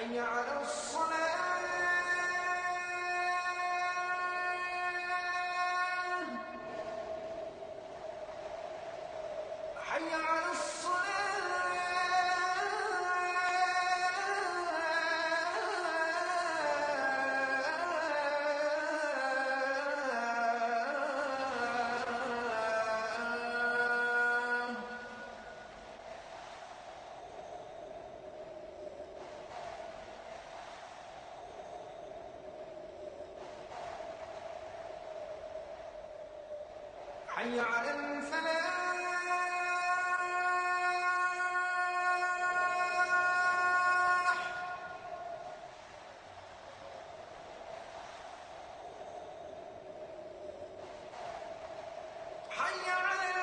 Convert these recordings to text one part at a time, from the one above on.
حي على الصلاة حي على حي على الفلاح حي على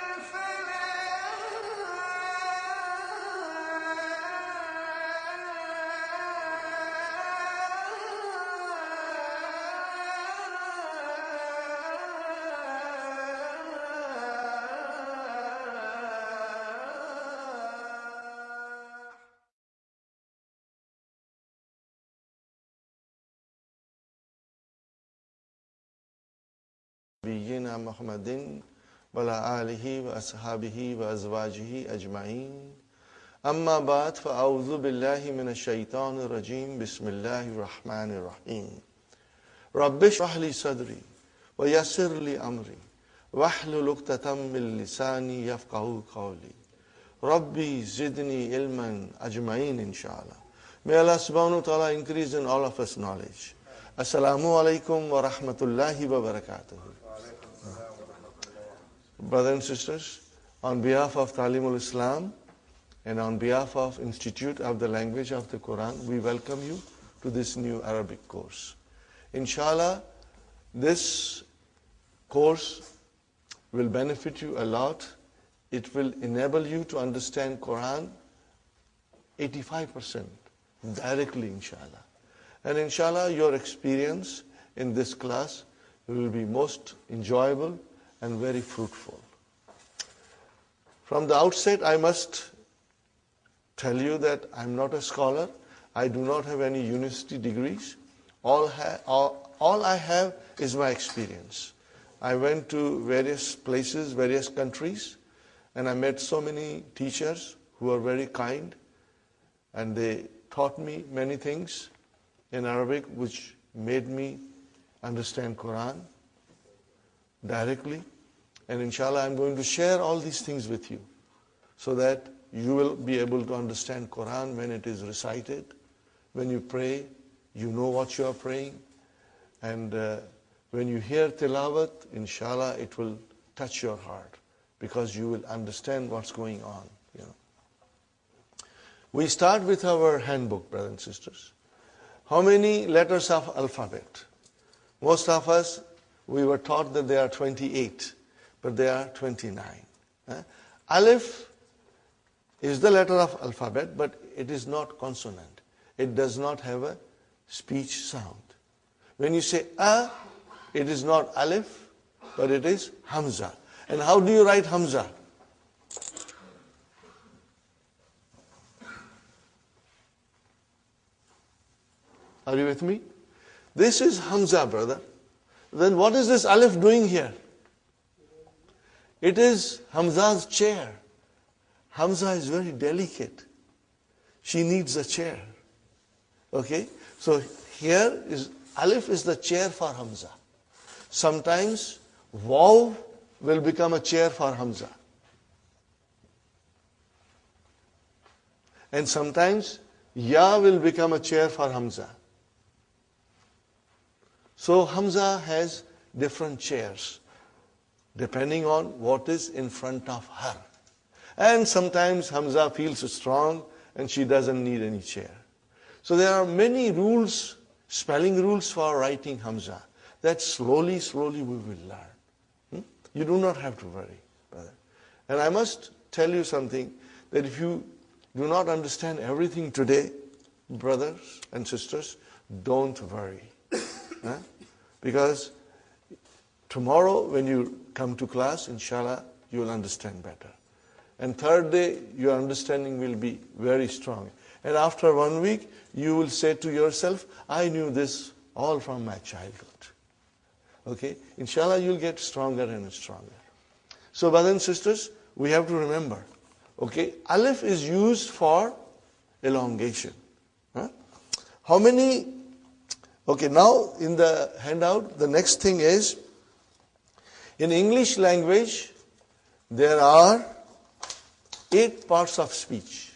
نبينا محمد وعلى آله وأصحابه وأزواجه أجمعين أما بعد فأعوذ بالله من الشيطان الرجيم بسم الله الرحمن الرحيم رب اشرح لي صدري ويسر لي أمري واحلل عقدة من لساني يفقهوا قولي ربي زدني علما أجمعين inshallah. May Allah subhanahu wa ta'ala increase in all of us knowledge. Assalamu alaikum wa rahmatullahi wa barakatuh. Brothers and sisters, on behalf of Talimul Islam and on behalf of Institute of the Language of the Quran, we welcome you to this new Arabic course. Inshallah, this course will benefit you a lot. It will enable you to understand Quran 85% directly, inshallah. And inshallah, your experience in this class will be most enjoyable and very fruitful. From the outset, I must tell you that I'm not a scholar. I do not have any university degrees. All I have is my experience. I went to various places, various countries, and I met so many teachers who were very kind, and they taught me many things in Arabic which made me understand Quran directly. And inshallah, I'm going to share all these things with you so that you will be able to understand Quran when it is recited. When you pray, you know what you are praying. And when you hear tilawat, inshallah, it will touch your heart because you will understand what's going on. You know. We start with our handbook, brothers and sisters. How many letters of alphabet? Most of us, we were taught that there are 28, but there are 29. Alif is the letter of alphabet, but it is not consonant. It does not have a speech sound. When you say a, it is not alif, but it is hamza. And how do you write hamza? Are you with me? This is hamza, brother. Then what is this alif doing here? It is Hamza's chair. Hamza is very delicate. She needs a chair. Okay? So here is alif is the chair for Hamza. Sometimes waw will become a chair for Hamza. And sometimes ya will become a chair for Hamza. So Hamza has different chairs depending on what is in front of her. And sometimes Hamza feels strong and she doesn't need any chair. So there are many rules, spelling rules for writing Hamza that slowly we will learn. You do not have to worry, brother. And I must tell you something, that if you do not understand everything today, brothers and sisters, don't worry. Because tomorrow when you come to class, inshallah, you will understand better. And third day, your understanding will be very strong. And after 1 week, you will say to yourself, I knew this all from my childhood. Okay? Inshallah, you'll get stronger and stronger. So, brothers and sisters, we have to remember, okay, alif is used for elongation. How many? Okay, now in the handout, the next thing is, in English language, there are 8 parts of speech.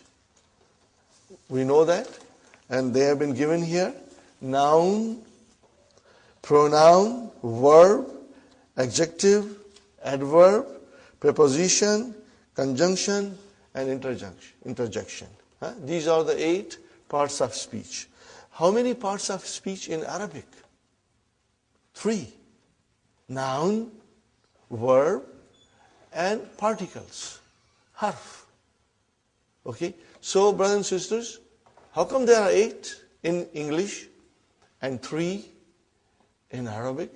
We know that, and they have been given here. Noun, pronoun, verb, adjective, adverb, preposition, conjunction, and interjection. These are the 8 parts of speech. How many parts of speech in Arabic? 3. Noun, verb, and particles. Harf. Okay? So, brothers and sisters, how come there are 8 in English and 3 in Arabic?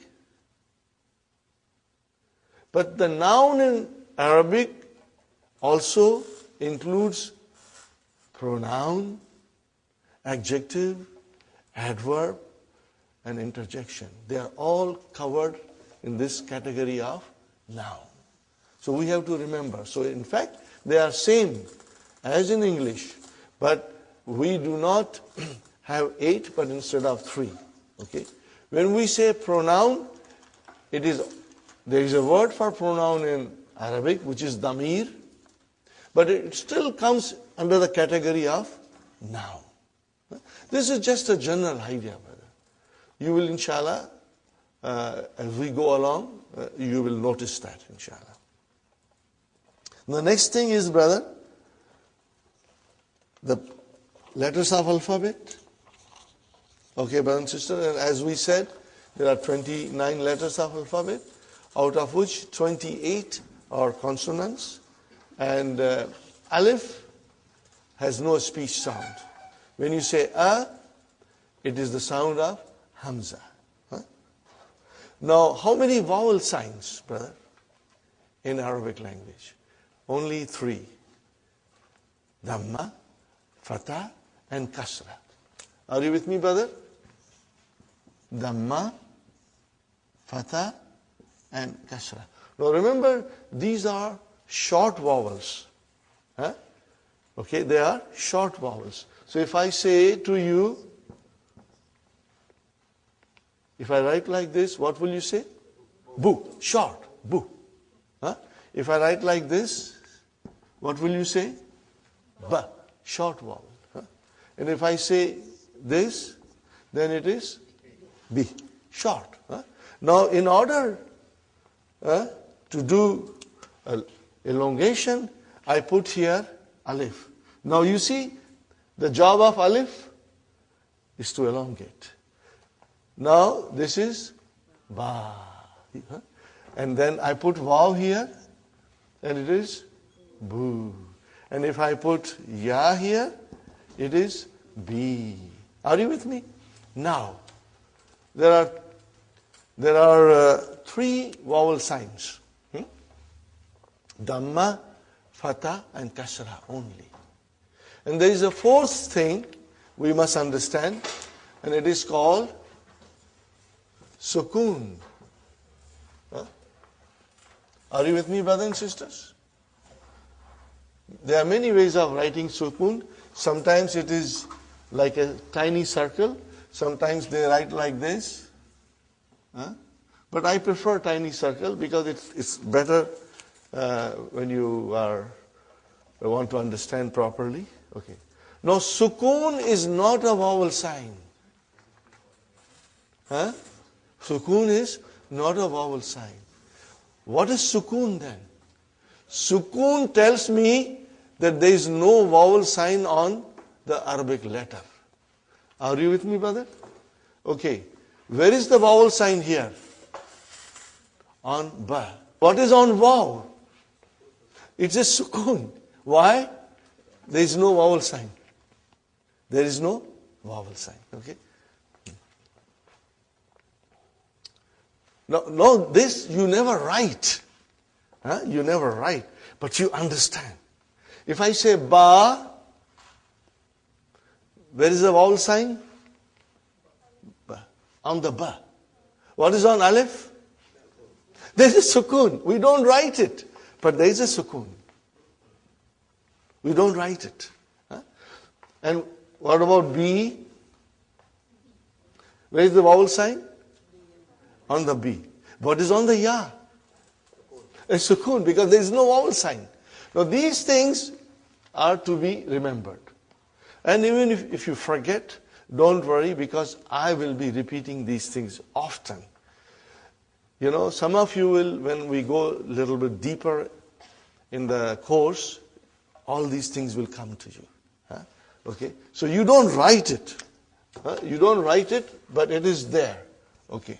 But the noun in Arabic also includes pronoun, adjective, adverb, and interjection. They are all covered in this category of noun. So we have to remember. So in fact, they are same as in English, but we do not have 8, but instead of 3. Okay? When we say pronoun, there is a word for pronoun in Arabic, which is damir, but it still comes under the category of noun. This is just a general idea, brother. You will, inshallah, as we go along, you will notice that, inshallah. The next thing is, brother, the letters of alphabet. Okay, brother and sister, and as we said, there are 29 letters of alphabet, out of which 28 are consonants, and alif has no speech sound. When you say a, it is the sound of Hamza. Now, how many vowel signs, brother, in Arabic language? Only 3. Dhamma, Fatha, and Kasra. Are you with me, brother? Dhamma, Fatha, and Kasra. Now remember, these are short vowels. Okay, they are short vowels. So if I say to you, if I write like this, what will you say? Bu, short, bu. If I write like this, what will you say? Ba, short vowel. And if I say this, then it is bi, short. Now in order to do elongation, I put here alif. Now you see, the job of alif is to elongate. Now this is ba. And then I put vav here, and it is bu. And if I put ya here, it is bi. Are you with me? Now, there are 3 vowel signs. Dhamma, Fatha, and Kasra only. And there is a 4th thing we must understand, and it is called Sukun. Are you with me, brothers and sisters? There are many ways of writing Sukun. Sometimes it is like a tiny circle. Sometimes they write like this. Huh? But I prefer tiny circle because it's better when you want to understand properly. Okay. Now, sukoon is not a vowel sign. Huh? Sukoon is not a vowel sign. What is sukoon then? Sukoon tells me that there is no vowel sign on the Arabic letter. Are you with me, brother? Okay. Where is the vowel sign here? On ba. What is on waw? It's a sukoon. Why? There is no vowel sign. There is no vowel sign. Okay. No, this you never write. Huh? You never write, but you understand. If I say ba, where is the vowel sign? Ba. On the ba. What is on alif? There is a sukoon. We don't write it, but there is a sukoon. We don't write it. Huh? And what about B? Where is the vowel sign? On the B. What is on the ya? A sukoon, because there is no vowel sign. Now these things are to be remembered. And even if you forget, don't worry, because I will be repeating these things often. You know, some of you will, when we go a little bit deeper in the course, all these things will come to you. Huh? Okay? So you don't write it. Huh? You don't write it, but it is there. Okay.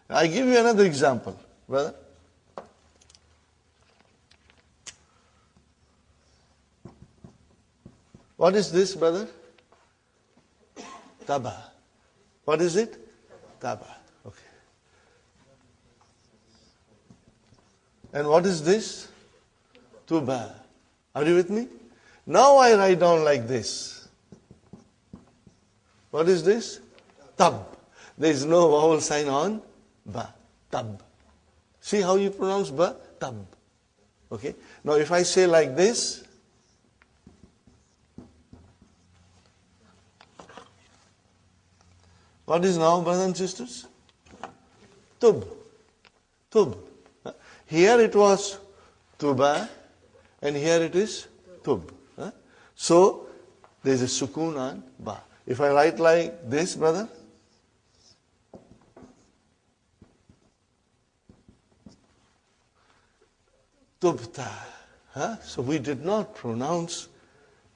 I give you another example, brother. What is this, brother? Taba. What is it? Taba. Okay. And what is this? Tuba. Are you with me? Now I write down like this. What is this? Tab. There is no vowel sign on ba. Tab. See how you pronounce ba? Tab. Okay. Now if I say like this, what is now, brothers and sisters? Tub. Tub. Here it was tuba, and here it is tub. So there is a sukoon on ba. If I write like this, brother, tubta. So we did not pronounce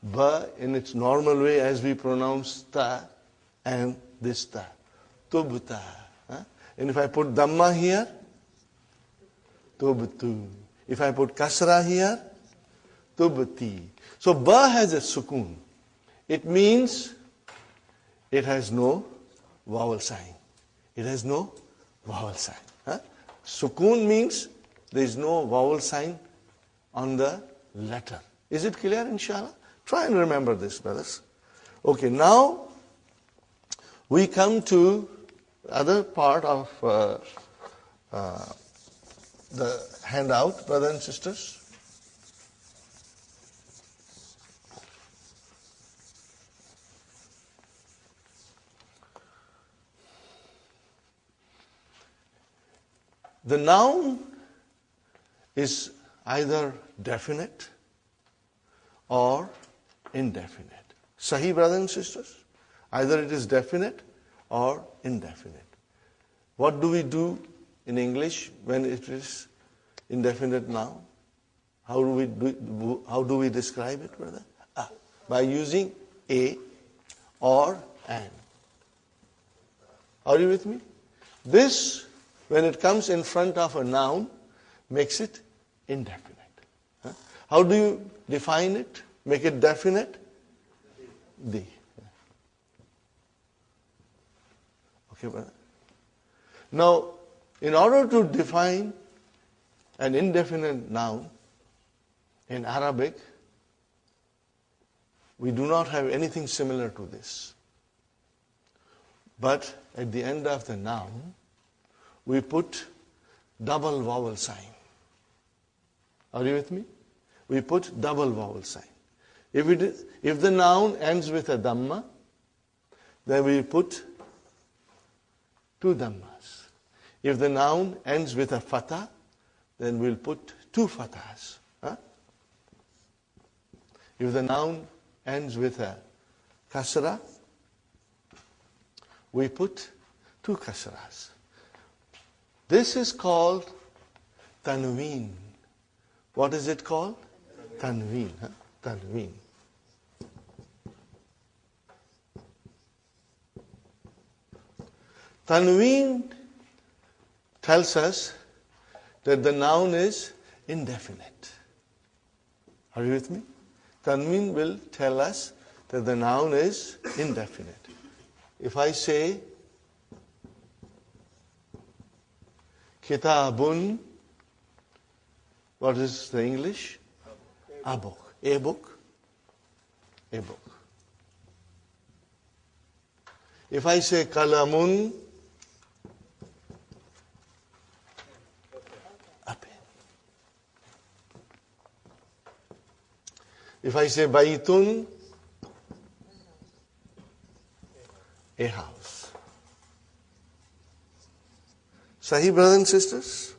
ba in its normal way as we pronounce ta and this ta. Tubta. And if I put dhamma here, tubtu. If I put kasra here, tubti. So ba has a sukoon. It means it has no vowel sign. It has no vowel sign. Sukoon means there is no vowel sign on the letter. Is it clear, inshallah? Try and remember this, brothers. Okay, now we come to other part of the handout, brothers and sisters. The noun is either definite or indefinite. Sahih, brothers and sisters? Either it is definite or indefinite. What do we do in English when it is indefinite noun? How do we describe it, brother? By using a or an. Are you with me? This, when it comes in front of a noun, makes it indefinite. How do you define it? Make it definite? The. Okay, brother? Now, in order to define an indefinite noun in Arabic, we do not have anything similar to this. But at the end of the noun, we put double vowel sign. Are you with me? We put double vowel sign. If the noun ends with a dhamma, then we put 2 dhammas. If the noun ends with a fatha, then we'll put 2 fathas. Huh? If the noun ends with a kasra, we put 2 kasras. This is called tanween. What is it called? Tanween. Huh? Tanween. Tanween tells us that the noun is indefinite. Are you with me? Tanween will tell us that the noun is indefinite. If I say kitabun, what is the English? A book. A book. A book. If I say kalamun, a pen. If I say baitun, a house. Sahih, brothers and sisters?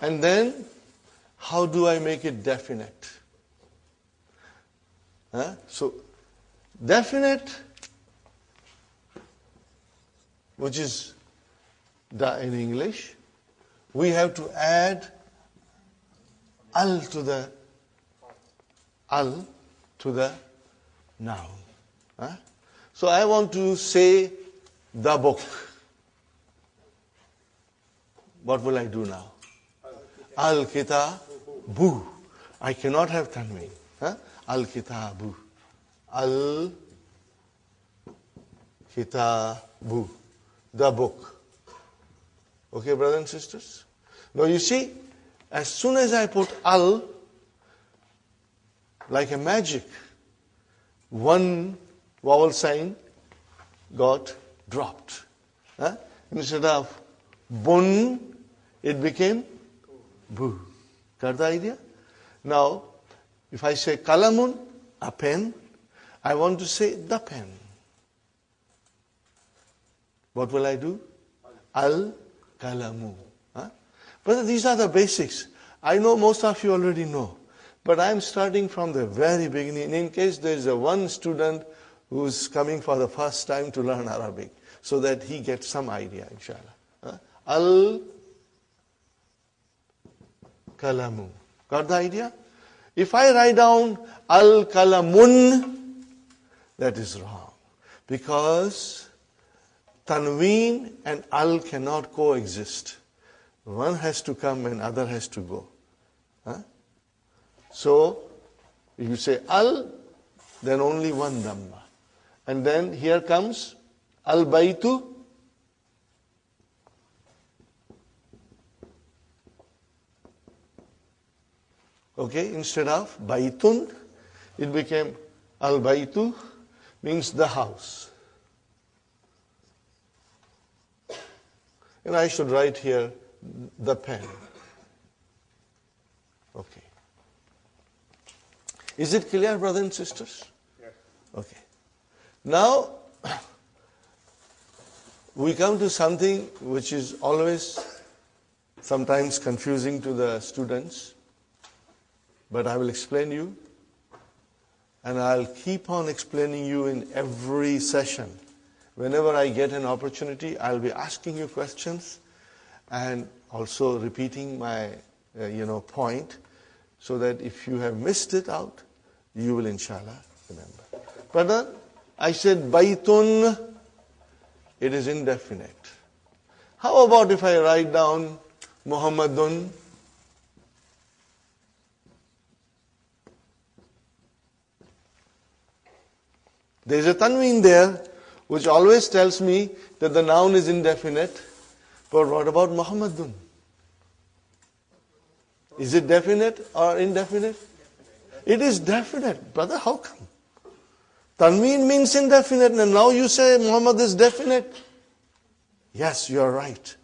And then, how do I make it definite? So, definite, which is da in English, we have to add al to the noun. So I want to say the book. What will I do now? Al-kitabu. I cannot have tanween. Al-kitabu. Al-kitabu. The book. Okay, brothers and sisters? Now you see, as soon as I put al, like a magic, one vowel sign got dropped. Instead of bun, it became bu. Got the idea? Now, if I say kalamun, a pen, I want to say the pen. What will I do? Al-kalamu. But these are the basics. I know most of you already know. But I'm starting from the very beginning in case there is a one student who's coming for the first time to learn Arabic, so that he gets some idea, inshallah. Al-kalamu. Got the idea? If I write down al-kalamun, that is wrong. Because tanween and al cannot coexist. One has to come and other has to go. So, if you say al, then only one dhamma. And then here comes al-baytu. Okay, instead of baytun, it became al-baytu, means the house. And I should write here the pen. Okay. Is it clear, brothers and sisters? Yes. Okay. Now, we come to something which is always sometimes confusing to the students, but I will explain you, and I'll keep on explaining you in every session. Whenever I get an opportunity, I'll be asking you questions and also repeating my point, so that if you have missed it out, you will inshallah remember. But I said baytun, it is indefinite. How about if I write down Muhammadun? There is a tanween there which always tells me that the noun is indefinite. But what about Muhammadun? Is it definite or indefinite? It is definite. Brother, how come? Tanween means indefinite, and now you say Muhammad is definite? Yes, you are right.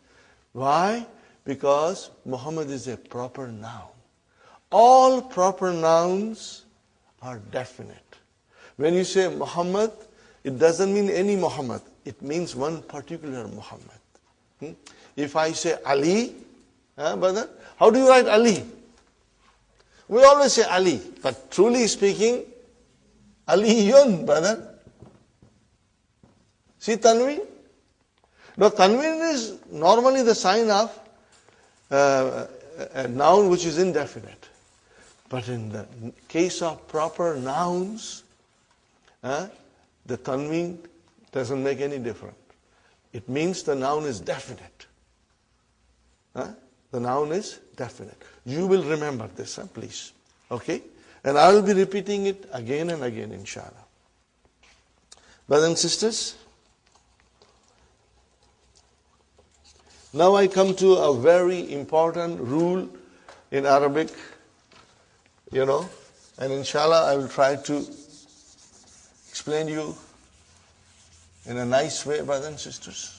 Why? Because Muhammad is a proper noun. All proper nouns are definite. When you say Muhammad, it doesn't mean any Muhammad. It means one particular Muhammad. If I say Ali, brother, how do you write Ali? We always say Ali, but truly speaking, Aliyun, brother. See Tanween? Now Tanween is normally the sign of a noun which is indefinite. But in the case of proper nouns, the Tanween doesn't make any difference. It means the noun is definite. The noun is definite. You will remember this, please. Okay? And I will be repeating it again and again, inshallah. Brothers and sisters, now I come to a very important rule in Arabic, and inshallah I will try to explain you in a nice way, brothers and sisters.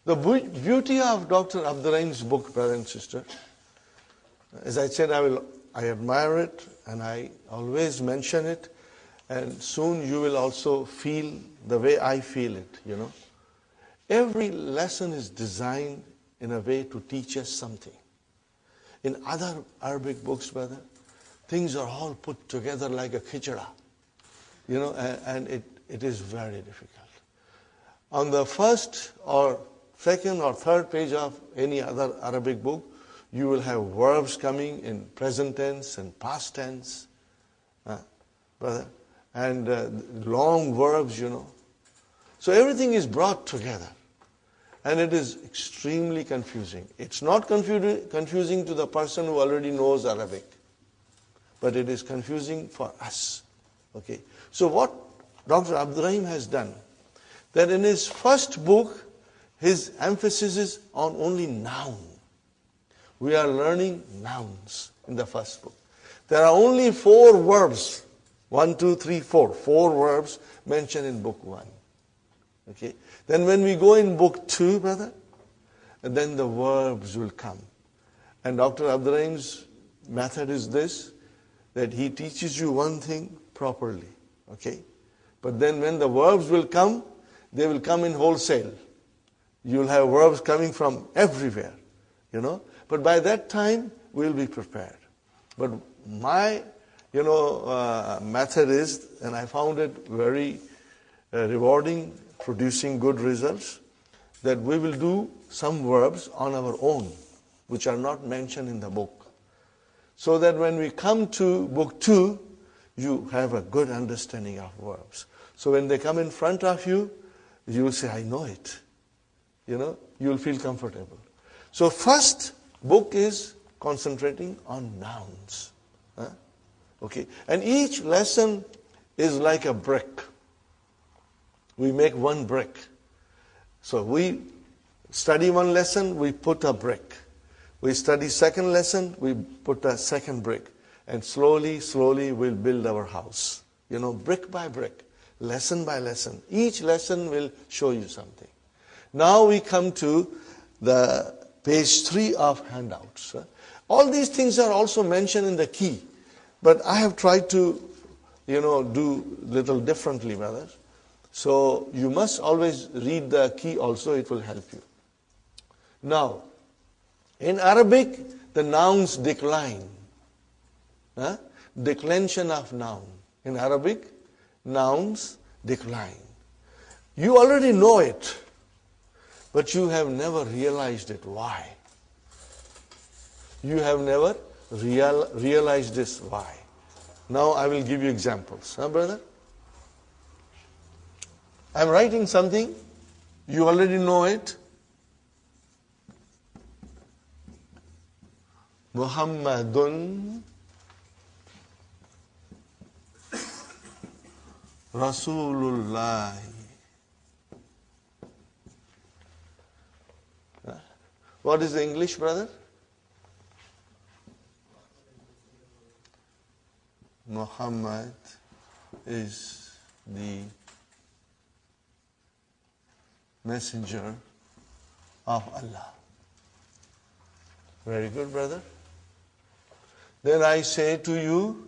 The beauty of Dr. Abdurrahim's book, brother and sister, as I said, I admire it and I always mention it, and soon you will also feel the way I feel it, Every lesson is designed in a way to teach us something. In other Arabic books, brother, things are all put together like a khichda, and it is very difficult. On the first or second or third page of any other Arabic book, you will have verbs coming in present tense and past tense, brother, and long verbs, So everything is brought together, and it is extremely confusing. It's not confusing to the person who already knows Arabic, but it is confusing for us. Okay. So what Dr. Abdurrahim has done, that in his first book, his emphasis is on only noun. We are learning nouns in the first book. There are only 4 verbs. 1, 2, 3, 4. 4 verbs mentioned in book 1. Okay. Then when we go in book 2, brother, then the verbs will come. And Dr. Abdurrahim's method is this, that he teaches you one thing properly. Okay. But then when the verbs will come, they will come in wholesale. You'll have verbs coming from everywhere, But by that time, we'll be prepared. But my, method is, and I found it very rewarding, producing good results, that we will do some verbs on our own, which are not mentioned in the book. So that when we come to book 2, you have a good understanding of verbs. So when they come in front of you, you will say, I know it. You will feel comfortable. So first book is concentrating on nouns. Okay. And each lesson is like a brick. We make one brick. So we study one lesson, we put a brick. We study second lesson, we put a second brick. And slowly, slowly we'll build our house. Brick by brick, lesson by lesson. Each lesson will show you something. Now we come to the page 3 of handouts. All these things are also mentioned in the key, but I have tried to, do little differently, brothers. So you must always read the key also, it will help you. Now, in Arabic, the nouns decline. Declension of noun. In Arabic, nouns decline. You already know it, but you have never realized it. Why? You have never realized this. Why? Now I will give you examples. Brother? I'm writing something. You already know it. Muhammadun Rasulullah. What is the English, brother? Muhammad is the messenger of Allah. Very good, brother. Then I say to you,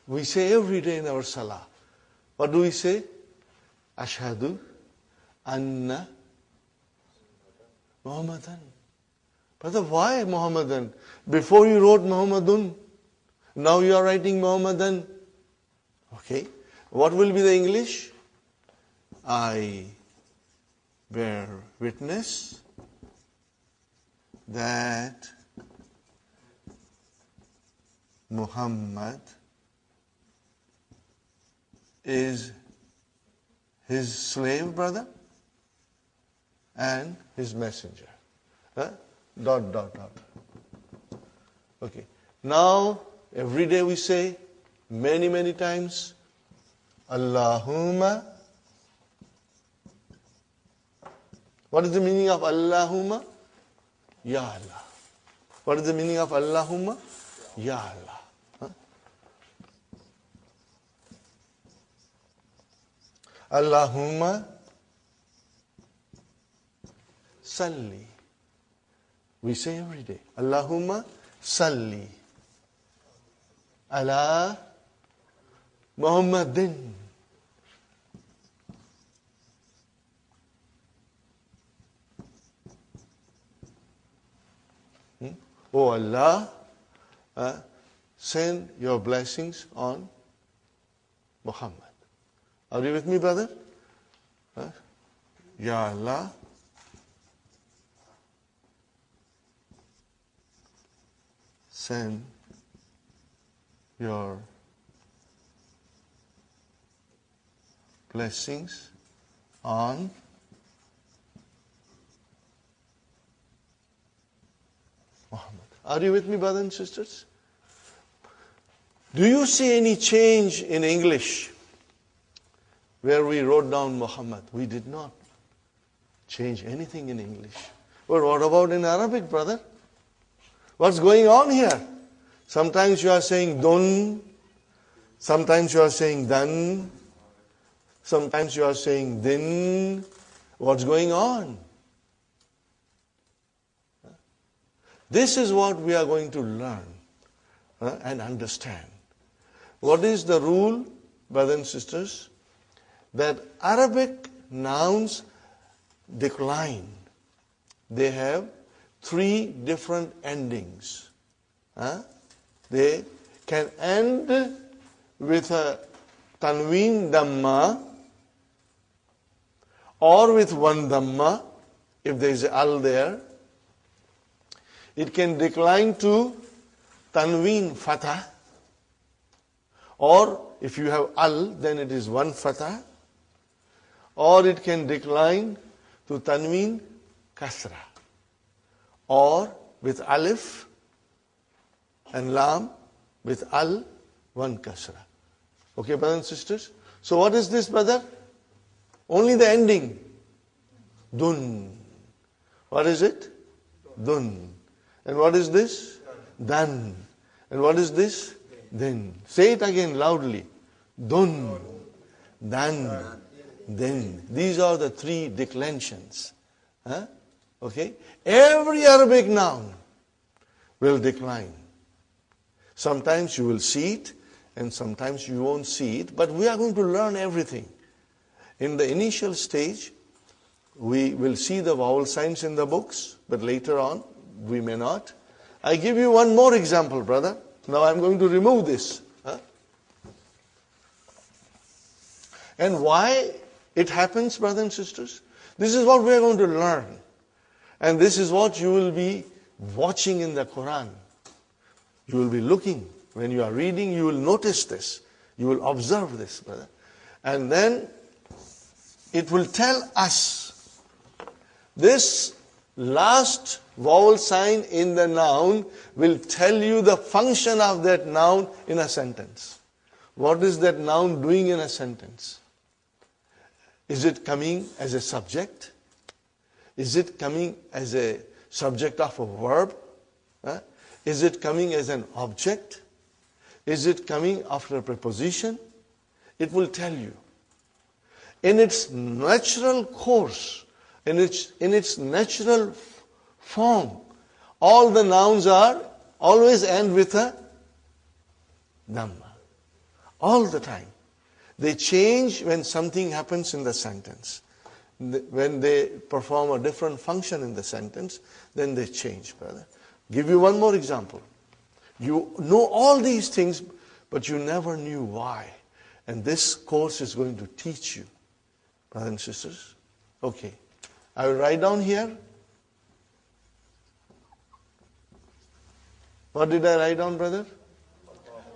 we say every day in our salah. What do we say? Ashhadu anna Muhammadan. Brother, why Muhammadan? Before you wrote Muhammadun, now you are writing Muhammadan. Okay. What will be the English? I bear witness that Muhammad is his slave, brother, and his messenger. Huh? Dot, dot, dot. Okay. Now, every day we say, many, many times, Allahumma. What is the meaning of Allahumma? Ya Allah. What is the meaning of Allahumma? Ya Allah. Allahumma salli. We say every day. Allahumma salli ala Muhammadin. Oh Allah, send your blessings on Muhammad. Are you with me, brother? Ya Allah, send your blessings on Muhammad. Are you with me, brothers and sisters? Do you see any change in English where we wrote down Muhammad? We did not change anything in English. But what about in Arabic, brother? What's going on here? Sometimes you are saying dun, sometimes you are saying dan, sometimes you are saying din. What's going on? This is what we are going to learn and understand. What is the rule, brothers and sisters? That Arabic nouns decline. They have 3 different endings. They can end with a tanween dhamma or with one dhamma if there is al there. It can decline to tanween fatah, or if you have al, then it is one fatah, or it can decline to tanween kasra, or with alif and lam, with al, one kasra. Okay, brothers and sisters? So what is this, brother? Only the ending. Dun. What is it? Dun. And what is this? Dan. And what is this? Then. Say it again loudly. Dun. Dan. Then. These are the 3 declensions. Okay? Every Arabic noun will decline. Sometimes you will see it and sometimes you won't see it, but we are going to learn everything. In the initial stage, we will see the vowel signs in the books, but later on, we may not. I give you one more example, brother. Now I'm going to remove this. And why It happens, brothers and sisters. This is what we are going to learn. And this is what you will be watching in the Quran. You will be looking. When you are reading, you will notice this. You will observe this, brother. And then it will tell us this last vowel sign in the noun will tell you the function of that noun in a sentence. What is that noun doing in a sentence? Is it coming as a subject? Is it coming as a subject of a verb? Is it coming as an object? Is it coming after a preposition? It will tell you. In its natural course, in its natural form, all the nouns are always end with a dhamma. All the time. They change when something happens in the sentence. When they perform a different function in the sentence, then they change, brother. Give you one more example. You know all these things, but you never knew why. And this course is going to teach you, brothers and sisters. Okay. I will write down here. What did I write down, brother?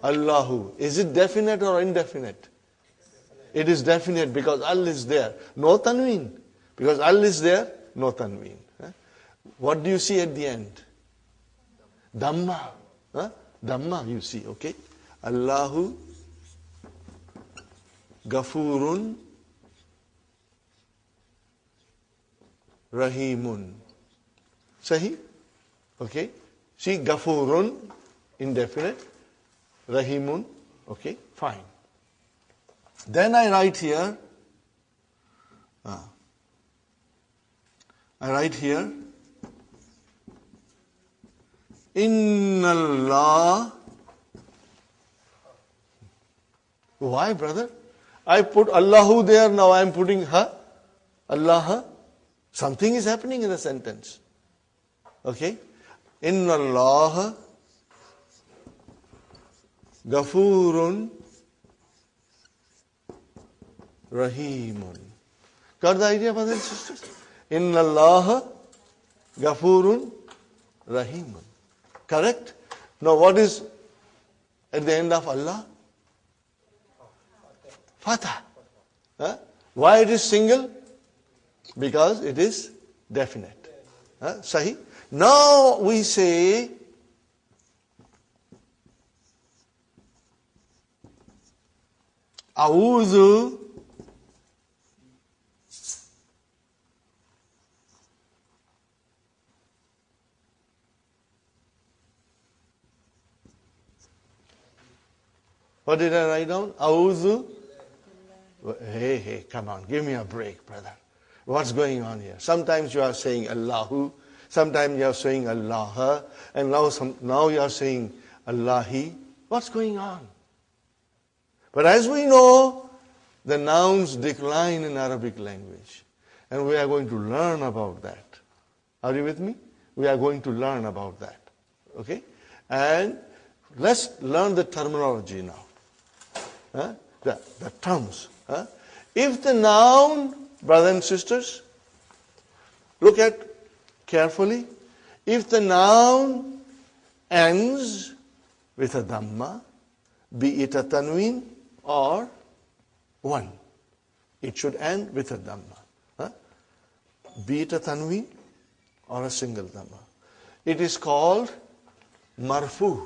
Allahu. Is it definite or indefinite? It is definite because Al is there. No tanween. Because Al is there, no tanween. What do you see at the end? Dhamma. Dhamma you see, okay? Allahu Gafurun Rahimun. Sahi? Okay? See, Gafurun, indefinite. Rahimun, okay? Fine. Then I write here, Inna Allah. Why, brother? I put Allahu there, now I am putting ha, Allah. Something is happening in the sentence. Okay? Inna Allah Gafurun Rahimun. Got the idea, brothers and sisters? Inna Allah Gafurun Rahimun. Correct? Now what is at the end of Allah? Fatha. Why it is single? Because it is definite. Sahi? Now we say A'udhu What did I write down? A'udhu. Hey, come on, give me a break, brother. What's going on here? Sometimes you are saying Allahu, sometimes you are saying Allah, and now you are saying Allahi. What's going on? But as we know, the nouns decline in Arabic language. And we are going to learn about that. Are you with me? We are going to learn about that. Okay? And let's learn the terminology now. The terms. If the noun, brothers and sisters, look at carefully. If the noun ends with a dhamma, be it a tanween or one, it should end with a dhamma. Be it a tanween or a single dhamma. It is called marfu.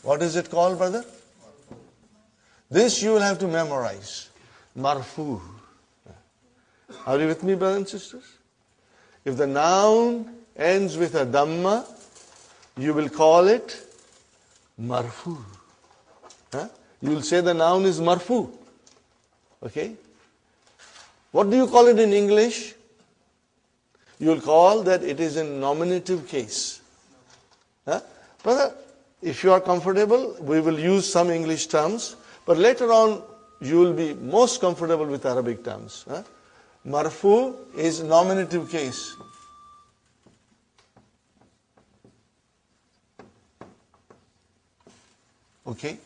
What is it called, brother? This you will have to memorize. Marfu. Are you with me, brothers and sisters? If the noun ends with a dhamma, you will call it marfu. You will say the noun is marfu. Okay? What do you call it in English? You will call that it is in nominative case. Brother, if you are comfortable, we will use some English terms, but later on you will be most comfortable with Arabic terms. Marfu is nominative case. Okay?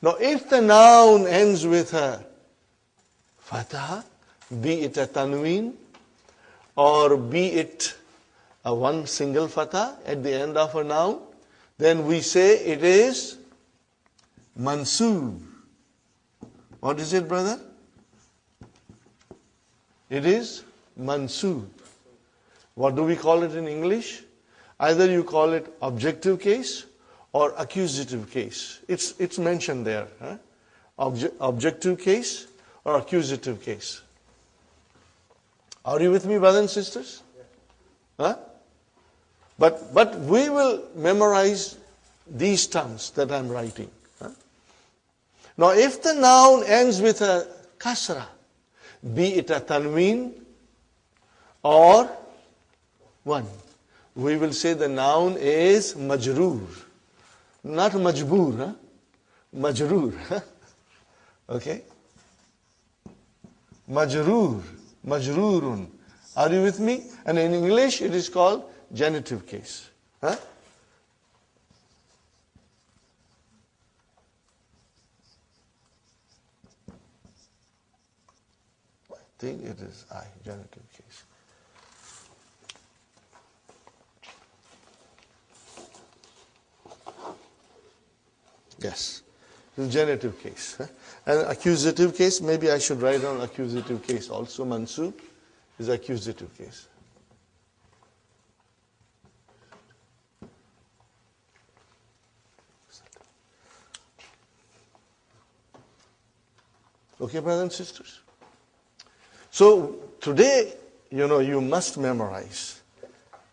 Now if the noun ends with a fatha, be it a tanween, or be it a one single fatha at the end of a noun, then we say it is mansoob. What is it, brother? It is mansoob. What do we call it in English? Either you call it objective case or accusative case. It's mentioned there. Huh? Objective case or accusative case. Are you with me, brothers and sisters? Huh? But we will memorize these terms that I'm writing. Huh? Now, if the noun ends with a kasra, be it a tanween or one, we will say the noun is majroor. Not majboor, huh? Majroor. Huh? Okay? Majroor. Majroorun. Are you with me? And in English it is called genitive case. Huh? I think it is genitive case. Yes, the genitive case. And accusative case, maybe I should write down accusative case also. Mansoob is accusative case. Okay, brothers and sisters? So today, you must memorize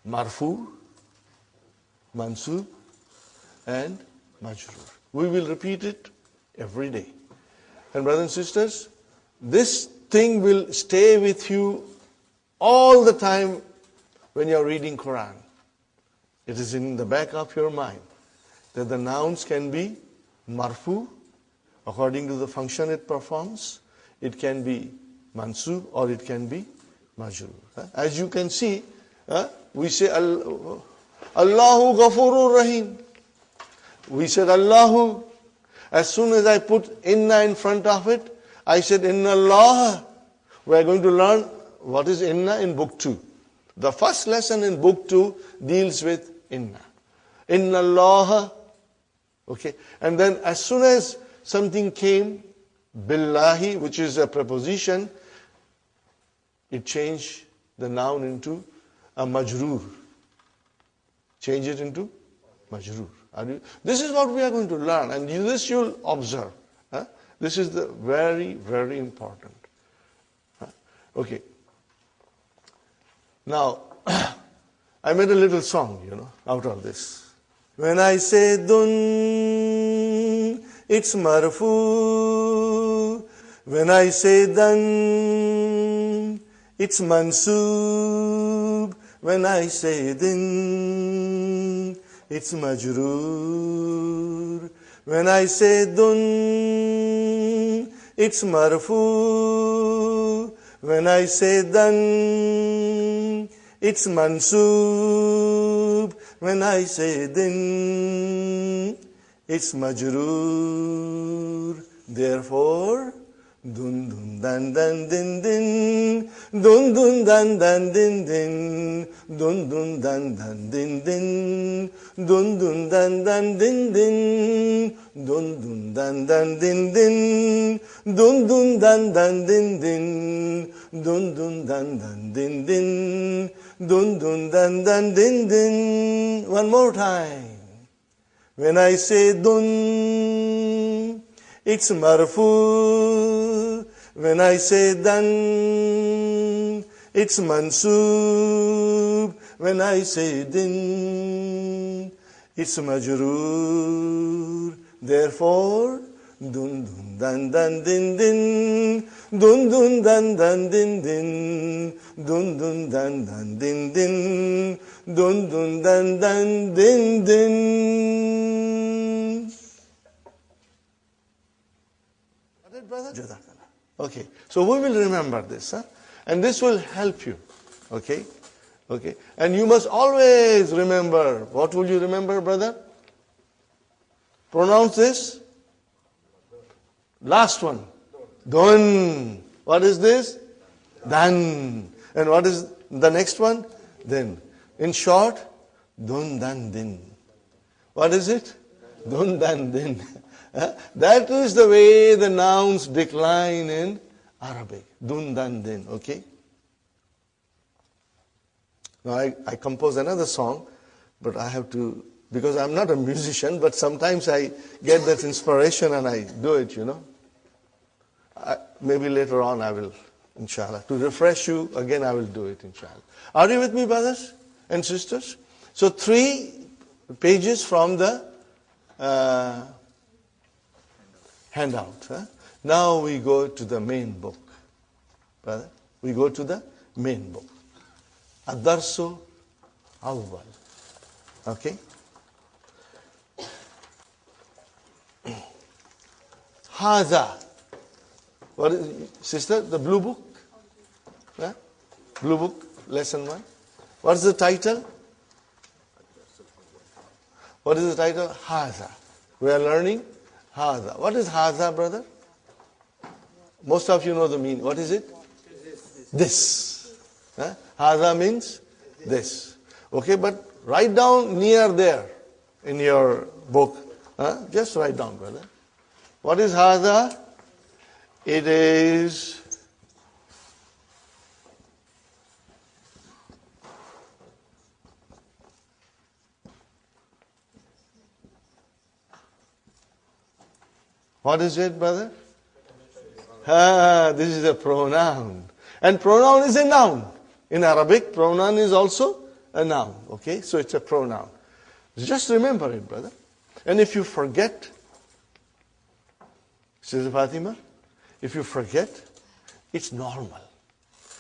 marfu, mansoob, and majroor. We will repeat it every day. And brothers and sisters, this thing will stay with you all the time when you are reading Quran. It is in the back of your mind that the nouns can be marfu, according to the function it performs. It can be mansoob or it can be majroor. As you can see, we say Allahu Ghafurur Rahim. We said Allahu. As soon as I put inna in front of it, I said inna Allah. We are going to learn what is inna in book 2. The first lesson in book 2 deals with inna. Inna Allah. Okay. And then as soon as something came, billahi, which is a preposition, it changed the noun into a majroor. Change it into majroor. This is what we are going to learn, and this you'll observe. This is the very, very important. Okay. Now, I made a little song, out of this. When I say dun, it's marfu. When I say dan, it's mansoob. When I say din, it's majroor. When I say dun, it's marfu. When I say dan, it's mansoob. When I say din, it's majroor. Therefore, dun dun dan dan din din, dun dun dan dan din din, dun dun dan dan din din, dun dun dan dan din din, dun dun dan dan din din, dun dun dan dan din din, dun dun dan dan din din, dun dun dan dan din din. One more time. When I say dun, it's marfu. When I say dan, it's mansoob. When I say din, it's majroor. Therefore, dun dun dan dan din din, dun dun dan dan din din, dun dun dan dan din din, dun dun dan dan din din. Got it, brother? Okay, so we will remember this, and this will help you. Okay, and you must always remember. What will you remember, brother? Pronounce this. Last one. Dun. What is this? Dan. And what is the next one? Then. In short, dun dan din. What is it? Dun dan din. That is the way the nouns decline in Arabic. Dun dan din. Okay? Now I compose another song, but I have to, because I'm not a musician, but sometimes I get that inspiration and I do it, Maybe later on I will, inshallah. To refresh you, again I will do it, inshallah. Are you with me, brothers and sisters? So 3 pages from the handout. Now we go to the main book. Brother, we go to the main book. Ad-Darsu Awwal. Okay? Haza. What is, sister, the blue book? Blue book, lesson 1. What is the title? What is the title? Haza. We are learning Haza. What is Haza, brother? Most of you know the meaning. What is it? This. Haza means this. Okay, but write down near there in your book. Just write down, brother. What is Haza? It is what is it, brother? This is a pronoun. And pronoun is a noun. In Arabic, pronoun is also a noun. Okay, so it's a pronoun. Just remember it, brother. And if you forget, Sister Fatima, if you forget, it's normal.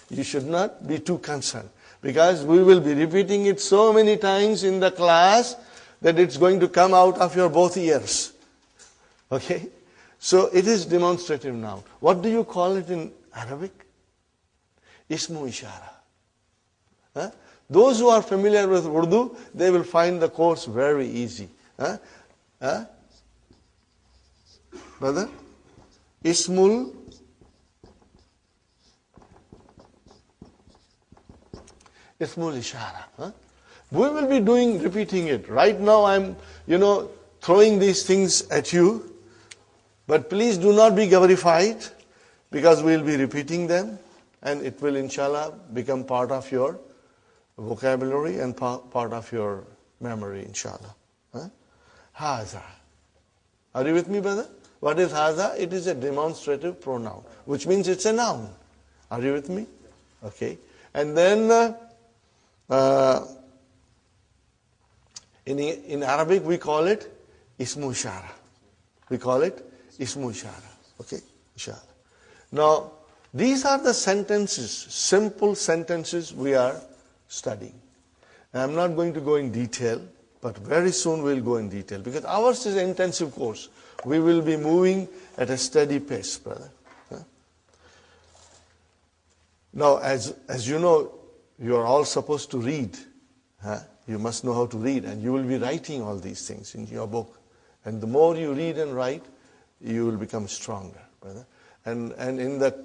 You should not be too concerned. Because we will be repeating it so many times in the class that it's going to come out of your both ears. Okay? So it is demonstrative noun. What do you call it in Arabic? Ismu Ishara. Those who are familiar with Urdu, they will find the course very easy. Brother? Ismul Ishara. We will be repeating it. Right now I'm, throwing these things at you. But please do not be gabarified, because we will be repeating them. And it will, inshallah, become part of your vocabulary and part of your memory, inshallah. Haza. Are you with me, brother? What is haza? It is a demonstrative pronoun, which means it's a noun. Are you with me? Okay. And then in Arabic we call it Ismu Ishara. We call it Ismu Ishara. Okay? Inshallah. Now, these are the sentences, simple sentences we are studying. And I'm not going to go in detail, but very soon we'll go in detail, because ours is an intensive course. We will be moving at a steady pace, brother. Now, as you know, you are all supposed to read. You must know how to read, and you will be writing all these things in your book. And the more you read and write, you will become stronger, brother. And in the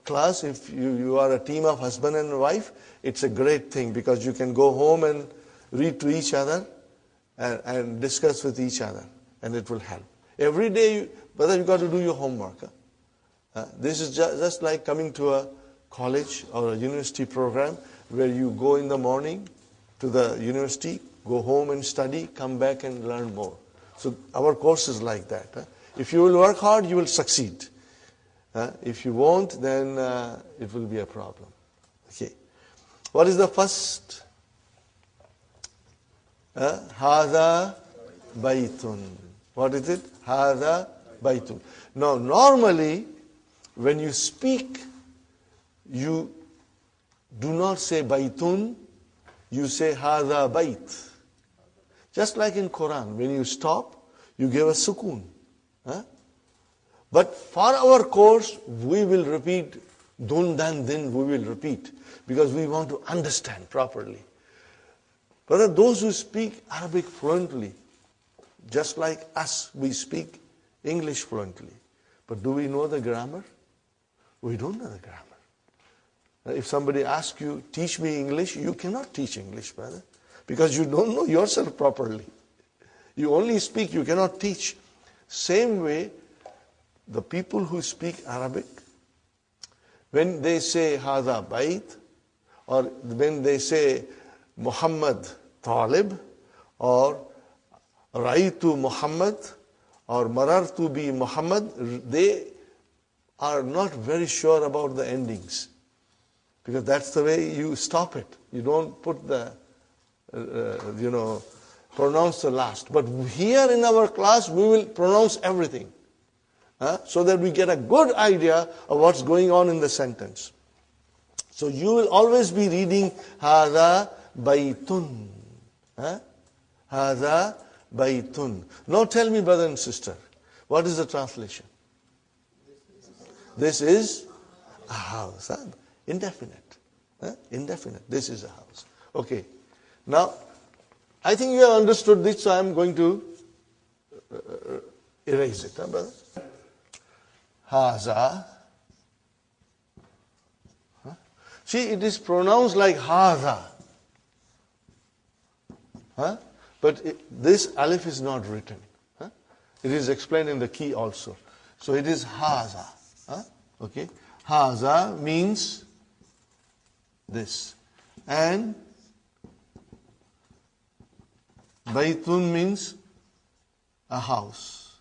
class, if you are a team of husband and wife, it's a great thing, because you can go home and read to each other and discuss with each other, and it will help. Every day, brother, you got to do your homework. This is just like coming to a college or a university program where you go in the morning to the university, go home and study, come back and learn more. So our course is like that. If you will work hard, you will succeed. If you won't, then it will be a problem. Okay. What is the first? Hada baytun. What is it? Hada baytun. Now, normally, when you speak, you do not say baytun, you say hada bayt. Just like in Quran, when you stop, you give a sukoon. But for our course, we will repeat dun dan din, we will repeat, because we want to understand properly. Brother, those who speak Arabic fluently, just like us, we speak English fluently. But do we know the grammar? We don't know the grammar. If somebody asks you, teach me English, you cannot teach English, brother, because you don't know yourself properly. You only speak, you cannot teach. Same way, the people who speak Arabic, when they say Hada Bait, or when they say Muhammad Talib, or Raitu Muhammad, or Marartu bi Muhammad, they are not very sure about the endings. Because that's the way you stop it. You don't put the, pronounce the last. But here in our class, we will pronounce everything. So that we get a good idea of what's going on in the sentence. So you will always be reading Hada Baitun. Hada Baitun. Now tell me, brother and sister, what is the translation? This is a house. Indefinite. Indefinite. This is a house. Okay. Now, I think you have understood this, so I am going to erase it. Brother? Haza. See, it is pronounced like Haza. But this alif is not written. It is explained in the key also. So it is Haza. Okay. Haza means this. And Baitun means a house.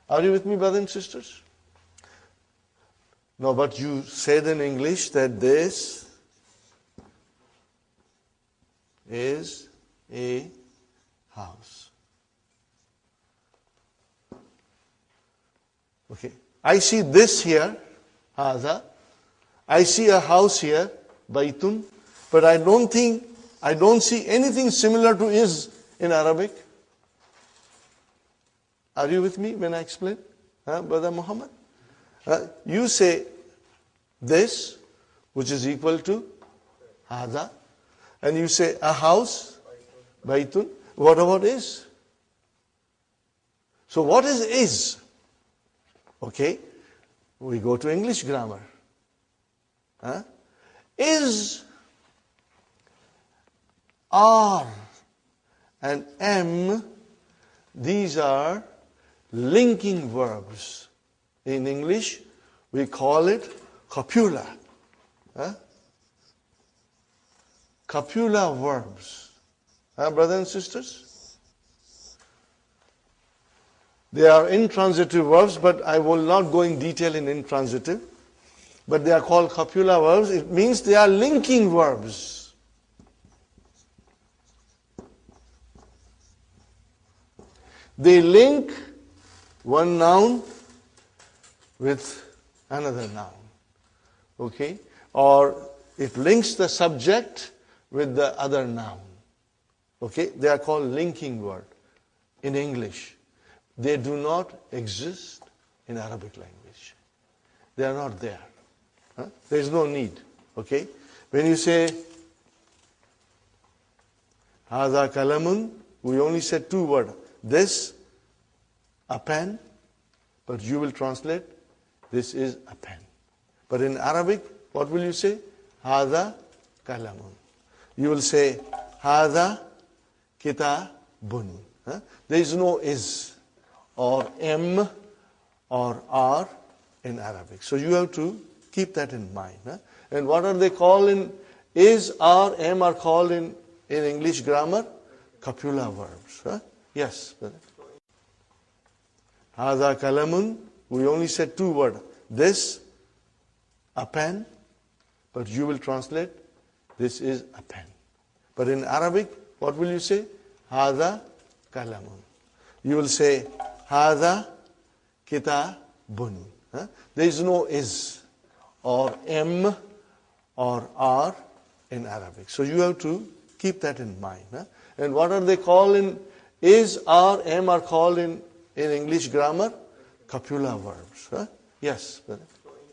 Are you with me, brothers and sisters? No, but you said in English that this is a house. Okay. I see this here, Haza. I see a house here, Baitun. But I don't see anything similar to is in Arabic. Are you with me when I explain? Brother Muhammad? You say this, which is equal to Hada. And you say a house, Baitun. What about is? So what is? Okay. We go to English grammar. Is, are, and am, these are linking verbs. In English, we call it copula. Copula verbs. Brothers and sisters? They are intransitive verbs, but I will not go in detail in intransitive. But they are called copula verbs. It means they are linking verbs. They link one noun with another noun. Okay? Or it links the subject with the other noun. Okay? They are called linking word in English. They do not exist in Arabic language. They are not there. There is no need. Okay? When you say Hada kalamun, we only said two words. This, a pen, but you will translate, this is a pen. But in Arabic, what will you say? Hada kalamun. You will say Hada kitabun. There is no is or am or are in Arabic. So you have to keep that in mind. And what are they called in is, are, am are called in English grammar? Copula verbs. Yes. Hada kalamun, we only said two words. This, a pen, but you will translate, this is a pen. But in Arabic, what will you say? Hada kalamun. You will say, Hada kitabun. There is no is or am or are in Arabic. So you have to keep that in mind. And what are they called in is, are, am are called in English grammar? Copula verbs. Yes. So in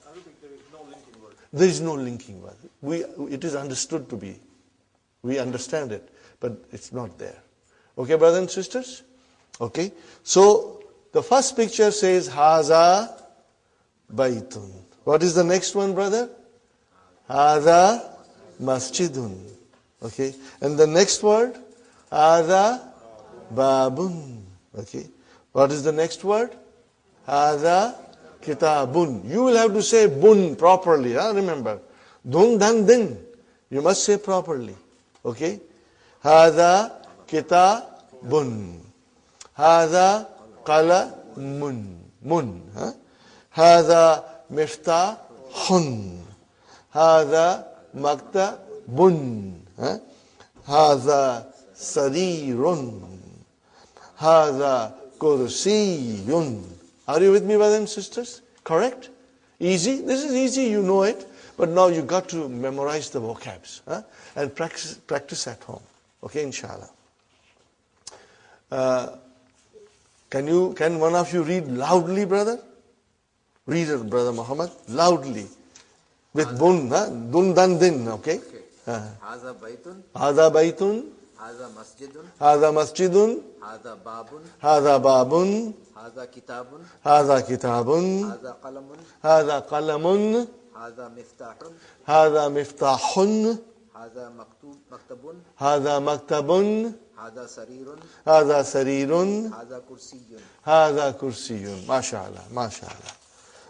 Arabic there is no linking word. There is no linking word. It is understood to be. We understand it, but it's not there. Okay, brothers and sisters? Okay. So the first picture says Haza baytun. What is the next one, brother? Hada masjidun. Okay. And the next word? Hada babun. Okay. What is the next word? Hada kitabun. You will have to say bun properly. Remember. Dun dan din. You must say properly. Okay. Hada kitabun. Hada qalamun. Mun. Hada miftahun. Hada maktabun. Hada sarirun. Hada kursiyun. Are you with me, brothers and sisters? Correct? Easy? This is easy, you know it. But now you got to memorize the vocabs and practice at home. Okay, inshallah. Can one of you read loudly, brother? Read it, brother Muhammad, loudly. With bun, dun dan din, okay? Haza baytun. Hada baytun. Haza masjidun. Hada masjidun. Haza babun. Hada babun. Haza kitabun. Hada kitabun. Haza qalamun. Hada qalamun. Haza miftahun. Hada miftahun. Haza maktabun. Hada maktabun. Haza sarirun. Hada sarirun. Haza kursiyun. Hada kursiyun. MashaAllah, MashaAllah.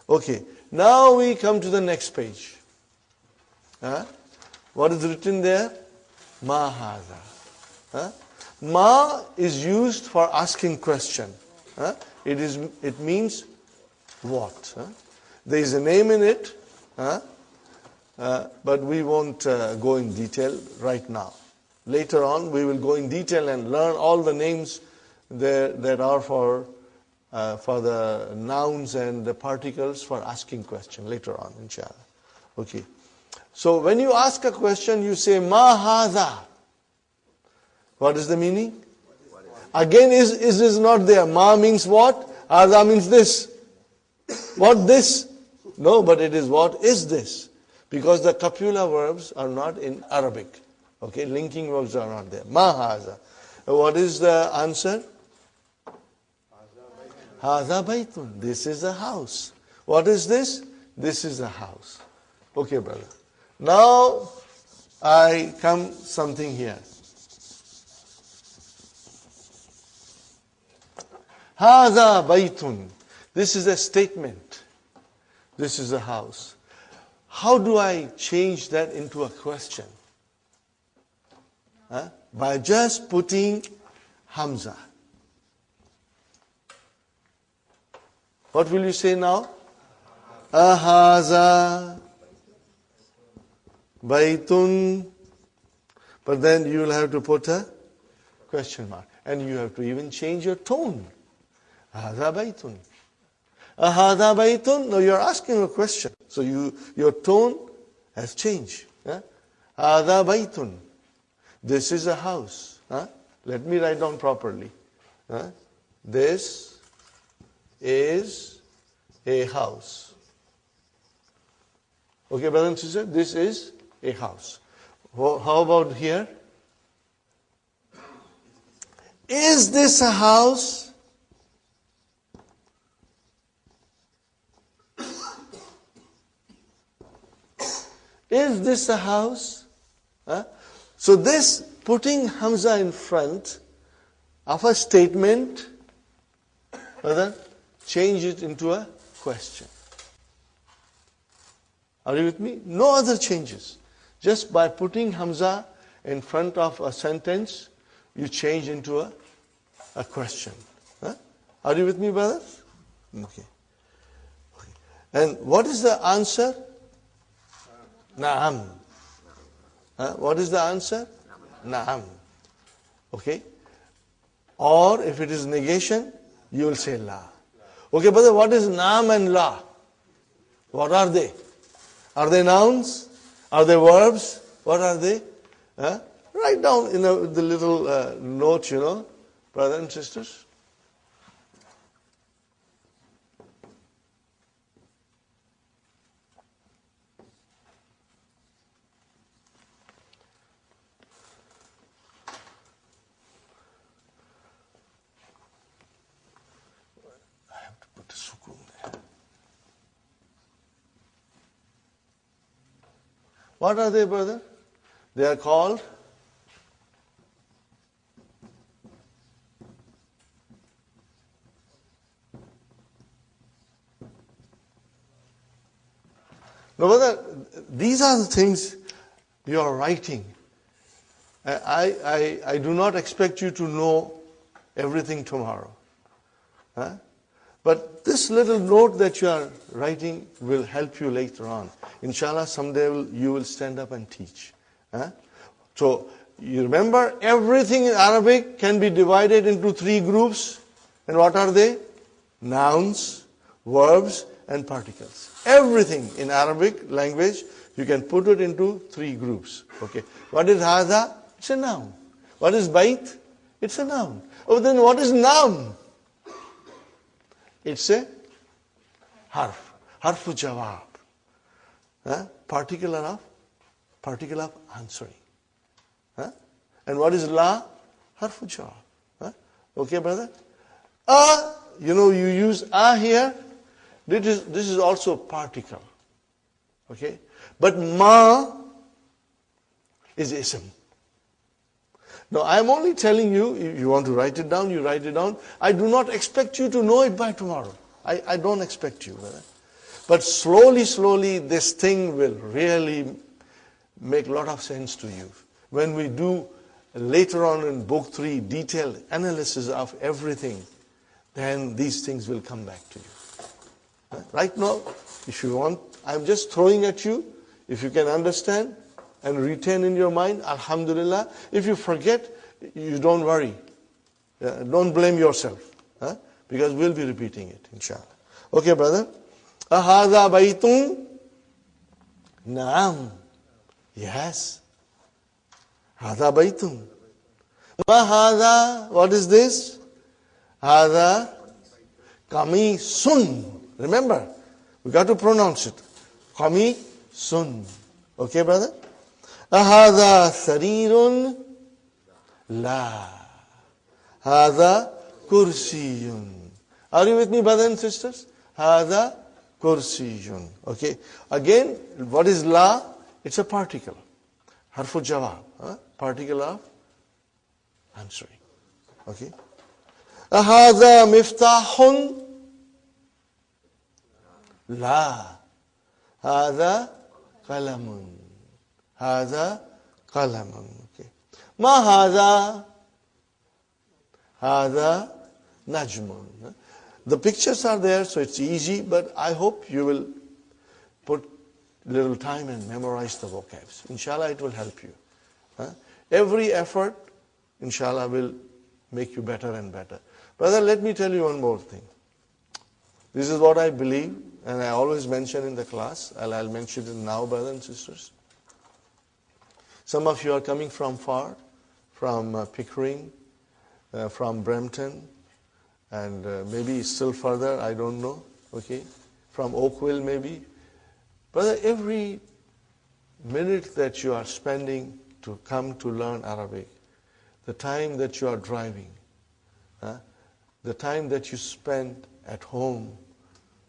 Okay, now we come to the next page. What is written there? Ma hada. Ma is used for asking question. It means what? There is a name in it, but we won't go in detail right now. Later on, we will go in detail and learn all the names that are for the nouns and the particles for asking question later on, inshallah. Okay. So when you ask a question, you say ma hadha. What is the meaning? Again, is not there. Ma means what? Hadha means this. What this? No, but it is what is this? Because the copula verbs are not in Arabic. Okay, linking verbs are not there. Ma hadha. What is the answer? Hadha baytun. This is a house. What is this? This is a house. Okay, brother. Now, I come something here. Hadha baytun. This is a statement. This is a house. How do I change that into a question? By just putting Hamza. What will you say now? Ahaza baytun. But then you will have to put a question mark. And you have to even change your tone. Ahaza baytun. Ahaza baytun. No, you are asking a question. So your tone has changed. Ahaza baytun. This is a house. Let me write down properly. This is a house. Okay, brothers and sisters, this is a house. How about here? Is this a house? Is this a house? So this, putting Hamza in front of a statement, brother, change it into a question. Are you with me? No other changes. Just by putting Hamza in front of a sentence, you change into a question. Are you with me, brother? Okay. And what is the answer? Na'am. What is the answer? Na'am. Okay. Or if it is negation, you will say la. Okay, brother, what is naam and la? What are they? Are they nouns? Are they verbs? What are they? Write down in the little note, brothers and sisters. I have to put a sukun there. What are they, brother? They are called no, brother, these are the things you are writing. I do not expect you to know everything tomorrow. Huh? But this little note that you are writing will help you later on. Inshallah, someday you will stand up and teach. Huh? So, you remember, everything in Arabic can be divided into 3 groups. And what are they? Nouns, verbs, and particles. Everything in Arabic language, you can put it into 3 groups. Okay. What is hadha? It's a noun. What is bait? It's a noun. Oh, then what is noun? It's a harf. Harfu jawab. Particle of answering. And what is la? Harfu jawab. Okay, brother? You use here. This is also particle. Okay? But ma is ism. Now, I am only telling you, if you want to write it down, you write it down. I do not expect you to know it by tomorrow. I don't expect you. Brother. But slowly, this thing will really make a lot of sense to you. When we do later on in book 3, detailed analysis of everything, then these things will come back to you. Right now, if you want, I'm just throwing at you. If you can understand and retain in your mind, alhamdulillah. If you forget, you don't worry. Don't blame yourself. Because we'll be repeating it, inshallah. Okay, brother? Ahadha baytun? Naam. Yes. Hadha baytun. Ma hadha? What is this? Hadha kamisun. Remember, we got to pronounce it. Kamisun. Okay, brother? Ahadha sarirun? La. Hadha kursiyun. Are you with me, brothers and sisters? Hadha kursiyun. Okay. Again, what is la? It's a particle. Harfu jawab. Particle of answering. Okay. Ahadha miftahun? La. Hadha qalamun. Hadha qalamun. Okay. Ma hadha? Hadha najmun. The pictures are there, so it's easy, but I hope you will put little time and memorize the vocabs. Inshallah, it will help you. Every effort, inshallah, will make you better and better. Brother, let me tell you one more thing. This is what I believe, and I always mention in the class. I'll mention it now, brothers and sisters. Some of you are coming from far, from Pickering, from Brampton, and maybe still further, I don't know, okay? From Oakville, maybe. Brother, every minute that you are spending to come to learn Arabic, the time that you are driving, the time that you spend at home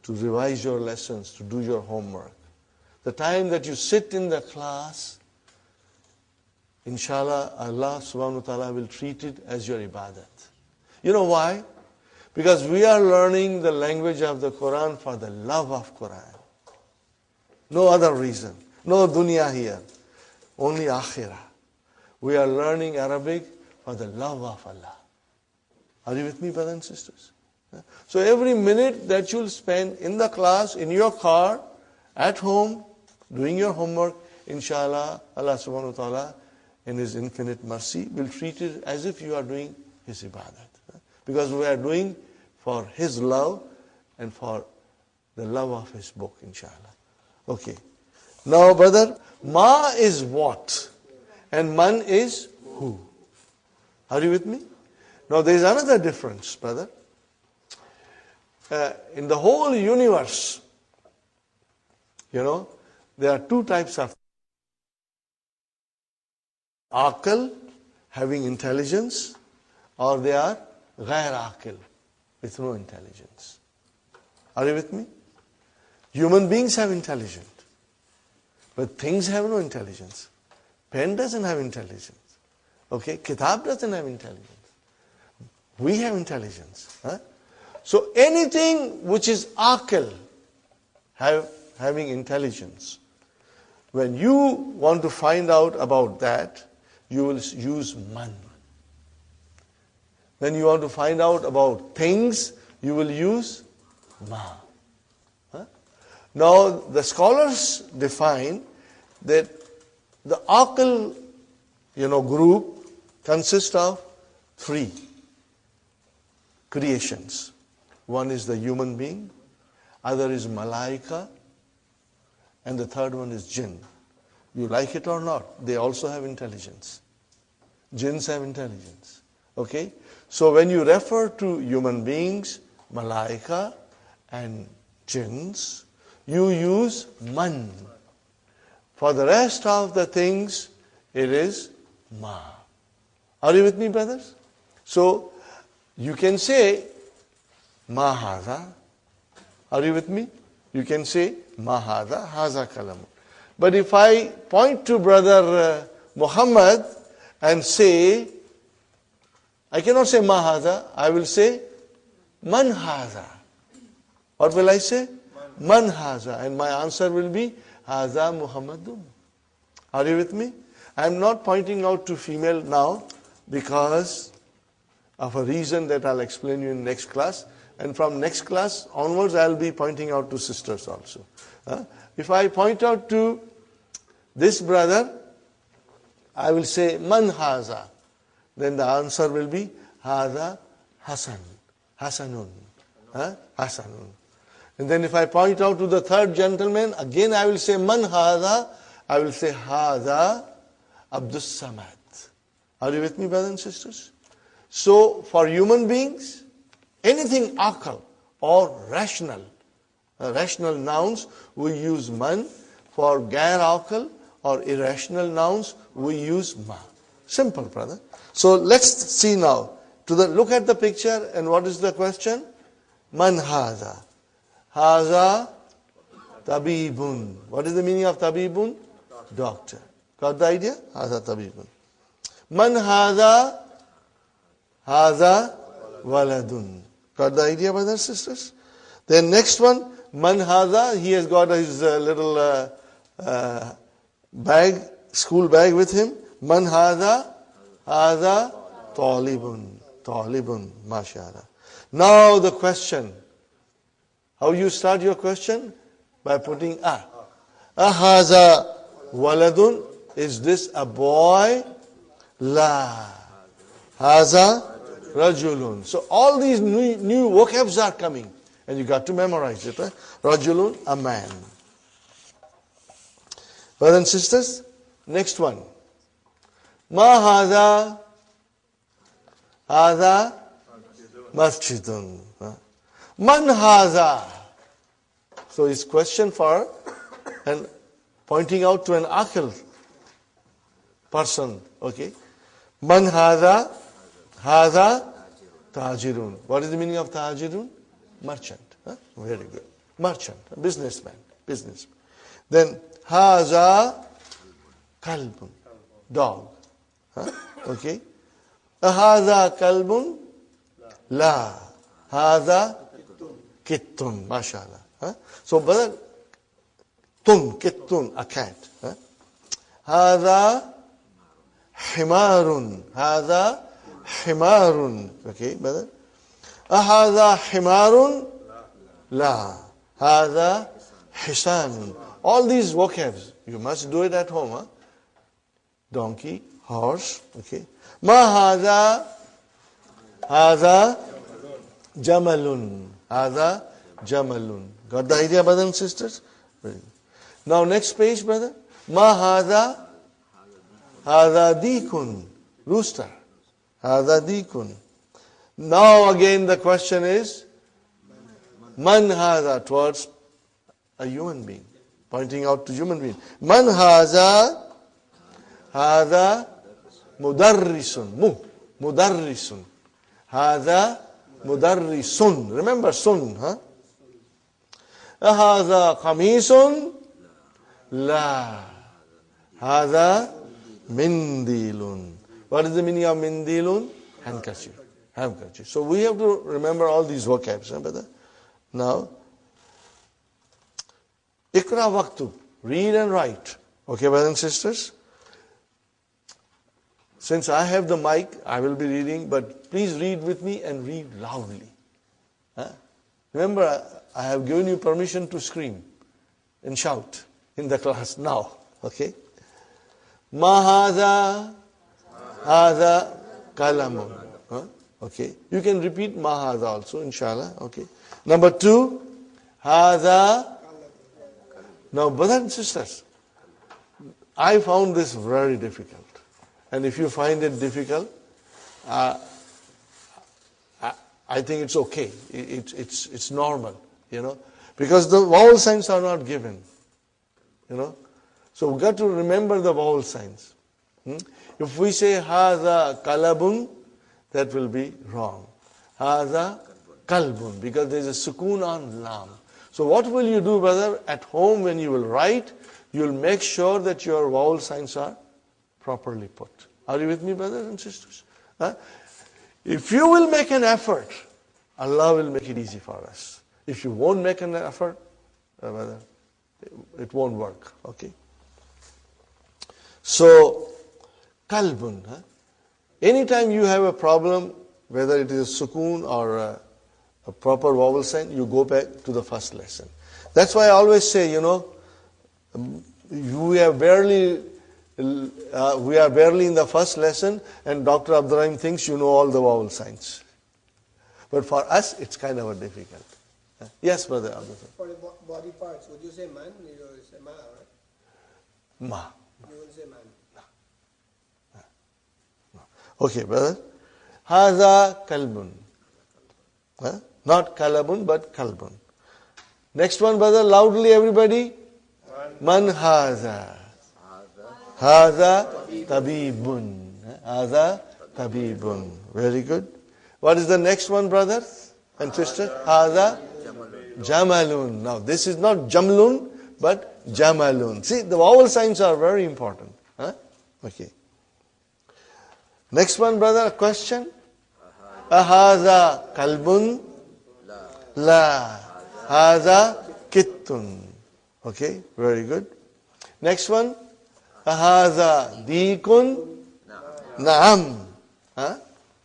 to revise your lessons, to do your homework, the time that you sit in the class, inshallah, Allah subhanahu wa ta'ala will treat it as your ibadat. You know why? Because we are learning the language of the Quran for the love of Quran. No other reason. No dunya here. Only akhirah. We are learning Arabic for the love of Allah. Are you with me, brothers and sisters? So every minute that you'll spend in the class, in your car, at home, doing your homework, inshallah, Allah subhanahu wa ta'ala, in His infinite mercy, will treat it as if you are doing His ibadat. Because we are doing for His love and for the love of His book, inshallah. Okay. Now, brother, ma is what? And man is who? Are you with me? Now, there is another difference, brother. In the whole universe, there are 2 types of aql, having intelligence, or they are ghair aql, with no intelligence. Are you with me? Human beings have intelligence. But things have no intelligence. Pen doesn't have intelligence. Okay, kitab doesn't have intelligence. We have intelligence. Huh? So anything which is aql, having intelligence, when you want to find out about that, you will use man. When you want to find out about things, you will use ma. Huh? Now, the scholars define that the aql, group consists of 3 creations. One is the human being, other is malaika, and the third one is jinn. You like it or not, they also have intelligence. Jinns have intelligence. Okay? So when you refer to human beings, malaika, and jinns, you use man. For the rest of the things, it is ma. Are you with me, brothers? So, you can say, ma hadha. Are you with me? You can say, ma hadha, haza kalam. But if I point to brother Muhammad and say, I cannot say ma hadha, I will say, man hadha. What will I say? Man hadha. And my answer will be, haza Muhammadun. Are you with me? I am not pointing out to female now because of a reason that I'll explain you in next class. And from next class onwards, I'll be pointing out to sisters also. If I point out to this brother, I will say, man haza. Then the answer will be, haza Hasan. Hasanun. Hasanun. And then if I point out to the third gentleman, again I will say, man haza. I will say, haza Abdus Samad. Are you with me, brothers and sisters? So, for human beings, anything aql or rational nouns, we use man. For gair aql or irrational nouns, we use ma. Simple, brother. So, let's see now. Look at the picture, and what is the question? Man haza. Haza tabibun. What is the meaning of tabibun? Doctor. Got the idea? Haza tabibun. Man haza. Haza waladun. Got the idea, brothers and sisters? Then next one, man haza. He has got his little bag, school bag with him. Man haza. Haza talibun. Talibun. MashaAllah. Now the question. How you start your question? By putting a. Ahaza waladun. Is this a boy? La. Haza rajulun. So all these new vocabs are coming. And you got to memorize it. Right? Rajulun, a man. Brothers and sisters, next one. Ma haza. Haza masjidun. Man haza. So it's question for and pointing out to an aql person. Okay. Man haza. Haza tajirun. What is the meaning of tajirun? Merchant. Very good. Merchant. Businessman. Then haza kalbun. Dog. Okay. Haza kalbun. La. Haza kittun. MashaAllah. So, brother, kittun, a cat. Haza himarun. Haza himarun. Okay, brother. Haza himarun. La. Haza hisanun. All these vocabs, you must do it at home. Donkey, horse. Okay. Ma haza. Haza jamalun. Haza jamalun. Got the idea, brothers and sisters? Now next page, brother. Ma haza. Haza dikun. Rooster. Haza dikun. Now again the question is, man haza, towards a human being. Pointing out to human being. Man haza. Haza mudarrisun. Mudarrisun. Haza mudarrisun. Remember sun, Haza qamisun. La. Hada mindilun. What is the meaning of mindilun? Handkerchief. Handkerchief. So we have to remember all these vocabs, brother. Now, Ikra waktub. Read and write. Okay, brothers and sisters? Since I have the mic, I will be reading, but please read with me and read loudly. Remember, I have given you permission to scream and shout in the class now. Okay? Mahada, hada, kalamun. Okay? You can repeat mahada also, inshallah. Okay? Number 2, hada. Now, brothers and sisters, I found this very difficult. And if you find it difficult, I think it's okay. It's normal, because the vowel signs are not given, So we've got to remember the vowel signs. If we say hada kalabun, that will be wrong. Hada kalbun, because there is a sukoon on lam. So what will you do, brother? At home when you will write, you will make sure that your vowel signs are properly put. Are you with me, brothers and sisters? If you will make an effort, Allah will make it easy for us. If you won't make an effort, brother, it won't work. Okay? So, kalbun. Anytime you have a problem, whether it is a sukoon or a proper vowel sign, you go back to the first lesson. That's why I always say, we are barely in the first lesson, and Dr. Abdurrahim thinks you know all the vowel signs. But for us, it's kind of difficult. Yes, brother Abdurrahim. For the body parts, would you say man? You would say ma, right? Ma. You wouldn't say man. Okay, brother. Haza kalbun. Not kalabun, but kalbun. Next one, brother, loudly everybody. Man haza. Haza tabibun. Haza tabibun. Very good. What is the next one, brothers and sisters? Haza jamalun. Now, this is not jamlun, but jamalun. See, the vowel signs are very important. Okay. Next one, brother, a question. Ahaza kalbun? La. Haza kittun. Okay, very good. Next one. Ahaza dikun? Naam.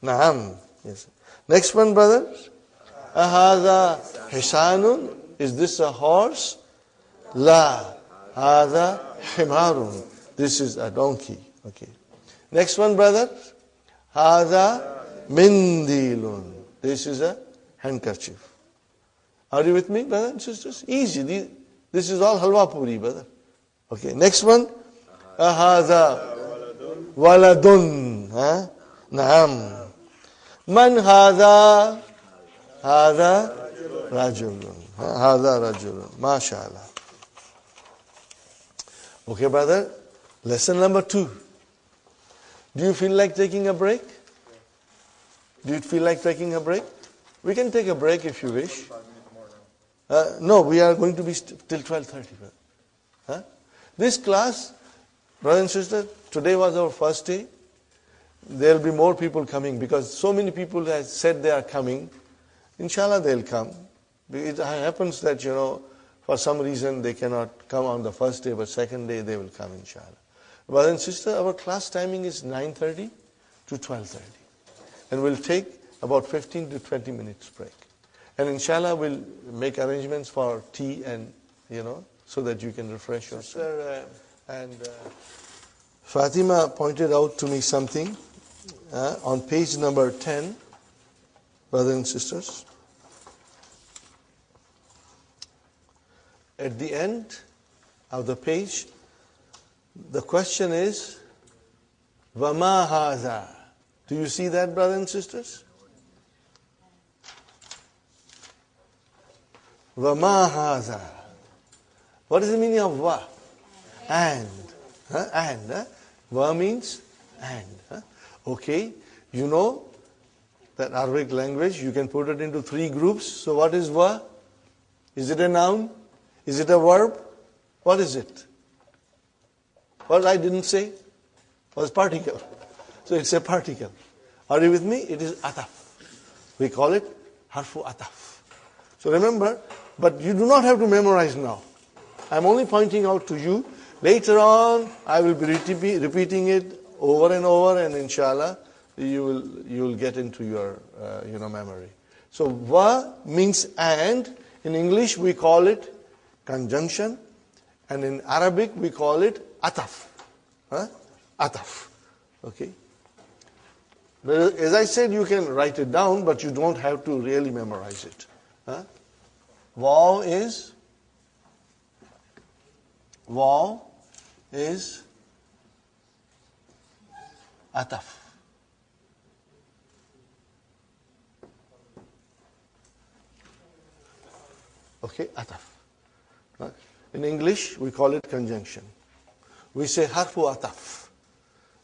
Naam. Yes. Next one, brothers. Ahaza hisanun? Is this a horse? La. Haza himarun. This is a donkey. Okay. Next one, brothers. Haza mindilun. This is a handkerchief. Are you with me, brothers and sisters? Easy. This is all halwa puri, brother. Okay. Next one. Haza waladun. Naam. Man haza? Haza rajulun. Haza rajulun. MashaAllah. Okay, brother. Lesson number 2. Do you feel like taking a break? Do you feel like taking a break? We can take a break if you wish. No, we are going to be till 12:30. This class, brothers and sisters, today was our first day. There will be more people coming because so many people have said they are coming. Inshallah, they'll come. It happens that, for some reason they cannot come on the first day, but second day they will come, inshallah. Brothers and sisters, our class timing is 9:30 to 12:30. And we'll take about 15 to 20 minutes break. And inshallah, we'll make arrangements for tea and, so that you can refresh yourself. Fatima pointed out to me something on page number 10, brothers and sisters. At the end of the page, the question is, Vama haza. Do you see that, brothers and sisters? Vama haza. What is the meaning of va? And. And. Va means and. Okay. You know that Arabic language, you can put it into 3 groups. So what is va? Is it a noun? Is it a verb? What is it? What I didn't say was particle. So it's a particle. Are you with me? It is ataf. We call it harfu ataf. So remember, but you do not have to memorize now. I'm only pointing out to you. Later on, I will be repeating it over and over, and inshallah, you will get into your memory. So wa means and. In English, we call it conjunction, and in Arabic, we call it ataf. Ataf. Okay. But as I said, you can write it down, but you don't have to really memorize it. Waw is ataf. Okay, ataf. In English, we call it conjunction. We say harfu ataf.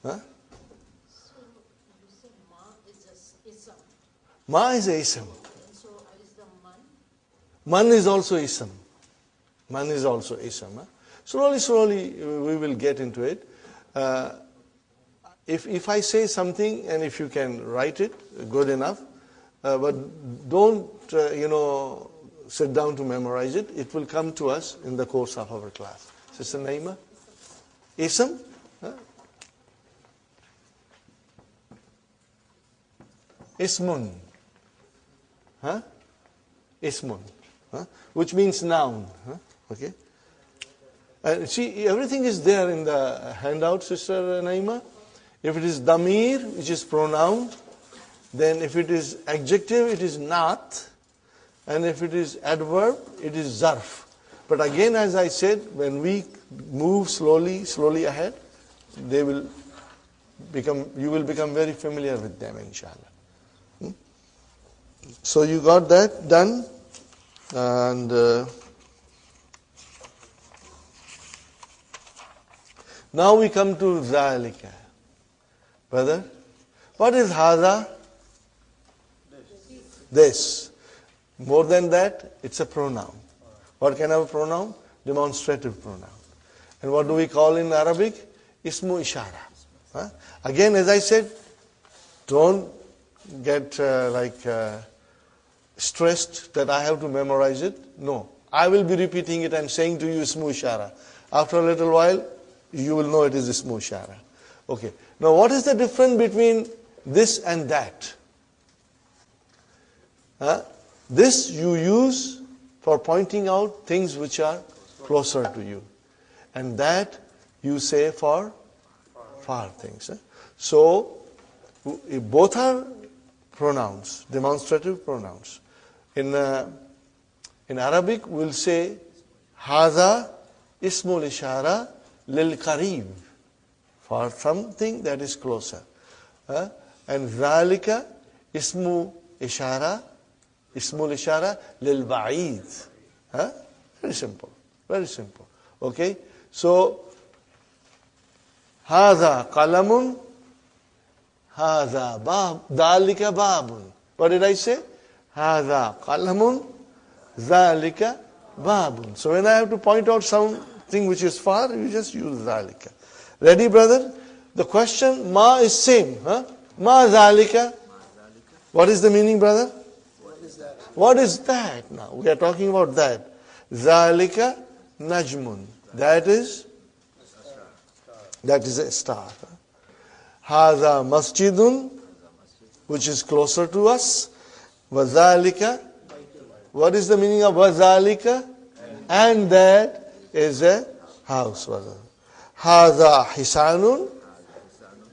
So you said ma is a ism. Ma is a ism. And so is the man? Man is also ism. Man is also ism. Slowly, we will get into it. If I say something and if you can write it, good enough. But don't, sit down to memorize it. It will come to us in the course of our class. Sister Naima? Ism? Ismun. Ismun. Which means noun. Okay? And see, everything is there in the handout, Sister Naima. If it is damir, which is pronoun, then if it is adjective, it is not. And if it is adverb, it is zarf. But again, as I said, when we move slowly ahead, you will become very familiar with them, inshallah. So you got that done. And now we come to zalika. Brother, what is hadha? This. More than that, it's a pronoun. What kind of a pronoun? Demonstrative pronoun. And what do we call in Arabic? Ismu ishara. Again, as I said, don't get stressed that I have to memorize it. No. I will be repeating it and saying to you ismu ishara. After a little while, you will know it is ismu ishara. Okay. Now, what is the difference between this and that? This you use for pointing out things which are closer to you. And that you say for far things. So, both are pronouns, demonstrative pronouns. In Arabic, we'll say, Hadha ismul ishara lil qarib, for something that is closer. And Zalika ismul ishara lil ba'id. Very simple. Very simple. Okay? So, Hadha qalamun, Hadha bab, Dhalika babun. What did I say? Hadha qalamun, Dhalika babun. So when I have to point out something which is far, you just use Dhalika. Ready, brother? The question, ma is same. Ma Dhalika. What is the meaning, brother? What is that now? We are talking about that. Zalika najmun. That is a star. Hadha masjidun, which is closer to us. Wazalika. What is the meaning of wazalika? And that is a house. Hadha hisanun.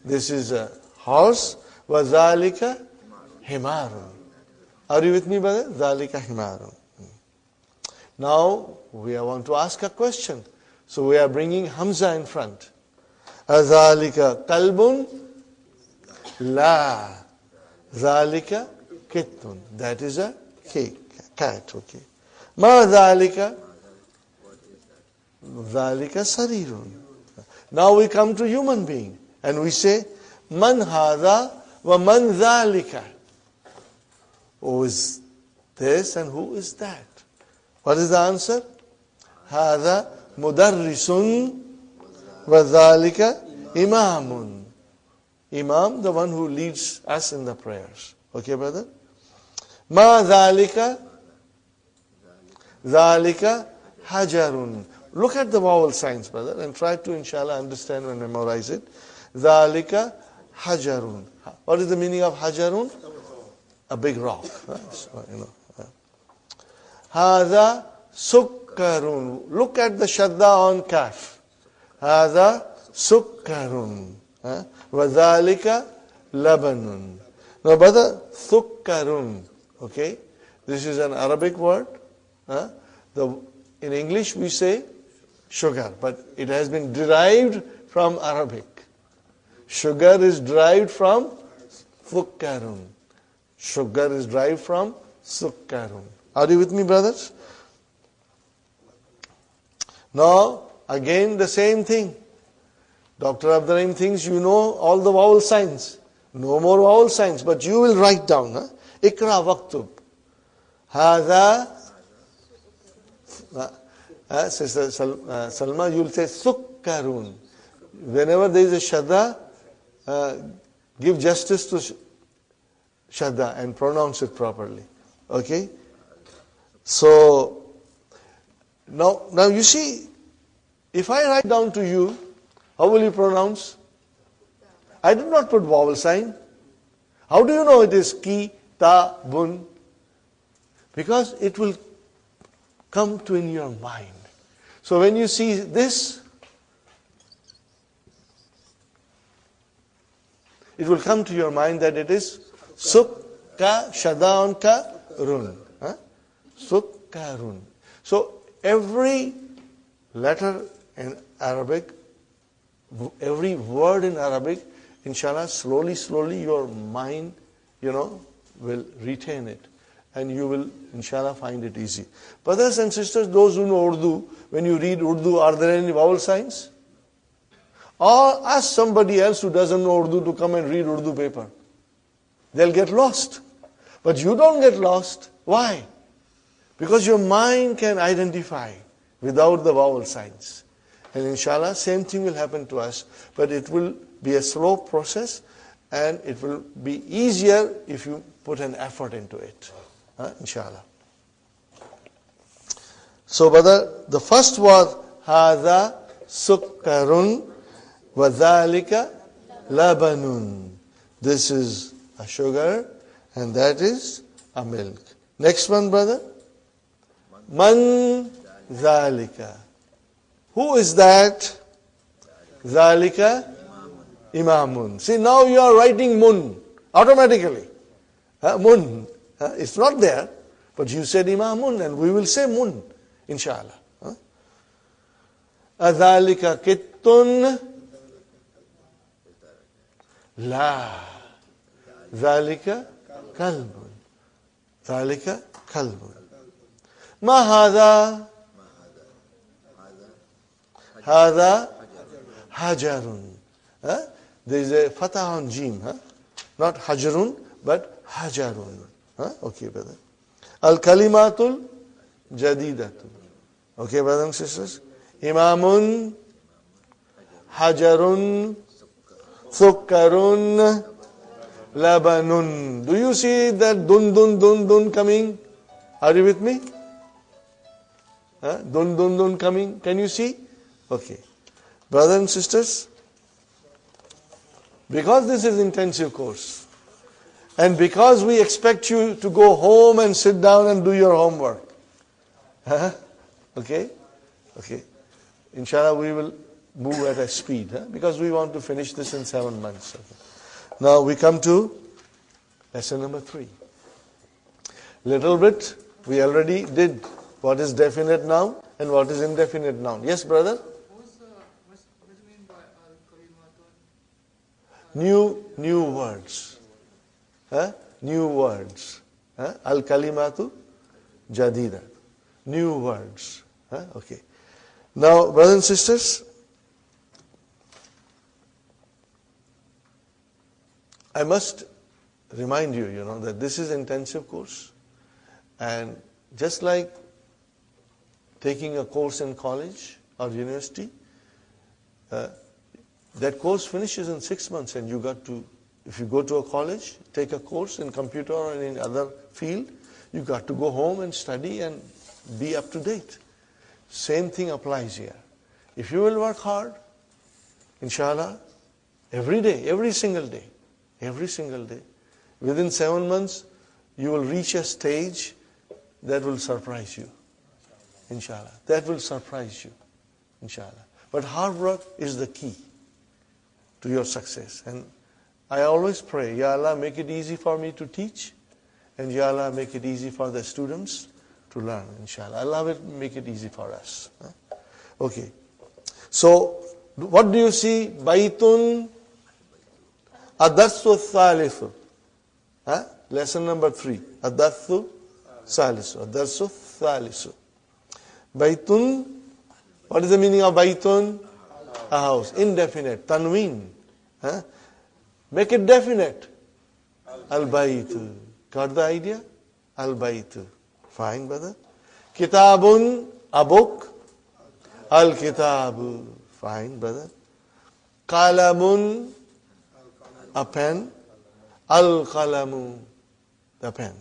This is a horse. Wazalika himarun. Are you with me, brother? Zalika himarun. Now, we want to ask a question. So we are bringing Hamza in front. Azalika kalbun? La. Zalika kittun. That is a cat, okay. Ma zalika? Zalika sarirun. Now we come to human being. And we say, Man hadha wa man zalika. Who is this and who is that? What is the answer? Hadha mudarrisun وَذَلِكَ إِمَامٌ. Imam, the one who leads us in the prayers. Okay, brother? مَا ذَلِكَ ذَلِكَ حَجَرٌ. Look at the vowel signs, brother, and try to, inshallah, understand and memorize it. ذَلِكَ حَجَرٌ. What is the meaning of حَجَرٌ? A big rock. So, هَذَا سُكَّرٌ. Look at the shadda on kaf. هَذَا سُكَّرٌ. وَذَلِكَ لَبَنٌ. Now, brother, سُكَّرٌ. Okay? This is an Arabic word. In English we say sugar, but it has been derived from Arabic. Sugar is derived from sukkarun. Sugar is derived from sukkarun. Are you with me, brothers? Now, again the same thing. Dr. Abdurrahim thinks you know all the vowel signs. No more vowel signs, but you will write down. Ikra waktub. Hada. Sister Salma, you will say sukkarun. Whenever there is a shadda, give justice to shadda and pronounce it properly. Okay? So, now you see, if I write down to you, how will you pronounce? I did not put vowel sign. How do you know it is ki, ta, bun? Because it will come to in your mind. So when you see this, it will come to your mind that it is sukka, shadda ka, run. Sukkarun. So every letter in Arabic, every word in Arabic, inshallah, slowly your mind, will retain it. And you will, inshallah, find it easy. Brothers and sisters, those who know Urdu, when you read Urdu, are there any vowel signs? Or ask somebody else who doesn't know Urdu to come and read Urdu paper. They'll get lost. But you don't get lost. Why? Because your mind can identify without the vowel signs. And inshallah, same thing will happen to us. But it will be a slow process and it will be easier if you put an effort into it. Inshallah. So, brother, the first was هَذَا سُكَّرٌ وَذَلِكَ لَبَنٌ. This is a sugar and that is a milk. Next one, brother. Man ذَلِكَ. Who is that? ذَلِكَ Imamun. See, now you are writing mun automatically. Mun. It's not there, but you said Imamun and we will say mun, inshallah. أَذَلِكَ كِتٌّ La. ذَلِكَ كَلْبٌ. ذَلِكَ كَلْبٌ. ما هذا؟ هذا حجر. There is a fatah on jim. Not hajarun, but hajarun. Okay, brother. Al-kalimatul jadidatun. Okay, brothers and sisters. Imamun, hajarun, sukkarun, labanun. Do you see that dun coming? Are you with me? Dun coming. Can you see? Okay. Brothers and sisters, because this is intensive course, and because we expect you to go home and sit down and do your homework. Okay? Okay. Inshallah, we will move at a speed, because we want to finish this in 7 months. Okay. Now we come to lesson number 3. Little bit, we already did what is definite noun and what is indefinite noun. Yes, brother? What do you mean by al-kalimatun? New words. New words. Al-kalimatu jadida. New words. Okay. Now, brothers and sisters, I must remind you, that this is intensive course. And just like taking a course in college or university, that course finishes in 6 months, and you got to, if you go to a college, take a course in computer or in other field, you got to go home and study and be up to date. Same thing applies here. If you will work hard, inshallah, every day, every single day, within 7 months, you will reach a stage that will surprise you. Inshallah. That will surprise you. Inshallah. But hard work is the key to your success. And I always pray, Ya Allah, make it easy for me to teach, and Ya Allah, make it easy for the students to learn, inshallah. Allah will make it easy for us. Okay. So, what do you see? Baitun Adarsu Thalithu. Lesson number 3. Adarsu Thalithu. Adarsu Thalithu. Baitun, what is the meaning of Baitun? A house. Indefinite. Tanween. Make it definite. Al-Baitu. Got the idea? Al-Baitu. Fine, brother. Kitabun, a book. Al-Kitabu. Fine, brother. Qalamun, a pen. Al-Qalamu, the pen.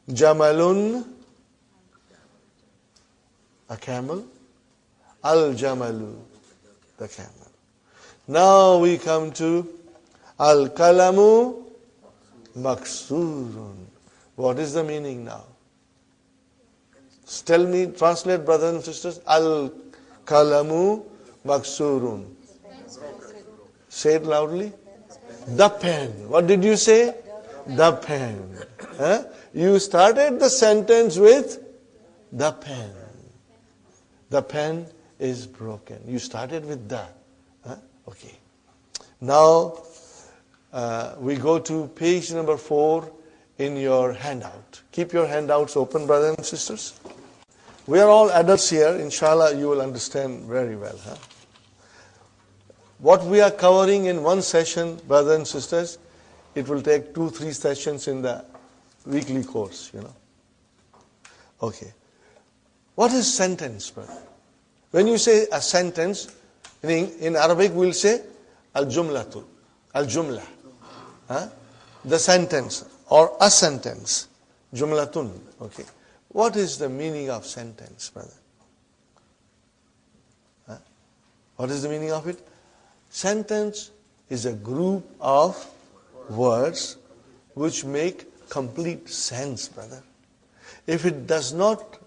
Jamalun, a camel. Al-Jamalu, the camel. Now we come to Al-Qalamu Maksurun. What is the meaning now? Tell me, translate, brothers and sisters. Al-Qalamu Maksurun. Say it loudly. The pen. What did you say? The pen. You started the sentence with the pen. The pen is broken. You started with the. Okay. Now, we go to page number 4 in your handout. Keep your handouts open, brothers and sisters. We are all adults here. Inshallah, you will understand very well. What we are covering in one session, brothers and sisters, it will take 2-3 sessions in the weekly course, Okay. What is sentence, brother? When you say a sentence, in Arabic we'll say al-jumlatu, al-jumla. The sentence or a sentence. Jumlatun. Okay. What is the meaning of sentence, brother? What is the meaning of it? Sentence is a group of words which make complete sense, brother. If it does not,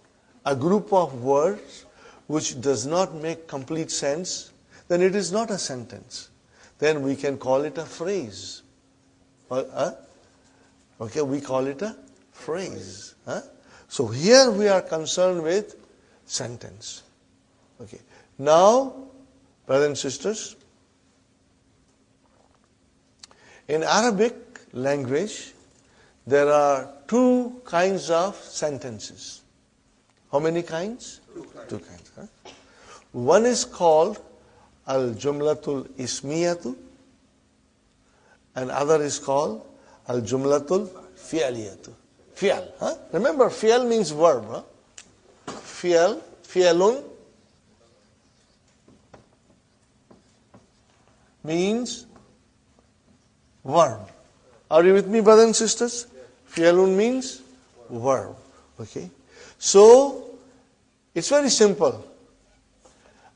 a group of words which does not make complete sense, then it is not a sentence. Then we can call it a phrase. Okay, we call it a phrase. So here we are concerned with sentence. Okay. Now, brothers and sisters, in Arabic language, there are 2 kinds of sentences. How many kinds? 2 kinds. One is called al-jumlatul ismiyatu, and other is called al-jumlatul fi'liyatu. Fi'al. Remember, fi'al means verb. Fi'al, fi'alun means verb. Are you with me, brothers and sisters? Fi'alun means verb. Okay. So, it's very simple.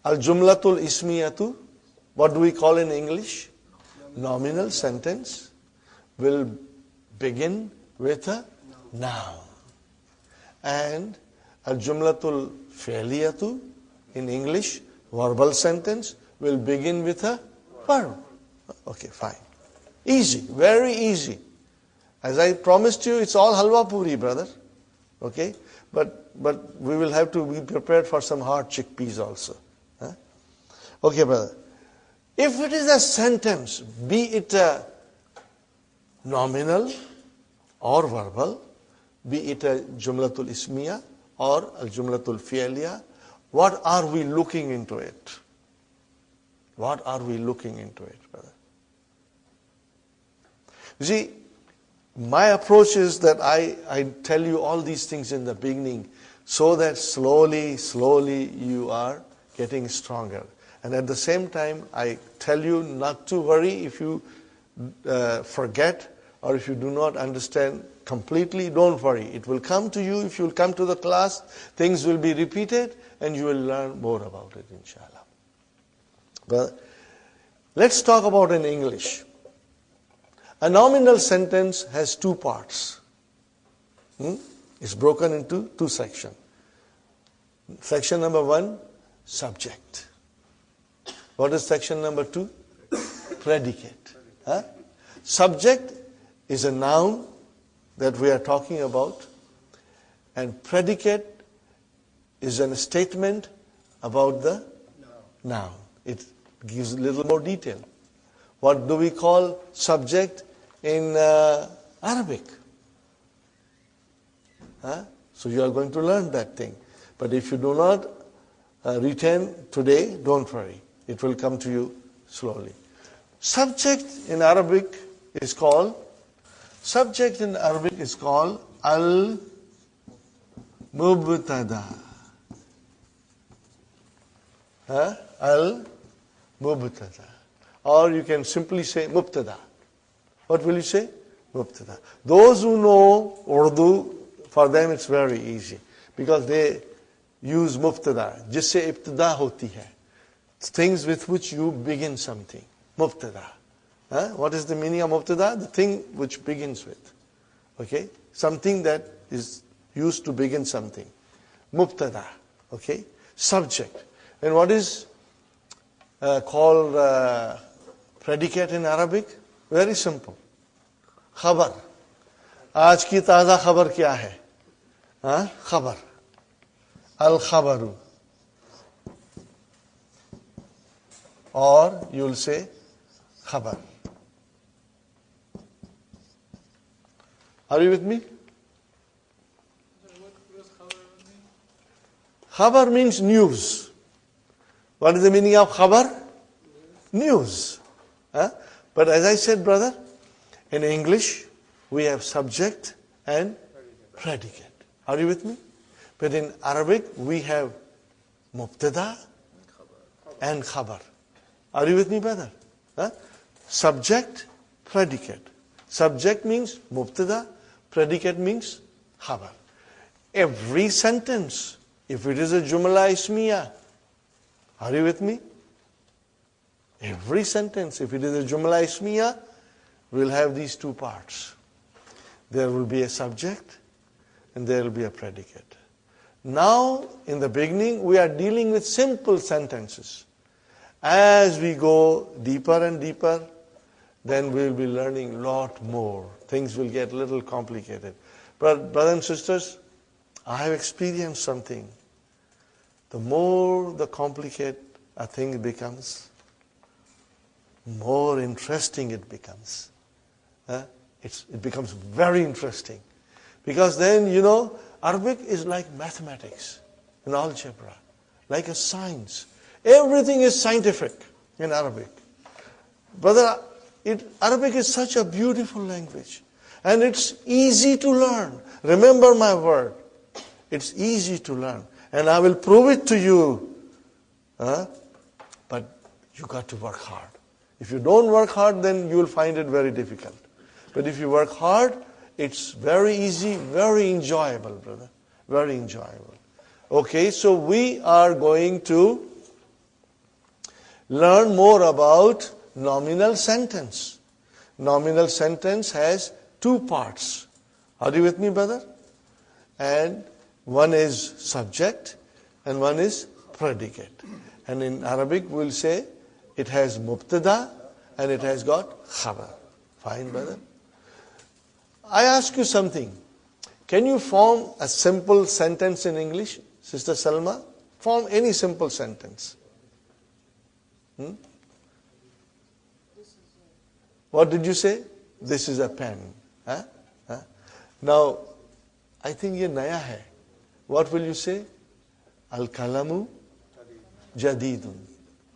Al-jumlatul ismiyatu, what do we call in English? Nominal sentence will begin with a noun. And al-jumlatul fi'liyatu, in English, verbal sentence will begin with a verb. Okay, fine. Easy, very easy. As I promised you, it's all halwa puri, brother. Okay? But we will have to be prepared for some hard chickpeas also. Okay, brother. If it is a sentence, be it a nominal or verbal, be it a jumlatul ismiya or a jumlatul fi'liya, what are we looking into it? What are we looking into it, brother? You see, my approach is that I tell you all these things in the beginning so that slowly you are getting stronger. And at the same time, I tell you not to worry if you forget or if you do not understand completely. Don't worry. It will come to you. If you will come to the class, things will be repeated and you will learn more about it, inshallah. But let's talk about in English. A nominal sentence has two parts. It's broken into two sections. Section number 1, subject. What is section number 2? Predicate. Subject is a noun that we are talking about, and predicate is a statement about the noun. It gives a little more detail. What do we call subject in Arabic? So you are going to learn that thing. But if you do not retain today, don't worry. It will come to you slowly. Subject in Arabic is called al-mubtada. Al-mubtada. Or you can simply say mubtada. What will you say? Mubtada. Those who know Urdu, for them it's very easy. Because they use mubtada. Jisse ibtada hoti hai. Things with which you begin something. Mubtada. What is the meaning of mubtada? The thing which begins with. Okay? Something that is used to begin something. Mubtada. Okay? Subject. And what is called predicate in Arabic? Very simple. Khabar. आज की ताज़ा खबर क्या है? खबर. Al-khabaru. Or you will say khabar. Are you with me? What does khabar mean? Khabar means news. What is the meaning of khabar? News. But as I said, brother, in English, we have subject and predicate. Are you with me? But in Arabic, we have mubtada and khabar. Are you with me, brother? Subject, predicate. Subject means mubtada, predicate means khabar. Every sentence, if it is a jumla ismiya, are you with me? Every sentence, if it is a jumla ismiya, will have these two parts. There will be a subject and there will be a predicate. Now, in the beginning, we are dealing with simple sentences. As we go deeper and deeper, then we will be learning a lot more. Things will get a little complicated. But brothers and sisters, I have experienced something. The more the complicated a thing becomes, more interesting it becomes. It becomes very interesting. Because then, Arabic is like mathematics and algebra, like a science. Everything is scientific in Arabic. Brother, Arabic is such a beautiful language. And it's easy to learn. Remember my word. It's easy to learn. And I will prove it to you. But you got to work hard. If you don't work hard, then you will find it very difficult. But if you work hard, it's very easy, very enjoyable, brother. Very enjoyable. Okay, so we are going to learn more about nominal sentence. Nominal sentence has two parts. Are you with me, brother? And one is subject and one is predicate. And in Arabic we'll say it has mubtada and it has got khabar. Fine, brother? I ask you something. Can you form a simple sentence in English, Sister Salma? Form any simple sentence. What did you say? This is a pen. Now, I think ye naya hai. What will you say? Al-kalamu jadidun.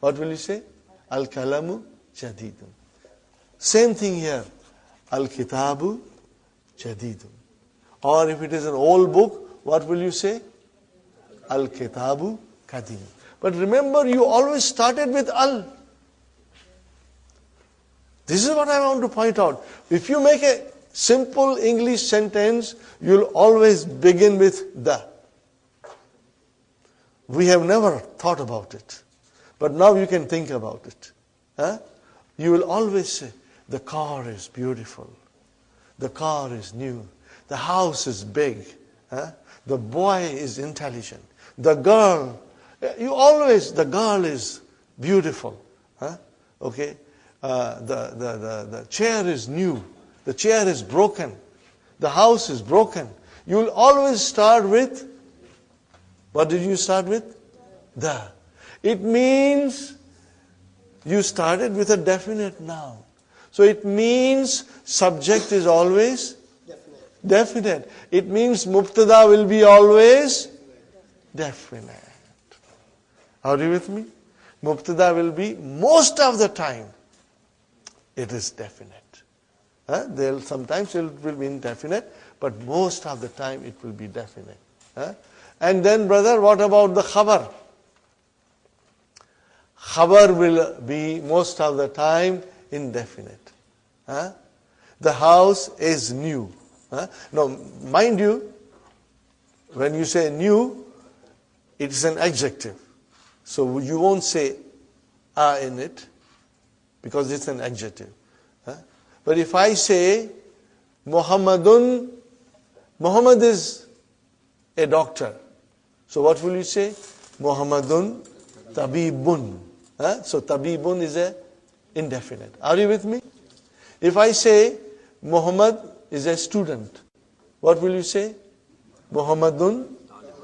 What will you say? Al-kalamu jadidun. Same thing here. Al-kitabu jadidun. Or if it is an old book, what will you say? Al-kitabu kadim. But remember, you always started with al. This is what I want to point out. If you make a simple English sentence, you'll always begin with the. We have never thought about it. But now you can think about it. Huh? You will always say, the car is beautiful. The car is new. The house is big. Huh? The boy is intelligent. The girl, the girl is beautiful. Huh? Okay? The chair is new. The chair is broken. The house is broken. You will always start with, what did you start with? The. It means you started with a definite noun. So it means subject is always definite. It means mubtada will be always definite. Are you with me? Mubtada will be, most of the time, it is definite. Sometimes it will be indefinite, but most of the time it will be definite. And then, brother, what about the khabar? Khabar will be most of the time indefinite. The house is new. Now, mind you, when you say new, it is an adjective. So you won't say a in it, because it's an adjective. But if I say Muhammadun, Muhammad is a doctor. So what will you say? Muhammadun tabibun. So tabibun is a indefinite. Are you with me? If I say Muhammad is a student, what will you say? Muhammadun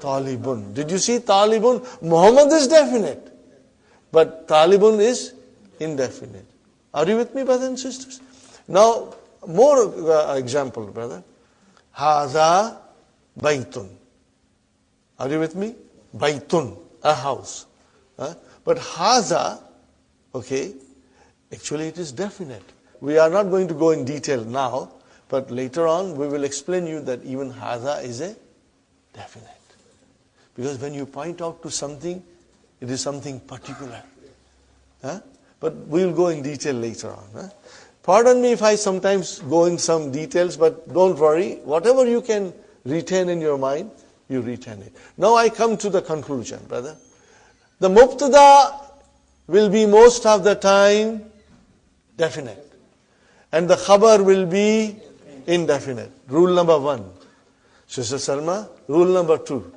talibun. Did you see talibun? Muhammad is definite, but talibun is indefinite. Are you with me, brothers and sisters? Now, more example, brother. Haza baytun. Are you with me? Baytun, a house. But haza, okay, actually it is definite. We are not going to go in detail now, but later on we will explain you that even haza is a definite. Because when you point out to something, it is something particular. But we will go in detail later on. Pardon me if I sometimes go in some details, but don't worry. Whatever you can retain in your mind, you retain it. Now I come to the conclusion, brother. The mubtada will be most of the time definite. And the khabar will be indefinite. Rule number 1. Sister Salma, rule number 2.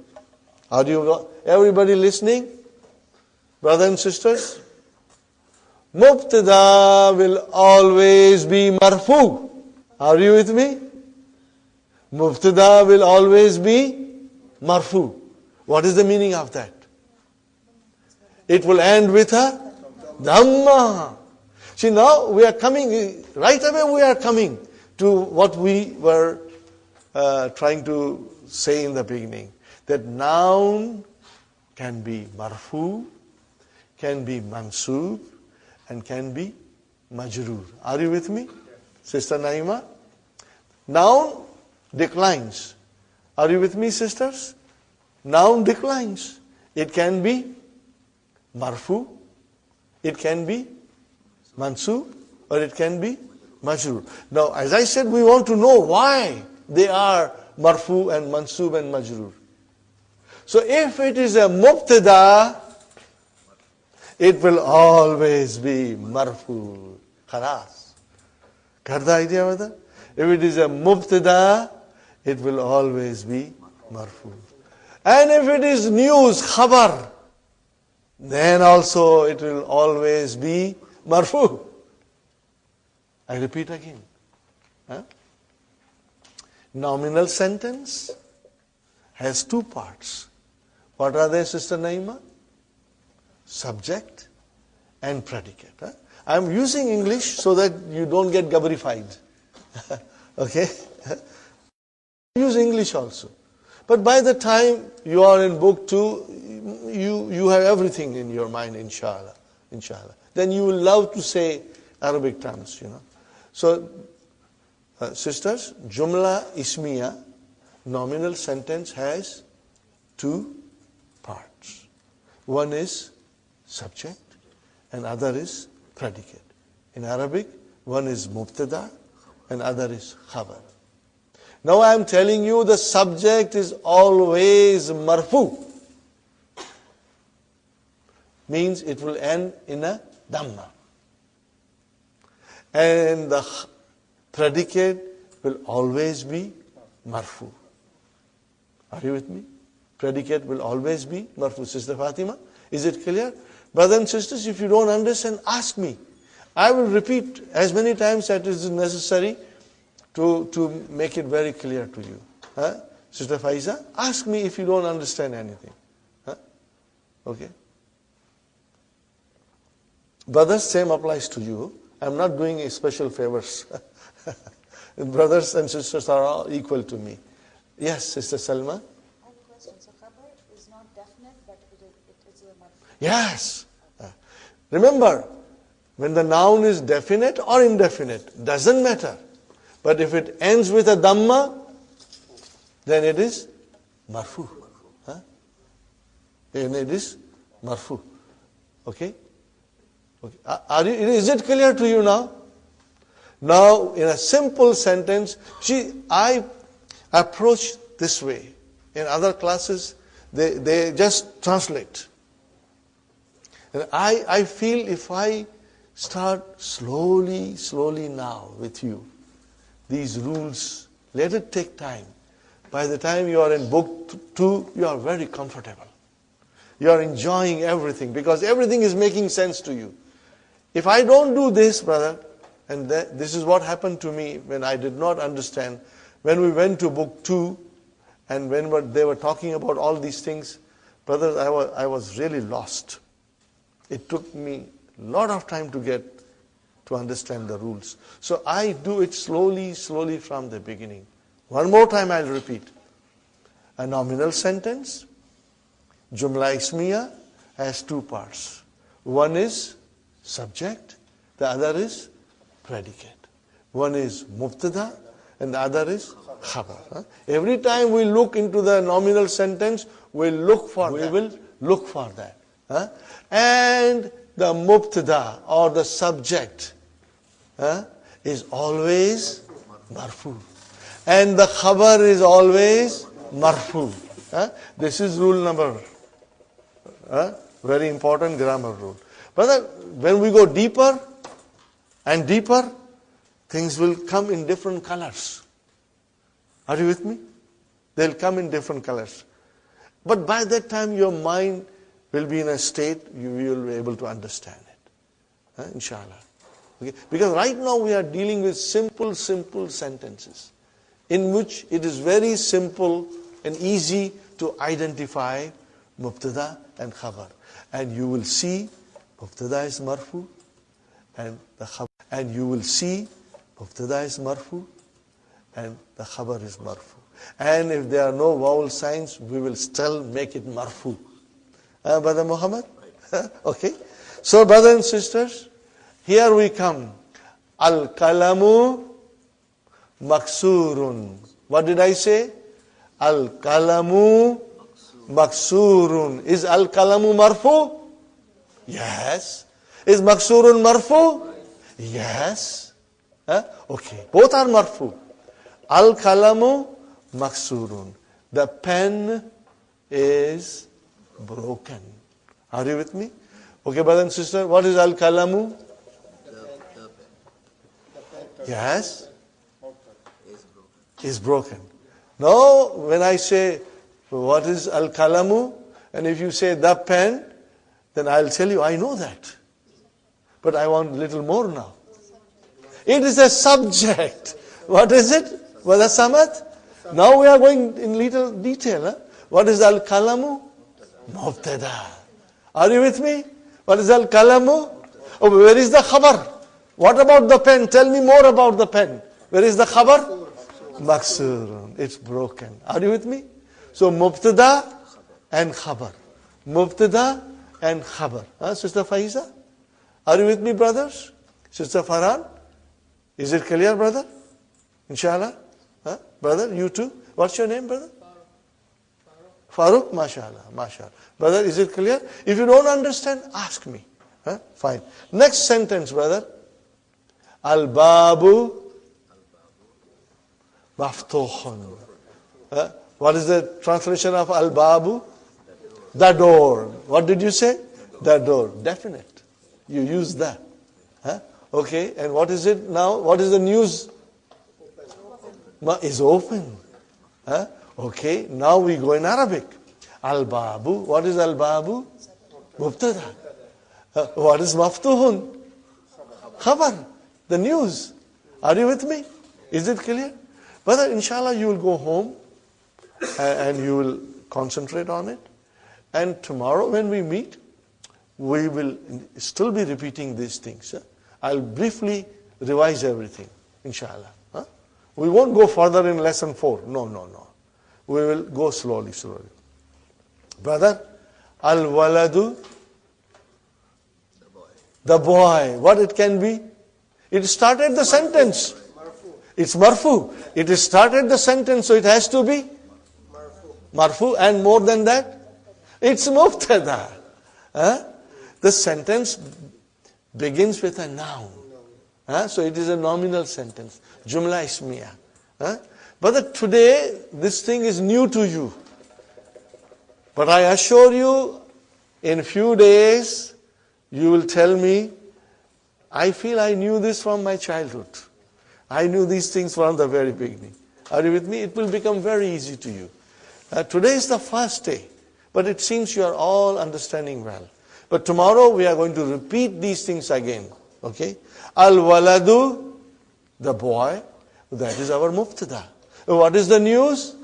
Are you everybody listening? Brothers and sisters? Mubtada will always be marfu. Are you with me? Mubtada will always be marfu. What is the meaning of that? It will end with a dhamma. See, now we are coming, right away we are coming to what we were trying to say in the beginning. That noun can be marfu, can be mansub, and can be majroor. Are you with me, Sister Naima? Noun declines. Are you with me, sisters? Noun declines. It can be marfu, it can be mansub, or it can be majroor. Now, as I said, we want to know why they are marfu and mansub and majroor. So if it is a mubtada, it will always be marfu. Khalas. Got the idea, brother? If it is a mubtada, it will always be marfu. And if it is news, khabar, then also it will always be marfu. I repeat again. Nominal sentence has 2 parts. What are they, Sister Naima? Subject and predicate. I am using English so that you don't get gabbarified. Okay? Use English also. But by the time you are in book 2, you have everything in your mind, inshallah. Inshallah. Then you will love to say Arabic terms, So, sisters, Jumla Ismiya, nominal sentence has 2 parts. One is subject and other is predicate. In Arabic, one is mubtada and other is khabar. Now I am telling you the subject is always marfu. Means it will end in a dhamma. And the predicate will always be marfu. Are you with me? Predicate will always be marfu. Sister Fatima, is it clear? Brothers and sisters, if you don't understand, ask me. I will repeat as many times as is necessary to make it very clear to you. Huh? Sister Faiza, ask me if you don't understand anything. Huh? Okay. Brothers, same applies to you. I'm not doing a special favors. Brothers and sisters are all equal to me. Yes, Sister Salma? I have a question. So khabar is not definite, but it is a marfu. Yes. Remember, when the noun is definite or indefinite, doesn't matter. But if it ends with a dhamma, then it is marfu. Huh? Then it is marfu. Okay? Okay. Is it clear to you now? Now, in a simple sentence, I approach this way. In other classes, they just translate. And I feel if I start slowly now with you, these rules, let it take time. By the time you are in book 2, you are very comfortable. You are enjoying everything because everything is making sense to you. If I don't do this, brother, and this is what happened to me when I did not understand, when we went to book 2, and when they were talking about all these things, brothers, I was really lost. It took me a lot of time to understand the rules. So I do it slowly from the beginning. One more time I'll repeat. A nominal sentence, Jumla Ismiya, has 2 parts. One is subject, the other is predicate. One is mubtada and the other is khabar. Every time we look into the nominal sentence, we will look for that. And the mubtada or the subject is always marfu. And the khabar is always marfu. This is rule number, very important grammar rule. Brother, when we go deeper and deeper, things will come in different colors. Are you with me? They'll come in different colors. But by that time, your mind will be in a state you will be able to understand it. Inshallah. Okay? Because right now we are dealing with simple sentences in which it is very simple and easy to identify mubtada and khabar. And you will see mubtada is marfu and the khabar. And you will see mubtada is marfu and the khabar is marfu. And if there are no vowel signs, we will still make it marfu. Brother Muhammad? Okay. So brothers and sisters, here we come. Al-kalamu maksurun. What did I say? Al-kalamu maksurun. Is al-kalamu marfu? Yes. Is maksurun marfu? Yes. Okay. Both are marfu. Al-kalamu maksurun. The pen is broken. Are you with me? Okay, brother and sister, what is al-kalamu? Yes? Is broken. Now, when I say, what is al-kalamu? And if you say the pen, then I'll tell you, I know that. But I want a little more now. It is a subject. What is it? Brother Samad? Now we are going in little detail. What is al-kalamu? Mubtada. Are you with me? What is al-kalamu? Oh, where is the khabar? What about the pen? Tell me more about the pen. Where is the khabar? Maksurun. It's broken. Are you with me? So mubtada and khabar. Mubtada and khabar. Sister Faiza? Are you with me, brothers? Sister Farhan? Is it clear, brother? Inshallah? Brother, you too? What's your name, brother? Farooq, mashallah, mashallah. Brother, is it clear? If you don't understand, ask me. Huh? Fine. Next sentence, brother. Al-babu maftuhun. What is the translation of al-babu? The door. What did you say? The door. Definite. You use that. Huh? Okay, and what is it now? What is the news? Is open. Huh? Okay, now we go in Arabic. Al-babu. What is al-babu? Mubtada. What is maftuhun? Khabar. The news. Are you with me? Is it clear? Brother, inshallah you will go home and you will concentrate on it. And tomorrow when we meet, we will still be repeating these things. I'll briefly revise everything, inshallah. Huh? We won't go further in lesson 4. No. We will go slowly. Brother, al-waladu, the boy. What it can be? It started the sentence. It's marfu. It started the sentence, so it has to be marfu. And more than that, it's mubtada. The sentence begins with a noun. So it is a nominal sentence. Jumla ismiya. But today, this thing is new to you. But I assure you, in few days, you will tell me, I feel I knew this from my childhood. I knew these things from the very beginning. Are you with me? It will become very easy to you. Today is the first day, but it seems you are all understanding well. But tomorrow we are going to repeat these things again. Okay? Al-waladu, the boy, that is our mubtada. What is the news?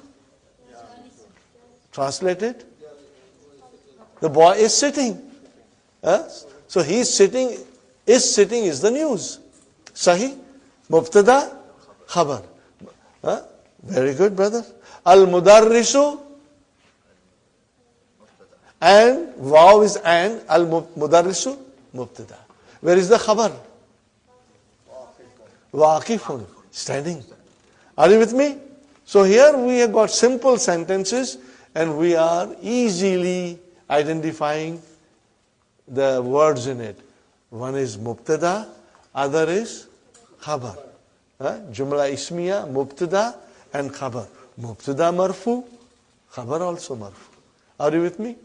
Translated? The boy is sitting. So he is sitting. Is sitting is the news. Sahih? Mubtada? Khabar. Very good, brother. Al-mudarrisu. And waw is and. Al-mudarrisu. Mubtada. Where is the khabar? Waqifun. Standing. Are you with me? So here we have got simple sentences and we are easily identifying the words in it. One is mubtada, other is khabar. Jumla ismiya, mubtada and khabar. Mubtada marfu, khabar also marfu. Are you with me?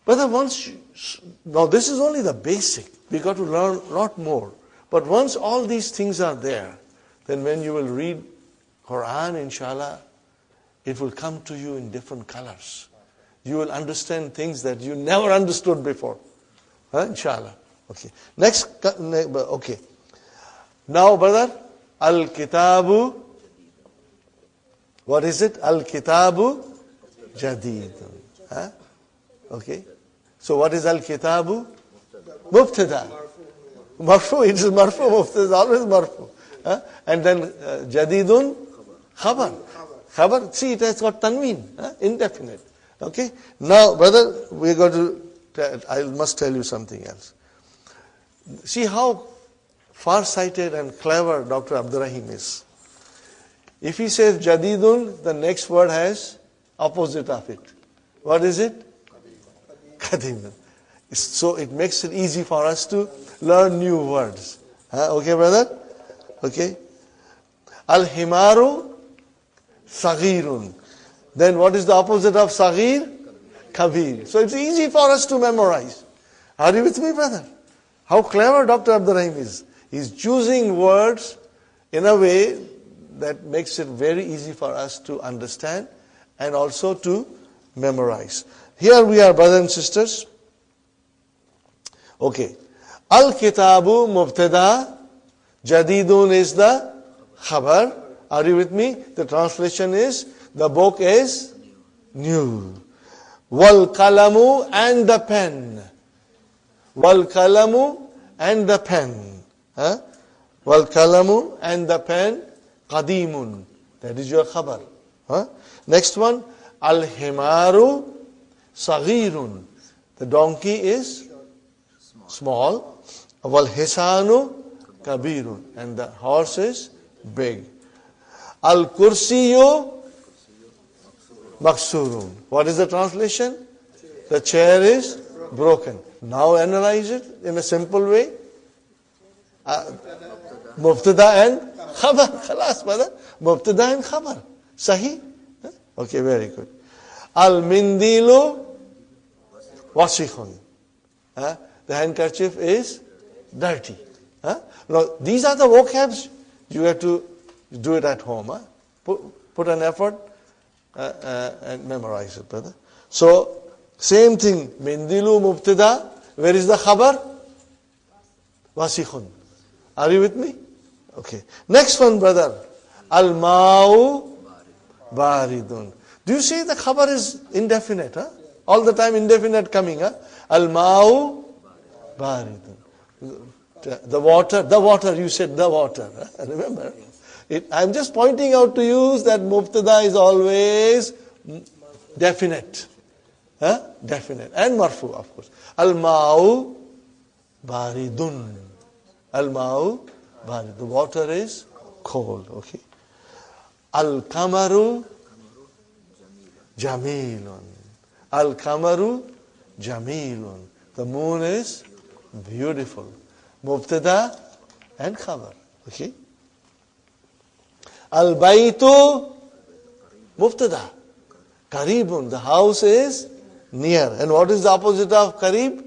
But now this is only the basic. We got to learn a lot more. But once all these things are there, then when you will read Quran, inshallah, it will come to you in different colors. You will understand things that you never understood before. Inshallah. Okay. Next, okay. Now, brother, al-kitabu, what is it? Al-kitabu jadidun. Okay. So what is al-kitabu? Mubtada. Marfu, it is marfu, mubtada is always marfu. And then jadidun, khabar. Khabar, see it has got tanween, indefinite. Okay. Now, brother, we got to. I must tell you something else. See how far-sighted and clever Dr. Abdurrahim is. If he says jadidun, the next word has opposite of it. What is it? Qadimun. So it makes it easy for us to learn new words. Okay, brother? Okay. Al-himaru saghirun. Then what is the opposite of saghir? Kabir. So it's easy for us to memorize. Are you with me, brother? How clever Dr. Abdurrahim is. He's choosing words in a way that makes it very easy for us to understand and also to memorize. Here we are, brothers and sisters. Okay. Al-kitabu mubtada, jadidun is the khabar. Are you with me? The translation is, the book is new. Wal kalamu and the pen. Wal kalamu and the pen. Wal kalamu and the pen. Qadimun. That is your khabar. Next one. Al himaru saghirun. The donkey is small. Wal hisanu kabirun. And the horse is big. Al kursiyu maksurun. What is the translation? The chair is broken. Now analyze it in a simple way. Mubtada and khabar. Khalas, brother. Mubtada and khabar. Sahih? Okay, very good. Al-mindilu wasikhun. The handkerchief is dirty. Now, these are the vocabs. You have to do it at home. Put an effort and memorize it, brother. So, same thing. Mindilu mubtada. Where is the khabar? Wasikhun. Are you with me? Okay. Next one, brother. Al-ma'u baridun. Do you see the khabar is indefinite? All the time indefinite coming. Al-ma'u baridun. The water, you said the water. Remember? I'm just pointing out to you that mubtada is always definite. Definite. And marfu, of course. Al-ma'u baridun. Al-ma'u baridun. The water is cold. Okay. Al-kamaru jamilun. Al-kamaru jamilun. The moon is beautiful. Mubtada and khabar. Okay. Al-baytu mubtada. Qaribun. The house is near. And what is the opposite of qarib?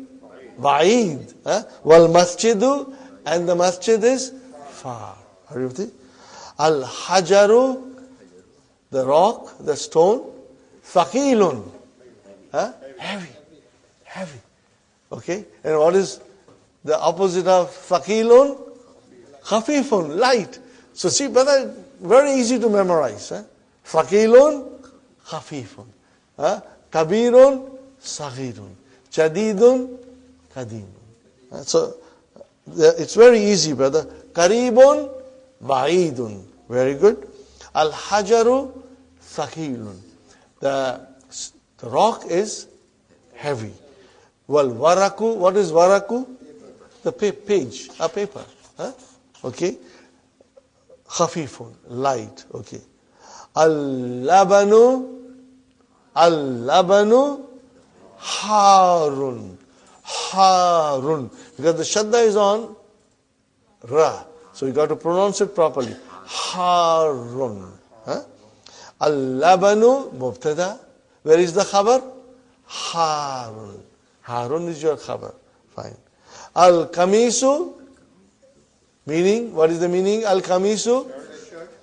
Ba'id. Wal masjidu. And the masjid is far. Are you with it? Al-hajaru. The rock, the stone. Thaqilun. Heavy. Heavy. Okay. And what is the opposite of thaqilun? Khafifun. Light. So see, brother, very easy to memorize. Thaqilun, khafifun. Kabirun, saghirun. Jadidun, qadimun. So it's very easy, brother. Qaribun, ba'idun. Very good. Al-hajaru, thaqilun. The rock is heavy. Well, waraku, what is waraku? The page, a paper. Okay. Khafifun, light. Okay. Al-labanu harun. Harun. Because the shadda is on ra. So you got to pronounce it properly. Harun. Al-labanu mubtada. Where is the khabar? Harun. Harun is your khabar. Fine. Al-kamisu. Meaning, what is the meaning? Al-kamisu?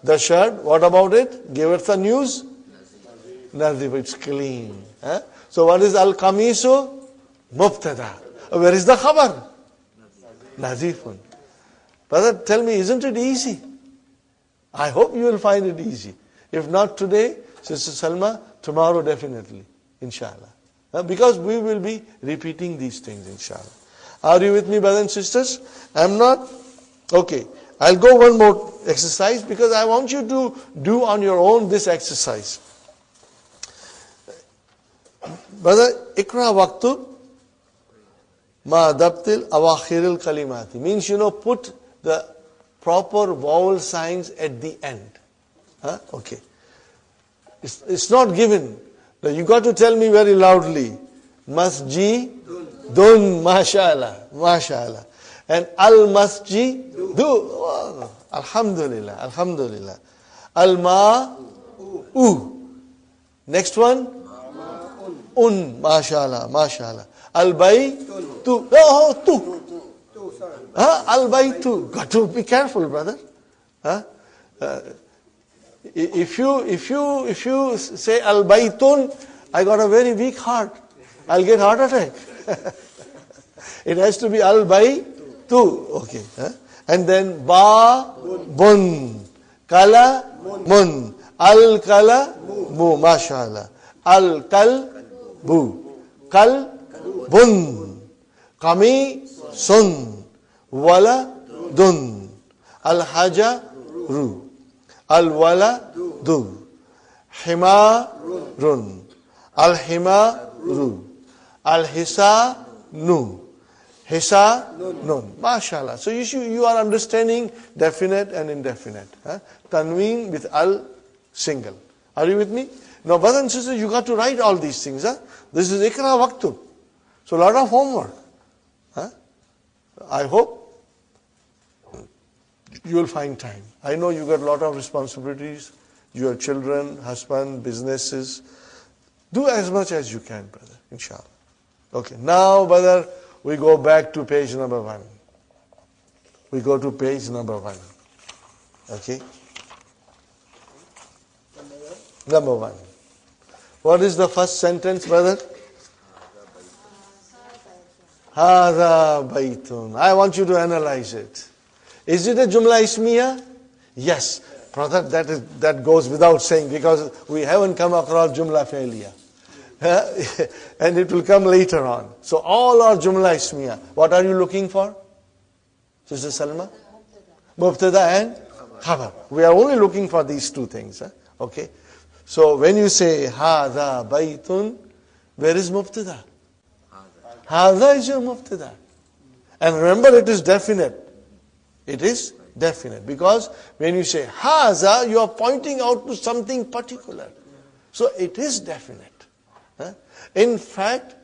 The shirt. What about it? Give us the news. Nazif. It's clean. So what is al-kamisu? Mubtada. Where is the khabar? Nazifun. Brother, tell me, isn't it easy? I hope you will find it easy. If not today, Sister Salma, tomorrow definitely. Inshallah. Because we will be repeating these things, inshallah. Are you with me, brothers and sisters? I'm not? Okay. I'll go one more exercise because I want you to do on your own this exercise. Brother, ikra waqtu ma dabtil awakhiril kalimati. Means, put the proper vowel signs at the end. Okay. It's not given. Now you got to tell me very loudly. Masjidun, mashallah, mashallah. And al-masjidu, oh, alhamdulillah, alhamdulillah. Al-ma'u. Next one? Mashallah, mashallah. Al-baytu, oh, tu. Al-baytu. Got to be careful, brother. If you say al-baytun, I got a very weak heart. I'll get heart attack. It has to be al-baytu. Okay. And then ba-bun. Kala-mun. Al-kala-bu. Mashallah. Al-kal-bu. Kal-bun. Kami-sun. Wala-dun. Al-haja-ru. Al-wala-du. Himarun. Al-himaru. Al-hisa-nu. Hisa-nun. Mashallah. So you are understanding definite and indefinite. Tanween with al single. Are you with me? Now, brothers and sisters, you got to write all these things. Huh? This is Ikra Waktub. So, a lot of homework. Huh? I hope you will find time. I know you got a lot of responsibilities. Your children, husband, businesses. Do as much as you can, brother, inshallah. Okay, now, brother, we go back to page number 1. We go to page number 1. Okay? Number 1. What is the first sentence, brother? Hada baytun. I want you to analyze it. Is it a Jumla Ismiya? Yes. Brother, that goes without saying because we haven't come across Jumla Failure. And it will come later on. So all are Jumla Ismiya. What are you looking for? Sister Salma? Mubtada and Khabar. We are only looking for these two things. Okay. So when you say Hada Baytun, where is Mubtada? Hada is your Mubtada. And remember, it is definite. It is definite. Because when you say Haza, you are pointing out to something particular. So it is definite. In fact,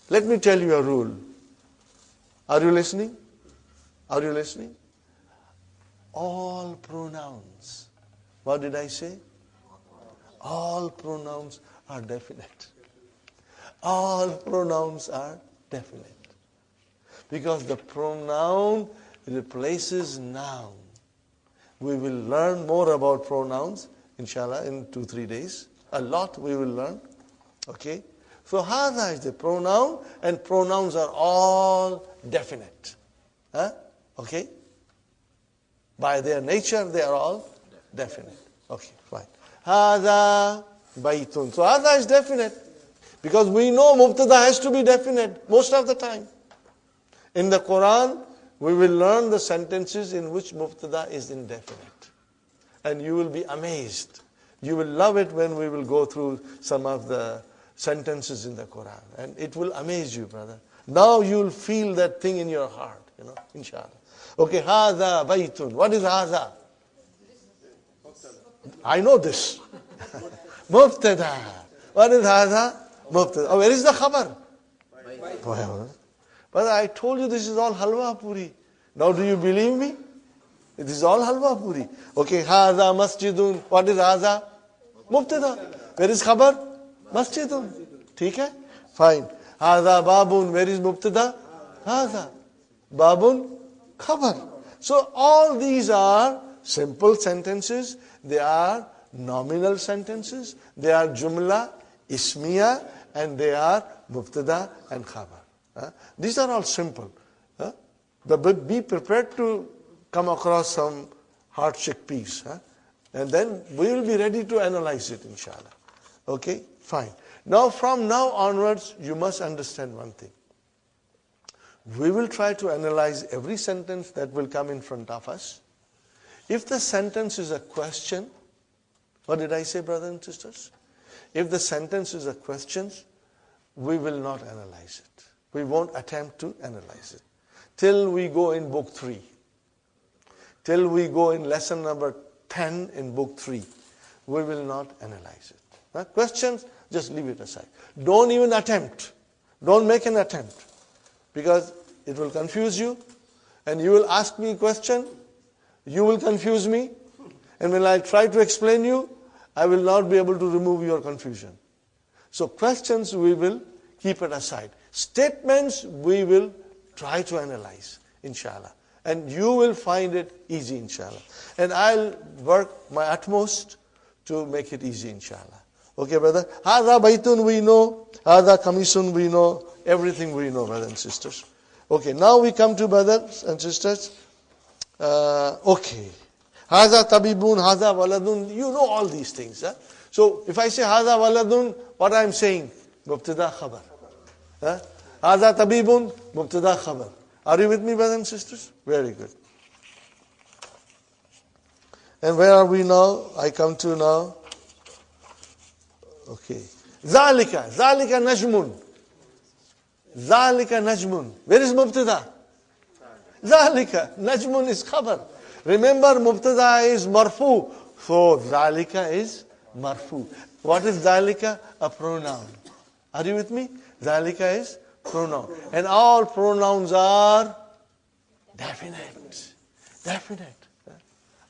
let me tell you a rule. Are you listening? Are you listening? All pronouns. What did I say? All pronouns are definite. All pronouns are definite. Because the pronoun replaces noun. We will learn more about pronouns, inshallah, in 2-3 days. A lot we will learn. Okay? So, hada is the pronoun, and pronouns are all definite. Okay? By their nature, they are all definite. Okay, fine. Hada baytun. So, hada is definite. Because we know mubtada has to be definite most of the time. In the Quran, we will learn the sentences in which mubtada is indefinite. And you will be amazed. You will love it when we will go through some of the sentences in the Quran. And it will amaze you, brother. Now you will feel that thing in your heart, inshallah. Okay, hadha baytun. What is hadha? I know this. Mubtada. What is hadha? Mubtada. Oh, where is the khabar? But I told you this is all halwa puri. Now do you believe me? It is all halwa puri. Okay, hadha masjidun. What is hadha? Mubtada. Where is khabar? Masjidun. ठीक है? Fine. Hadha babun. Where is mubtada? Hadha. Babun khabar. So all these are simple sentences. They are nominal sentences. They are jumla, ismiya, and they are mubtada and khabar. These are all simple. But be prepared to come across some hard chickpeas. And then we will be ready to analyze it, inshallah. Okay, fine. Now, from now onwards, you must understand one thing. We will try to analyze every sentence that will come in front of us. If the sentence is a question, what did I say, brothers and sisters? If the sentence is a question, we will not analyze it. We won't attempt to analyze it. Till we go in book 3. Till we go in lesson number 10 in book 3. We will not analyze it. Questions, just leave it aside. Don't even attempt. Don't make an attempt. Because it will confuse you. And you will ask me a question. You will confuse me. And when I try to explain you, I will not be able to remove your confusion. So questions, we will keep it aside. Statements, we will try to analyze, inshallah. And you will find it easy, inshallah. And I'll work my utmost to make it easy, inshallah. Okay, brother? Hadha baytun we know. Hadha kamisun we know. Everything we know, brothers and sisters. Okay, now we come to brothers and sisters. Okay. Hadha tabibun, hadha waladun. You know all these things. So, if I say hadha waladun, what I'm saying? Mubtada khabar. Hadha tabibun, mubtada khabar. Are you with me, brothers and sisters? Very good. And where are we now? I come to now. Okay. Zalika. Zalika najmun. Zalika najmun. Where is mubtada? Zalika. Najmun is khabar. Remember, mubtada is marfu. So, zalika is Marfu. What is dhalika? A pronoun. Are you with me? Dhalika is pronoun. And all pronouns are definite. Definite.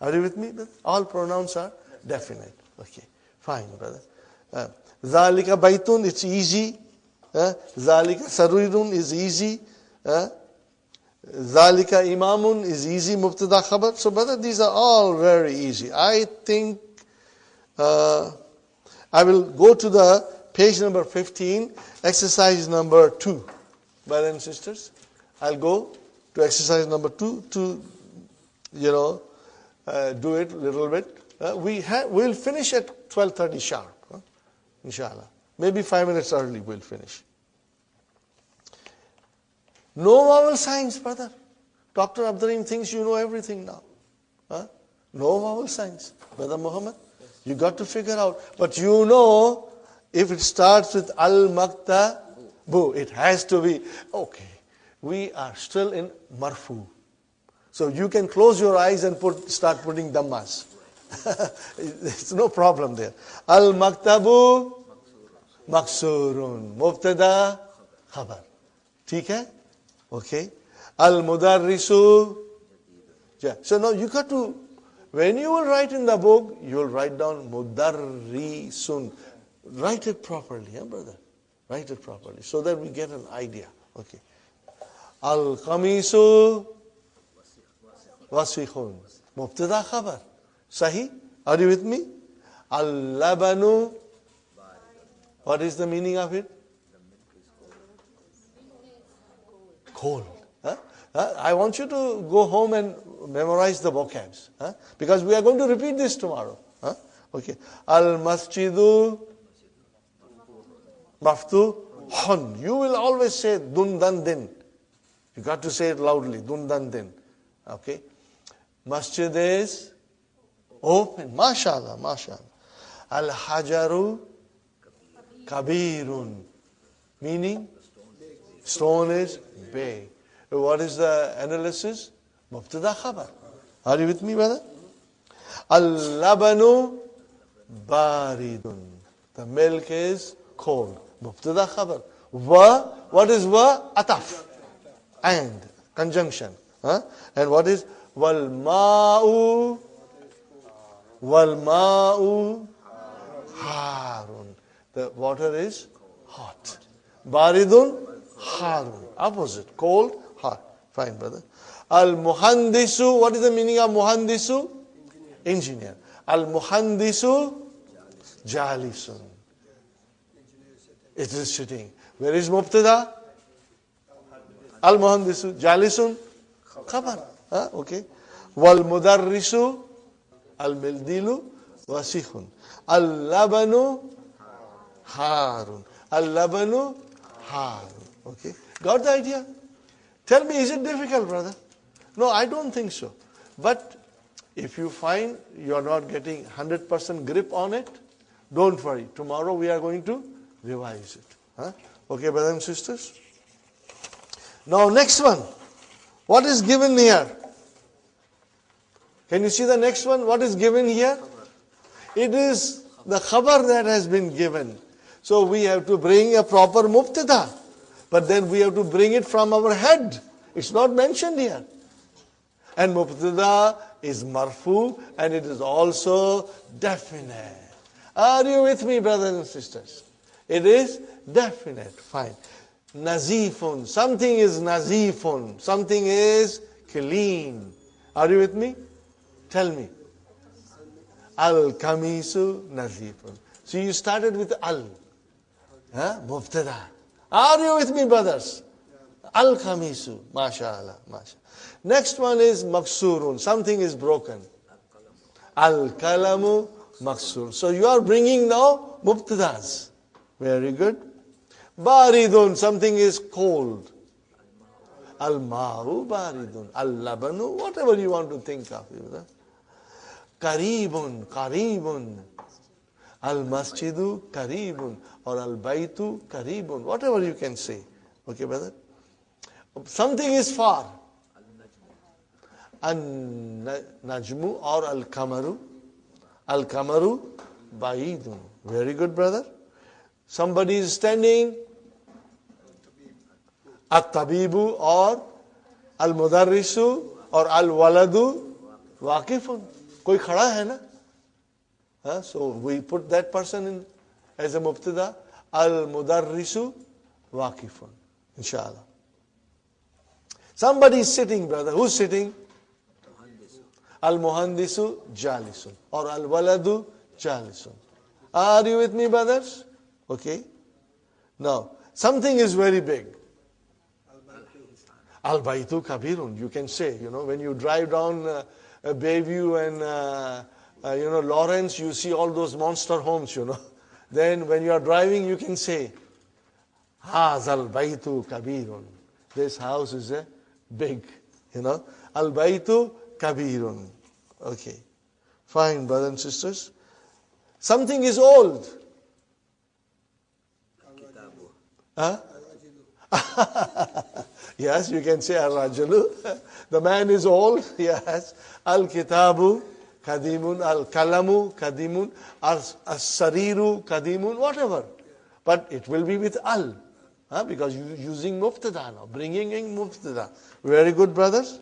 Are you with me? All pronouns are definite. Okay. Fine, brother. Dhalika baitun, it's easy. Dhalika sarirun is easy. Dhalika imamun is easy. Mubtada khabar. So, brother, these are all very easy. I think I will go to the page number 15, exercise number 2. Brothers and sisters, I'll go to exercise number 2 to, do it a little bit. We'll finish at 12:30 sharp, inshallah. Maybe 5 minutes early we'll finish. No vowel signs, brother. Dr. Abdurrahim thinks you know everything now. No vowel signs. Brother Muhammad, you got to figure out. But you know, if it starts with al-maktabu, it has to be, okay, we are still in marfu. So you can close your eyes and start putting dhammas. It's no problem there. Al-maktabu maksurun. Mubtada khabar. ठीक है? Okay. Al-mudarrisu. Yeah. So now you got to, when you will write in the book, you will write down mudarrisun. Write it properly, brother. Write it properly so that we get an idea. Okay. Al-qamisu wasikhun. Mubtada khabar. Sahi? Are you with me? Al-labanu. What is the meaning of it? Cold. I want you to go home and memorize the vocabs. Because we are going to repeat this tomorrow. Okay. Al-masjidu maftuhun. You will always say dun dan din. You got to say it loudly. Dun dan din. Okay. Masjid is open. MashaAllah. MashaAllah. Al-hajaru kabirun. Meaning? Stone is big. What is the analysis? Mubtada khabar. Are you with me, brother? Al-labanu baridun. The milk is cold. Mubtada khabar. What is ataf. And. Conjunction. And what is wal-ma'u harun. The water is hot. Baridun harun. Opposite. Cold, hot. Fine, brother. Al-muhandisu. What is the meaning of muhandisu? Engineer. Al-muhandisu jalisun. It is sitting. Where is mubtada? Al-muhandisu jalisun khabar. Okay. Wal-mudarrisu al-mildilu wasikhun. Al-labanu harun. Al-labanu harun. Okay. Got the idea? Tell me, is it difficult, brother? No, I don't think so. But if you find you are not getting 100% grip on it, don't worry. Tomorrow we are going to revise it. Okay, brothers and sisters? Now next one. What is given here? Can you see the next one? What is given here? It is the khabar that has been given. So we have to bring a proper mubtada. But then we have to bring it from our head. It's not mentioned here. And mubtada is marfu and it is also definite. Are you with me, brothers and sisters? It is definite. Fine. Nazifun. Something is nazifun. Something is clean. Are you with me? Tell me. Al-kamisu nazifun. So you started with al. Mubtada. Are you with me, brothers? Al-khamisu. MashaAllah. MashaAllah. Next one is maksurun. Something is broken. Al-kalamu maksur. So you are bringing now mubtadas. Very good. Baridun. Something is cold. Al-ma'u baridun. Al-labanu. Whatever you want to think of. Karibun. Karibun. Al-masjidu karibun. Or al-baytu karibun. Whatever you can say. Okay, brother? Something is far. Al-najmu or al-kamaru. Al-kamaru ba'idun. Very good, brother. Somebody is standing. At-tabibu or al-mudarrisu or al-waladu waqifun. Koi khada hai na? So we put that person in as a mubtada. Al-mudarrisu waqifun. Inshallah. Somebody is sitting, brother. Who's sitting? Al-muhandisu jalisun or al-waladu jalisun. Are you with me, brothers? Okay. Now, something is very big. Al-baytu kabirun. You can say, when you drive down Bayview and, Lawrence, you see all those monster homes, Then when you are driving, you can say, Hazal baytu kabirun. This house is a big, Al-baytu kabirun. Okay. Fine, brothers and sisters. Something is old. Huh? Yes, you can say al-rajulu. The man is old. Yes. Al-kitabu kadimun, al-kalamu kadimun, al-sariru kadimun, whatever. But it will be with al. Because you're using mubtada now, bringing in mubtada. Very good, brothers.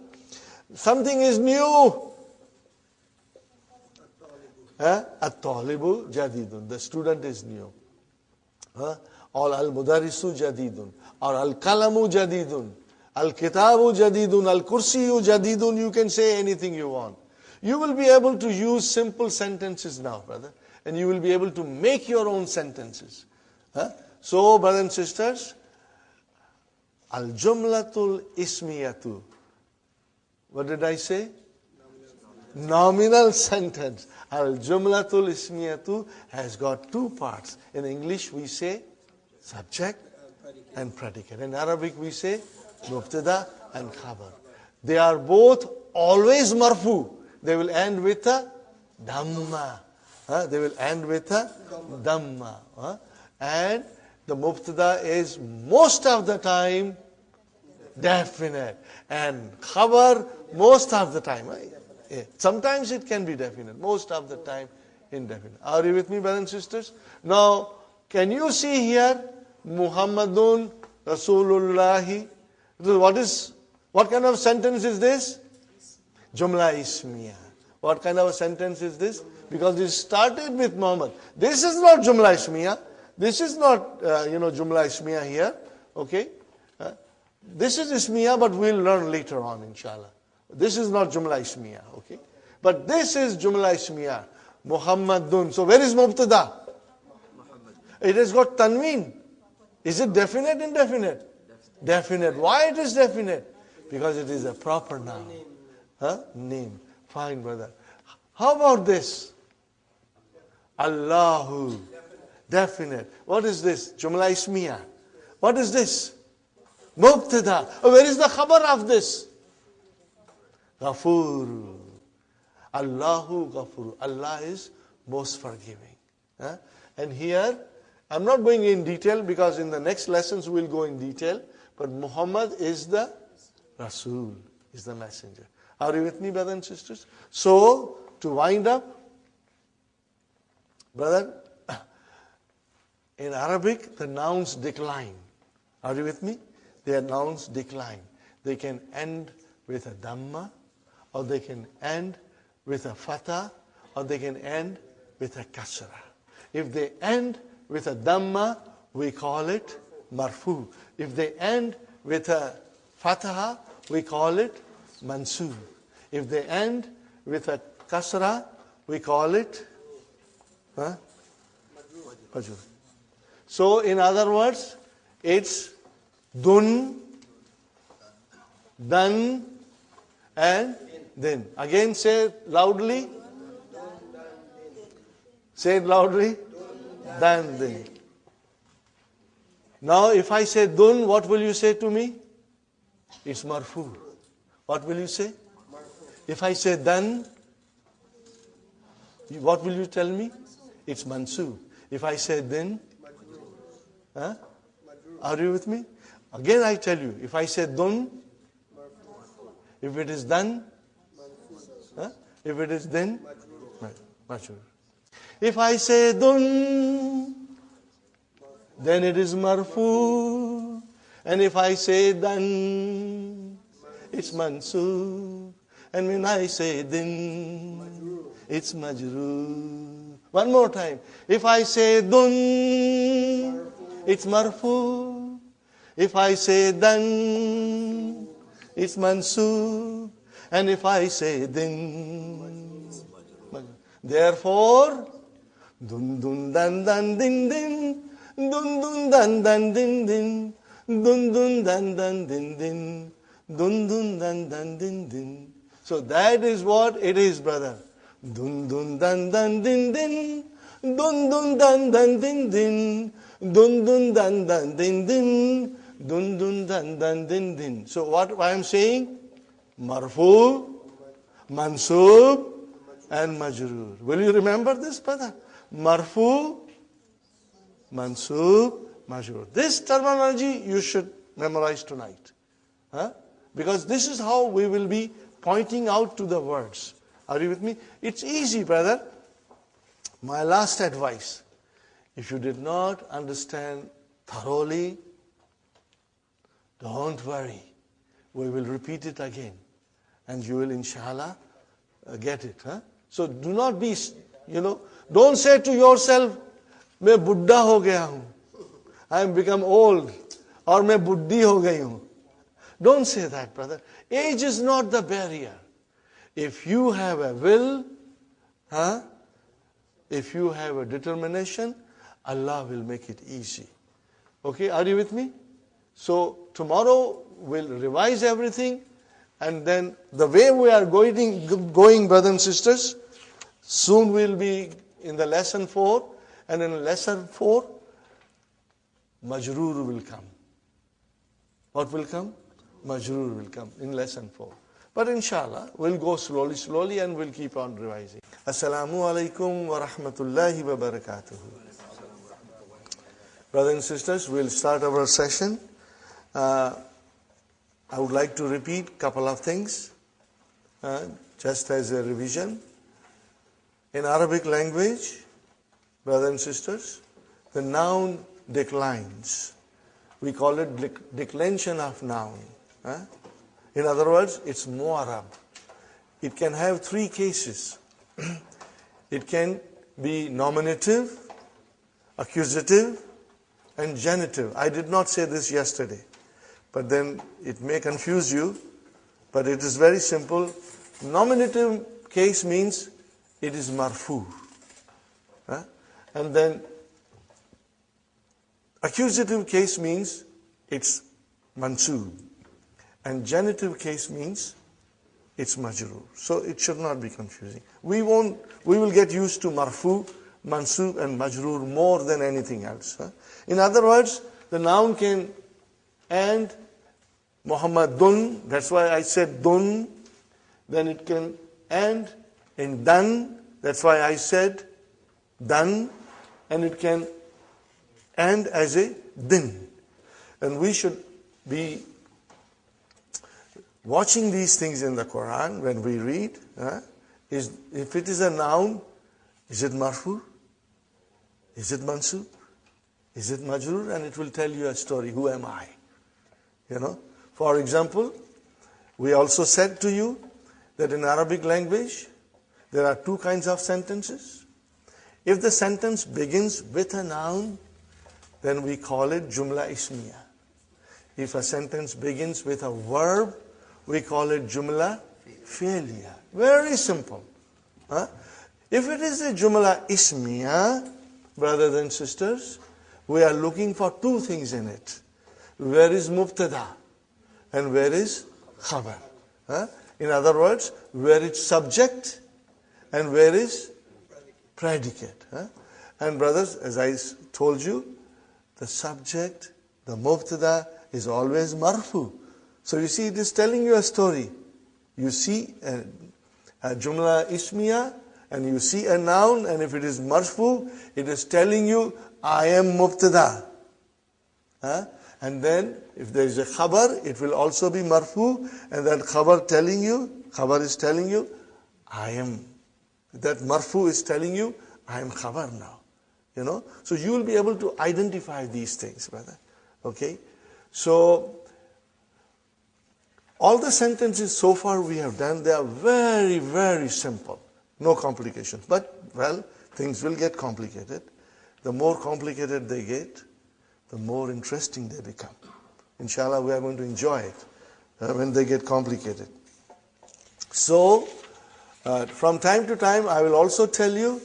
Something is new. At-talibu jadidun. The student is new. Or al-mudarrisu jadidun. Or al-kalamu jadidun. Al-kitabu jadidun. Al-kursiyu jadidun. You can say anything you want. You will be able to use simple sentences now, brother. And you will be able to make your own sentences. So, brothers and sisters, al-jumlatul ismiyatu. What did I say? Nominal sentence. Al-jumlatul ismiyatu has got two parts. In English we say subject and predicate. In Arabic we say mubtada and khabar. They are both always marfu. They will end with a dhamma. They will end with a dhamma. And the mubtada is most of the time definite. And khabar most of the time. Sometimes it can be definite. Most of the time indefinite. Are you with me, brothers and sisters? Now, can you see here Muhammadun Rasulullahi? What kind of sentence is this? Jumla ismiya. What kind of a sentence is this? Because it started with Muhammad. This is not Jumla ismiya. This is not, Jumla ismiya here. Okay? This is ismiya, but we'll learn later on, inshallah. This is not Jumla ismiya. Okay? But this is Jumla ismiya. Muhammadun. So where is Mubtada? It has got tanween. Is it definite, indefinite? Definite. Why it is definite? Because it is a proper noun. Name. Fine, brother. How about this? Allahu. Definite. What is this? Jumla ismiya. What is this? Mubtada. Where is the khabar of this? Ghafur. Allahu Ghafur. Allah is most forgiving. And here, I'm not going in detail because in the next lessons we'll go in detail. But Muhammad is the Rasul, is the messenger. Are you with me, brothers and sisters? So, to wind up, brother, in Arabic, the nouns decline. Are you with me? Their nouns decline. They can end with a dhamma, or they can end with a fatha, or they can end with a kasra. If they end with a dhamma, we call it marfu. If they end with a fatha, we call it mansub. If they end with a kasra, we call it majrur. So, in other words, it's dun, dan, and then. Again, say it loudly. Say it loudly. Dan, then. Now, if I say dun, what will you say to me? It's marfu. What will you say? If I say dan, what will you tell me? It's mansub. If I say then, are you with me? Again I tell you, if I say dun, if it is done, if it is then, majrur. If I say dun, then it is marfu. And if I say dan, it's mansub. And when I say din, it's majroor. One more time. If I say dun, it's marfu. If I say dan, it's mansub. And if I say din, therefore, dun dun dan dan din din, dun dun dan dan din din, dun dun dan dan din din, dun dun dan dan din din. So that is what it is, brother. Dun dun dan dan din din, dun dun dan dan din din, dun dun dan dan din din, dun dun dan dan din din. So what I am saying? Marfu, mansub, and majroor. Will you remember this, brother? Marfu, mansub, majroor. This terminology you should memorize tonight. Huh? Because this is how we will be pointing out to the words. Are you with me? It's easy, brother. My last advice, if you did not understand thoroughly, don't worry. We will repeat it again. And you will, inshallah, get it. Huh? So do not be, don't say to yourself, मैं बुड्ढा हो गया हूँ. I am become old. Or मैं बुड्ढी हो गई हूँ. Don't say that, brother. Age is not the barrier. If you have a will, if you have a determination, Allah will make it easy. Okay, are you with me? So tomorrow we'll revise everything, and then the way we are going, brothers and sisters, soon we'll be in the lesson 4, and in lesson 4, majroor will come. What will come? Majroor will come in lesson 4. But inshallah, we'll go slowly, and we'll keep on revising. Assalamu alaikum wa rahmatullahi wa barakatuh. Brothers and sisters, we'll start our session. I would like to repeat a couple of things, just as a revision. In Arabic language, brothers and sisters, the noun declines. We call it declension of noun. In other words, it's mu'arab. It can have 3 cases. It can be nominative, accusative, and genitive. I did not say this yesterday, but then it may confuse you, but it is very simple. Nominative case means it is marfu. And then accusative case means it's mansub. And genitive case means it's majroor. So it should not be confusing. We will get used to marfu, mansub, and majroor more than anything else. In other words, the noun can end Muhammadun, that's why I said dun. Then it can end in dan, that's why I said dan. And it can end as a din. And we should be watching these things in the Quran when we read. If it is a noun, is it marfu? Is it mansub? Is it majroor? And it will tell you a story. Who am I? For example, we also said to you that in Arabic language, there are 2 kinds of sentences. If the sentence begins with a noun, then we call it jumla ismiya. If a sentence begins with a verb, we call it jumla fi'liya. Very simple. If it is a jumla ismiya, brothers and sisters, we are looking for 2 things in it. Where is mubtada? And where is khabar? In other words, where is subject and where is predicate. And brothers, as I told you, the subject, the mubtada, is always marfu. So you see, it is telling you a story. You see a jumla ismiya, and you see a noun, and if it is marfu, it is telling you, I am mubtada. And then, if there is a khabar, it will also be marfu, and that khabar is telling you, I am. That marfu is telling you, I am khabar now. You know, so you will be able to identify these things, brother. Okay, so all the sentences so far we have done, they are very, very simple, no complications. But well, things will get complicated. The more complicated they get, the more interesting they become. Inshallah, we are going to enjoy it when they get complicated. So, from time to time, I will also tell you,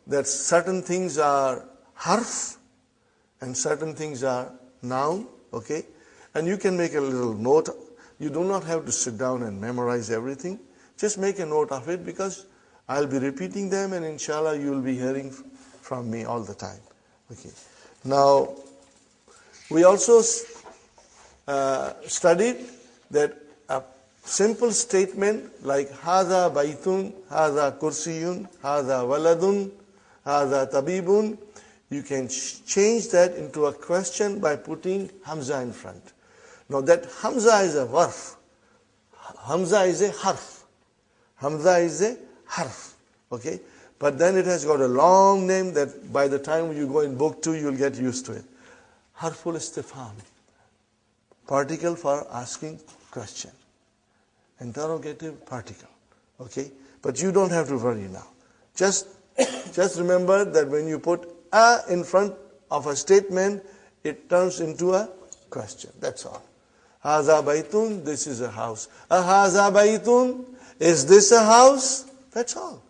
that certain things are harf and certain things are noun, okay? And you can make a little note. You do not have to sit down and memorize everything. Just make a note of it because I'll be repeating them and inshallah you will be hearing from me all the time. Okay. Now, we also studied that a simple statement like Hada Baitun, Hada Kursiyun, Hada Waladun, Hada Tabibun, you can change that into a question by putting Hamza in front. Now that Hamza is a varf. Hamza is a harf. Hamza is a harf. Okay? But then it has got a long name that by the time you go in book 2, you'll get used to it. Harful istifham. Particle for asking question. Interrogative particle. Okay? But you don't have to worry now. Just remember that when you put a in front of a statement, it turns into a question. That's all. Haza baitun, this is a house. Haza baitun, is this a house? That's all.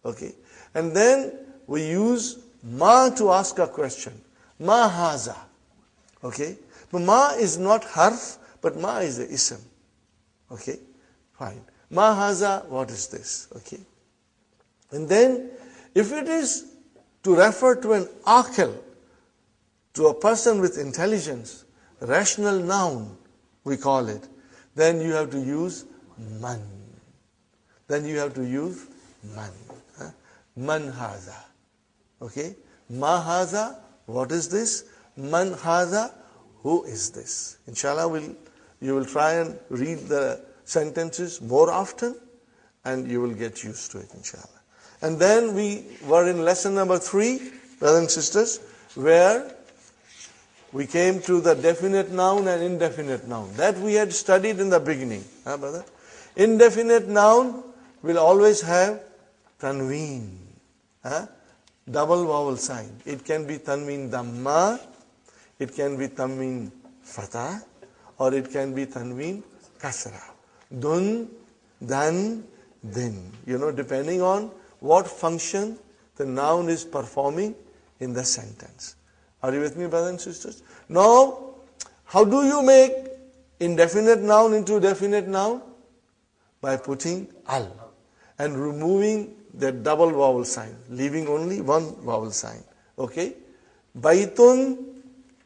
Okay. And then we use ma to ask a question. Ma haza. Okay. But ma is not harf, but ma is a ism. Okay. Fine. Ma haza, what is this? Okay. And then if it is to refer to an aqil, to a person with intelligence, rational noun, we call it, then you have to use man. Then you have to use man. Man haza. Okay? Ma haza, what is this? Man haza, who is this? Inshallah, you will try and read the sentences more often and you will get used to it, inshallah. And then we were in lesson number 3, brothers and sisters, where we came to the definite noun and indefinite noun. That we had studied in the beginning. Huh, brother? Indefinite noun will always have tanween. Double vowel sign. It can be tanween dhamma, it can be tanween fatah, or it can be tanween kasra. Dun, dan, din. Depending on what function the noun is performing in the sentence. Are you with me, brothers and sisters? Now, how do you make indefinite noun into definite noun? By putting al and removing that double vowel sign, leaving only one vowel sign. Okay? Baitun,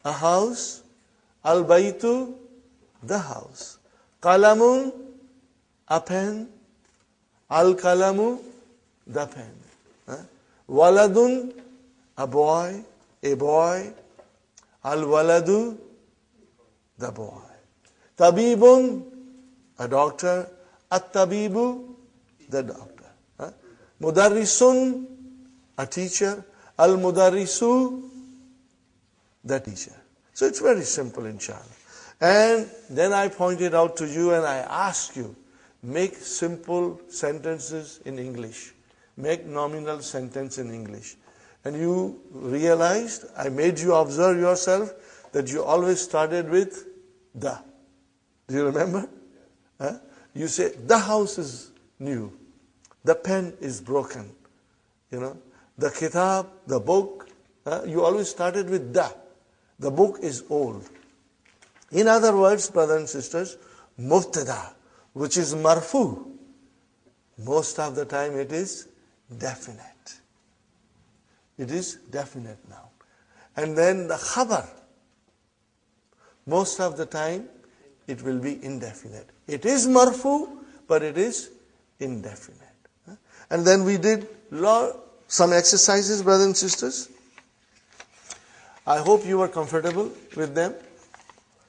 a house. Al baitu, the house. Qalamun, a pen. Al kalamu, the pen. Waladun, a boy. Al waladu, the boy. Tabibun, a doctor. At tabibu, the doctor. Mudarrisun, a teacher. Al mudarrisu, the teacher. So it's very simple, inshallah. And then I pointed out to you and I asked you, make simple sentences in English. Make nominal sentence in English. And you realized, I made you observe yourself, that you always started with the. Do you remember? You say, the house is new. The pen is broken. The kitab, the book, you always started with the. The book is old. In other words, brothers and sisters, mubtada, which is marfu, most of the time it is definite. It is definite now. And then the khabar, most of the time it will be indefinite. It is marfu, but it is indefinite. And then we did some exercises, brothers and sisters. I hope you were comfortable with them.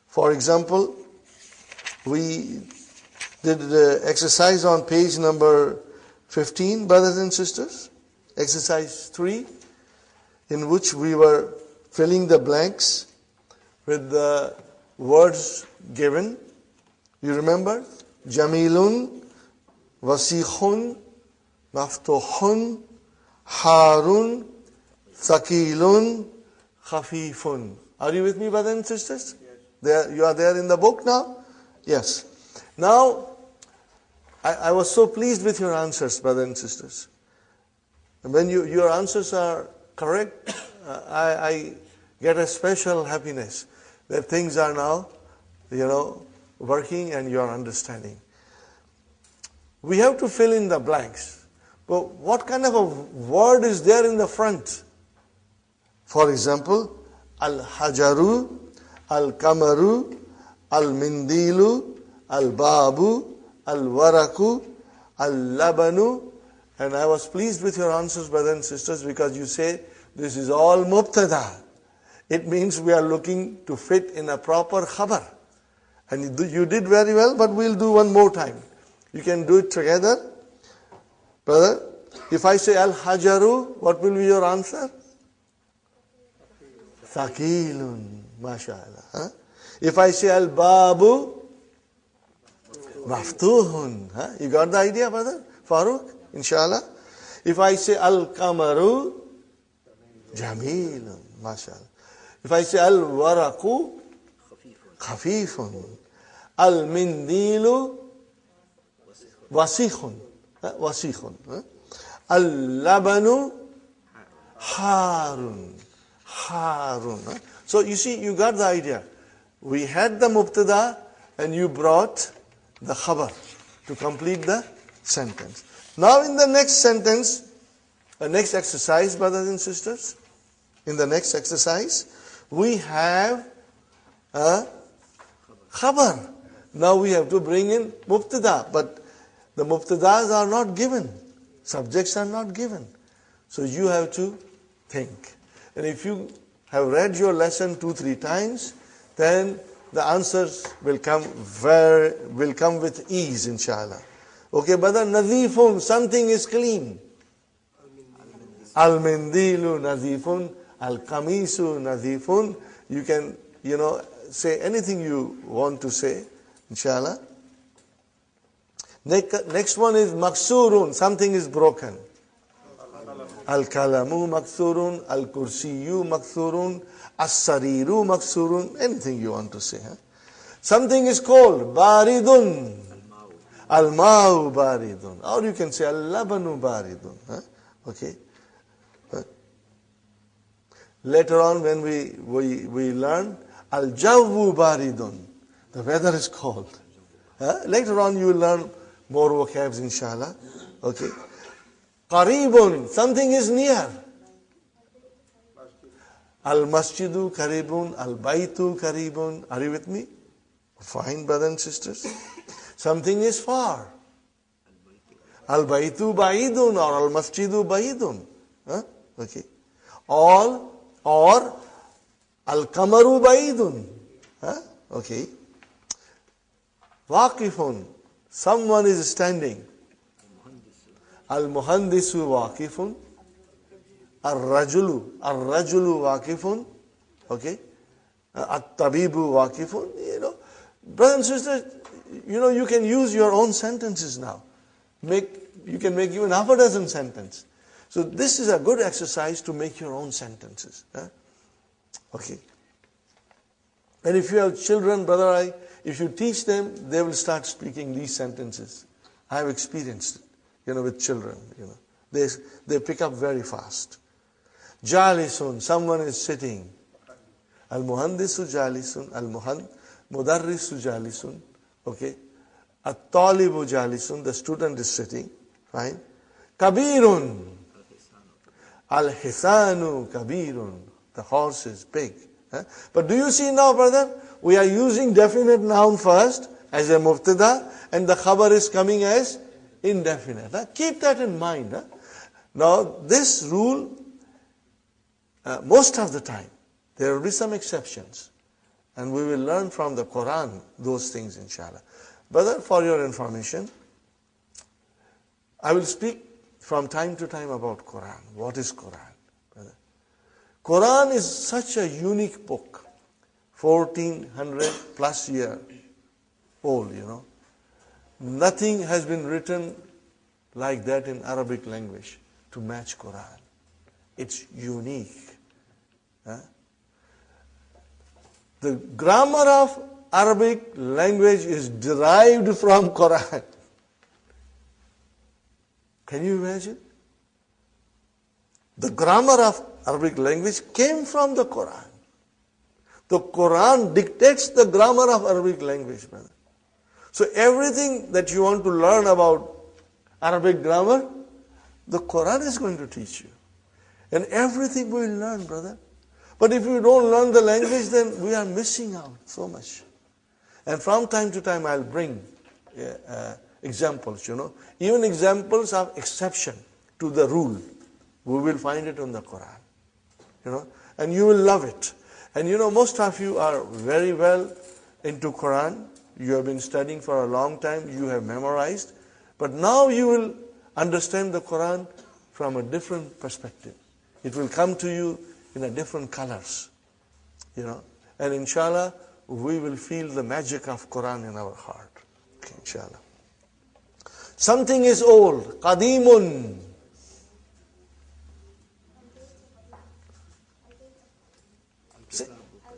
For example, we did the exercise on page number 15, brothers and sisters. exercise 3, in which we were filling the blanks with the words given. You remember? Jamilun, Wasikhun, Maftuhun, Harun, Thakilun, Khafifun. Are you with me, brothers and sisters? Yes. There, you are there in the book now? Yes. Now, I was so pleased with your answers, brothers and sisters. And when your answers are correct, I get a special happiness that things are now, working and you are understanding. We have to fill in the blanks. But what kind of a word is there in the front? For example, Al-Hajaru, Al-Kamaru, Al-Mindilu, Al-Babu, Al-Waraku, Al-Labanu. And I was pleased with your answers, brothers and sisters, because you say this is all mubtada. It means we are looking to fit in a proper khabar. And you did very well, but we'll do one more time. You can do it together. Brother, if I say Al-Hajaru, what will be your answer? Thaqilun, mashallah. Huh? If I say Al-Babu, Maftuhun. Huh? You got the idea, brother? Farooq, inshallah. If I say Al-Kamaru, Jamilun, mashallah. If I say Al-Waraku, Khafifun. Al-Mindilu, Wasikhun. Wasikhun. Al-Labanu, Harun. Harun. So you see, you got the idea. We had the mubtada and you brought the khabar to complete the sentence. Now in the next sentence, the next exercise, brothers and sisters, in the next exercise, we have a khabar. Now we have to bring in mubtada, but the mubtadas are not given. Subjects are not given. So you have to think. And if you have read your lesson 2-3 times, then the answers will come with ease, inshallah. Okay, brother, nadifun, something is clean. Al-mindilu nadifun, al-kamisu nadifun. You can, say anything you want to say, inshallah. Next one is maksurun, something is broken. Al-kalamu maksurun, al-kursiyu maksurun, as-sariru maksurun, anything you want to say. Huh? Something is cold, baridun, al-ma'u baridun. Or you can say al-labanu baridun. Huh? Okay. Later on when we learn, al-jawwu baridun, the weather is cold. Later on you will learn more vocabs, inshallah. Okay. Qaribun, something is near. Al-masjidu qaribun, al-baytu qaribun. Are you with me? Fine, brothers and sisters. Something is far. Al-baytu ba'idun or al-masjidu ba'idun. Okay. Or al-kamaru ba'idun. Okay. Waqifun, someone is standing. Al-muhandisu waqifun. Ar-rajulu waqifun. Okay. At-tabibu waqifun. Brothers and sisters, you can use your own sentences now. You can make even half a dozen sentences. So this is a good exercise to make your own sentences. Okay. And if you have children, brother, if you teach them, they will start speaking these sentences. I have experienced it, with children. They pick up very fast. Jalisun, someone is sitting. Al-muhandisu jalisun, al-mudarrisu jalisun. Okay. At-talibu jalisun, the student is sitting. Fine. Kabirun. Al-hisanu kabirun, the horse is big. But do you see now, brother? We are using definite noun first as a mubtada, and the khabar is coming as indefinite. Keep that in mind. Now, this rule, most of the time, there will be some exceptions. And we will learn from the Quran those things, inshallah. Brother, for your information, I will speak from time to time about Quran. What is Quran, brother? Quran is such a unique book, 1400 plus year old, Nothing has been written like that in Arabic language to match Quran. It's unique. The grammar of Arabic language is derived from Quran. Can you imagine? The grammar of Arabic language came from the Quran. The Quran dictates the grammar of Arabic language, brother. So everything that you want to learn about Arabic grammar, the Quran is going to teach you. And everything we will learn, brother. But if you don't learn the language, then we are missing out so much. And from time to time, I'll bring examples, Even examples of exception to the rule. We will find it in the Quran, And you will love it. And most of you are very well into Quran. You have been studying for a long time. You have memorized. But now you will understand the Quran from a different perspective. It will come to you in a different colors, And inshallah, we will feel the magic of Quran in our heart. Okay, inshallah. Something is old. Qadimun.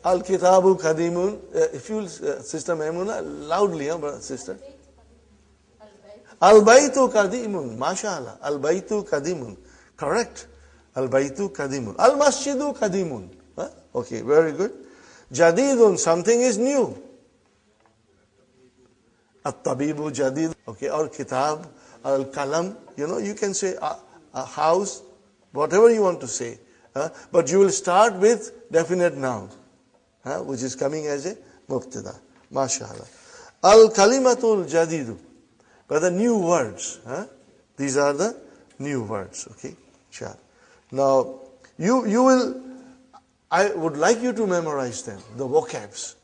Al-Kitabu Qadimun. If you, Sister Maimuna, loudly, sister. Al-Baytu Qadimun. MashaAllah. Al-Baytu Qadimun. Correct. Al-Baytu Qadimun. Al-Masjidu Qadimun. Okay, very good. Jadidun, something is new. At-Tabibu Jadid. Okay, or Kitab, Al-Kalam. You can say a house, whatever you want to say. But you will start with definite noun, which is coming as a mubtada. MashaAllah. Al-Kalimatul Jadidu. But the new words. These are the new words. Okay, inshallah. Now, you will, I would like you to memorize them, the vocabs.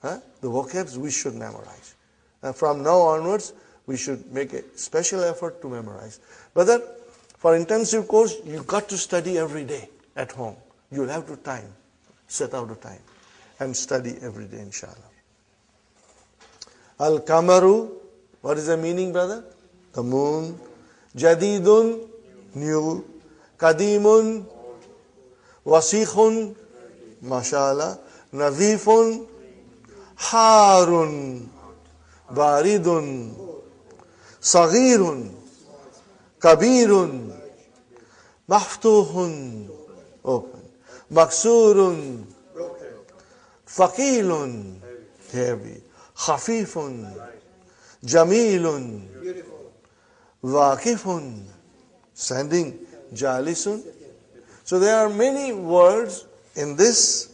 The vocabs we should memorize. From now onwards, we should make a special effort to memorize. But then, for intensive course, you've got to study every day at home. You'll have to set out a time, and study every day, inshallah. Al-Kamaru, what is the meaning, brother? The moon. Jadidun, new. Qadimun, Wasikhun, MashaAllah. Nadhifun, Harun, Baridun, Saghirun, Kabirun, Maftuhun, open. Maksurun, Thaqilun, heavy. Khafifun, Jamilun, Waqifun, standing. Jalisun. So there are many words in this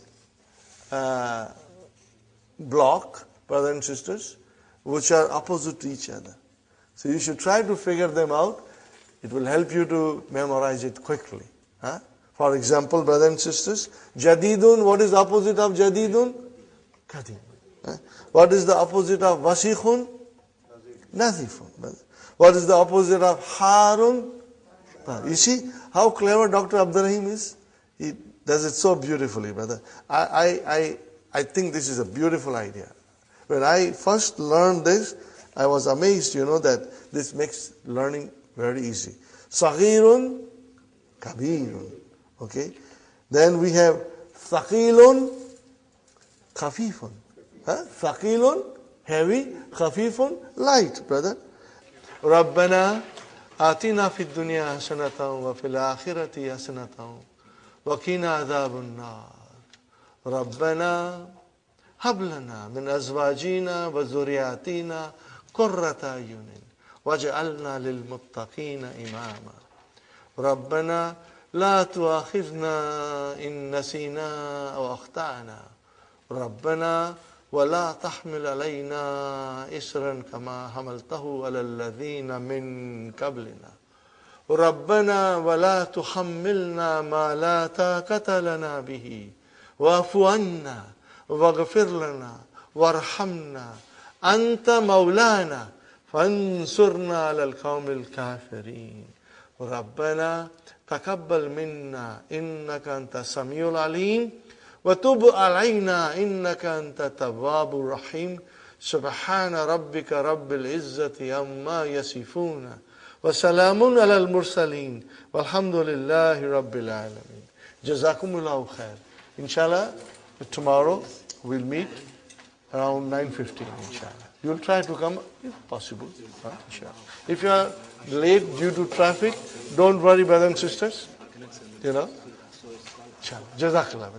block, brothers and sisters, which are opposite to each other. So you should try to figure them out. It will help you to memorize it quickly. For example, brothers and sisters, Jadidun, what is the opposite of Jadidun? Qadim. What is the opposite of Wasikhun? Nazifun. What is the opposite of Harun? You see how clever Dr. Abdurrahim is? He does it so beautifully, brother. I think this is a beautiful idea. When I first learned this, I was amazed, that this makes learning very easy. Saghirun, Kabirun. Okay? Then we have Thaqilun, Khafifun. Thaqilun, heavy, Khafifun, light, brother. Rabbana آتنا في الدنيا حسنة وفي الآخرة حسنة وقنا عذاب النار ربنا هب لنا من أزواجنا وذرياتنا قرة أعين واجعلنا للمتقين إماما ربنا لا تؤاخذنا إن نسينا أو أخطأنا ربنا ولا تحمل علينا إسرا كما حملته على الذين من قبلنا ربنا ولا تحملنا ما لا طاقة لنا به واعف عنا واغفر لنا وارحمنا أنت مولانا فانصرنا على القوم الكافرين ربنا تقبل منا إنك أنت السميع العليم وتب علينا إنك أنت التواب الرحيم سبحان ربك رب العزة عما يصفون وسلام على المرسلين والحمد لله رب العالمين. Jazakumullahu khair. Inshallah, tomorrow we'll meet around 9:15, inshallah. You'll try to come if possible, inshallah. If you are late due to traffic, don't worry, brothers and sisters. You know? Inshallah. Jazakallah.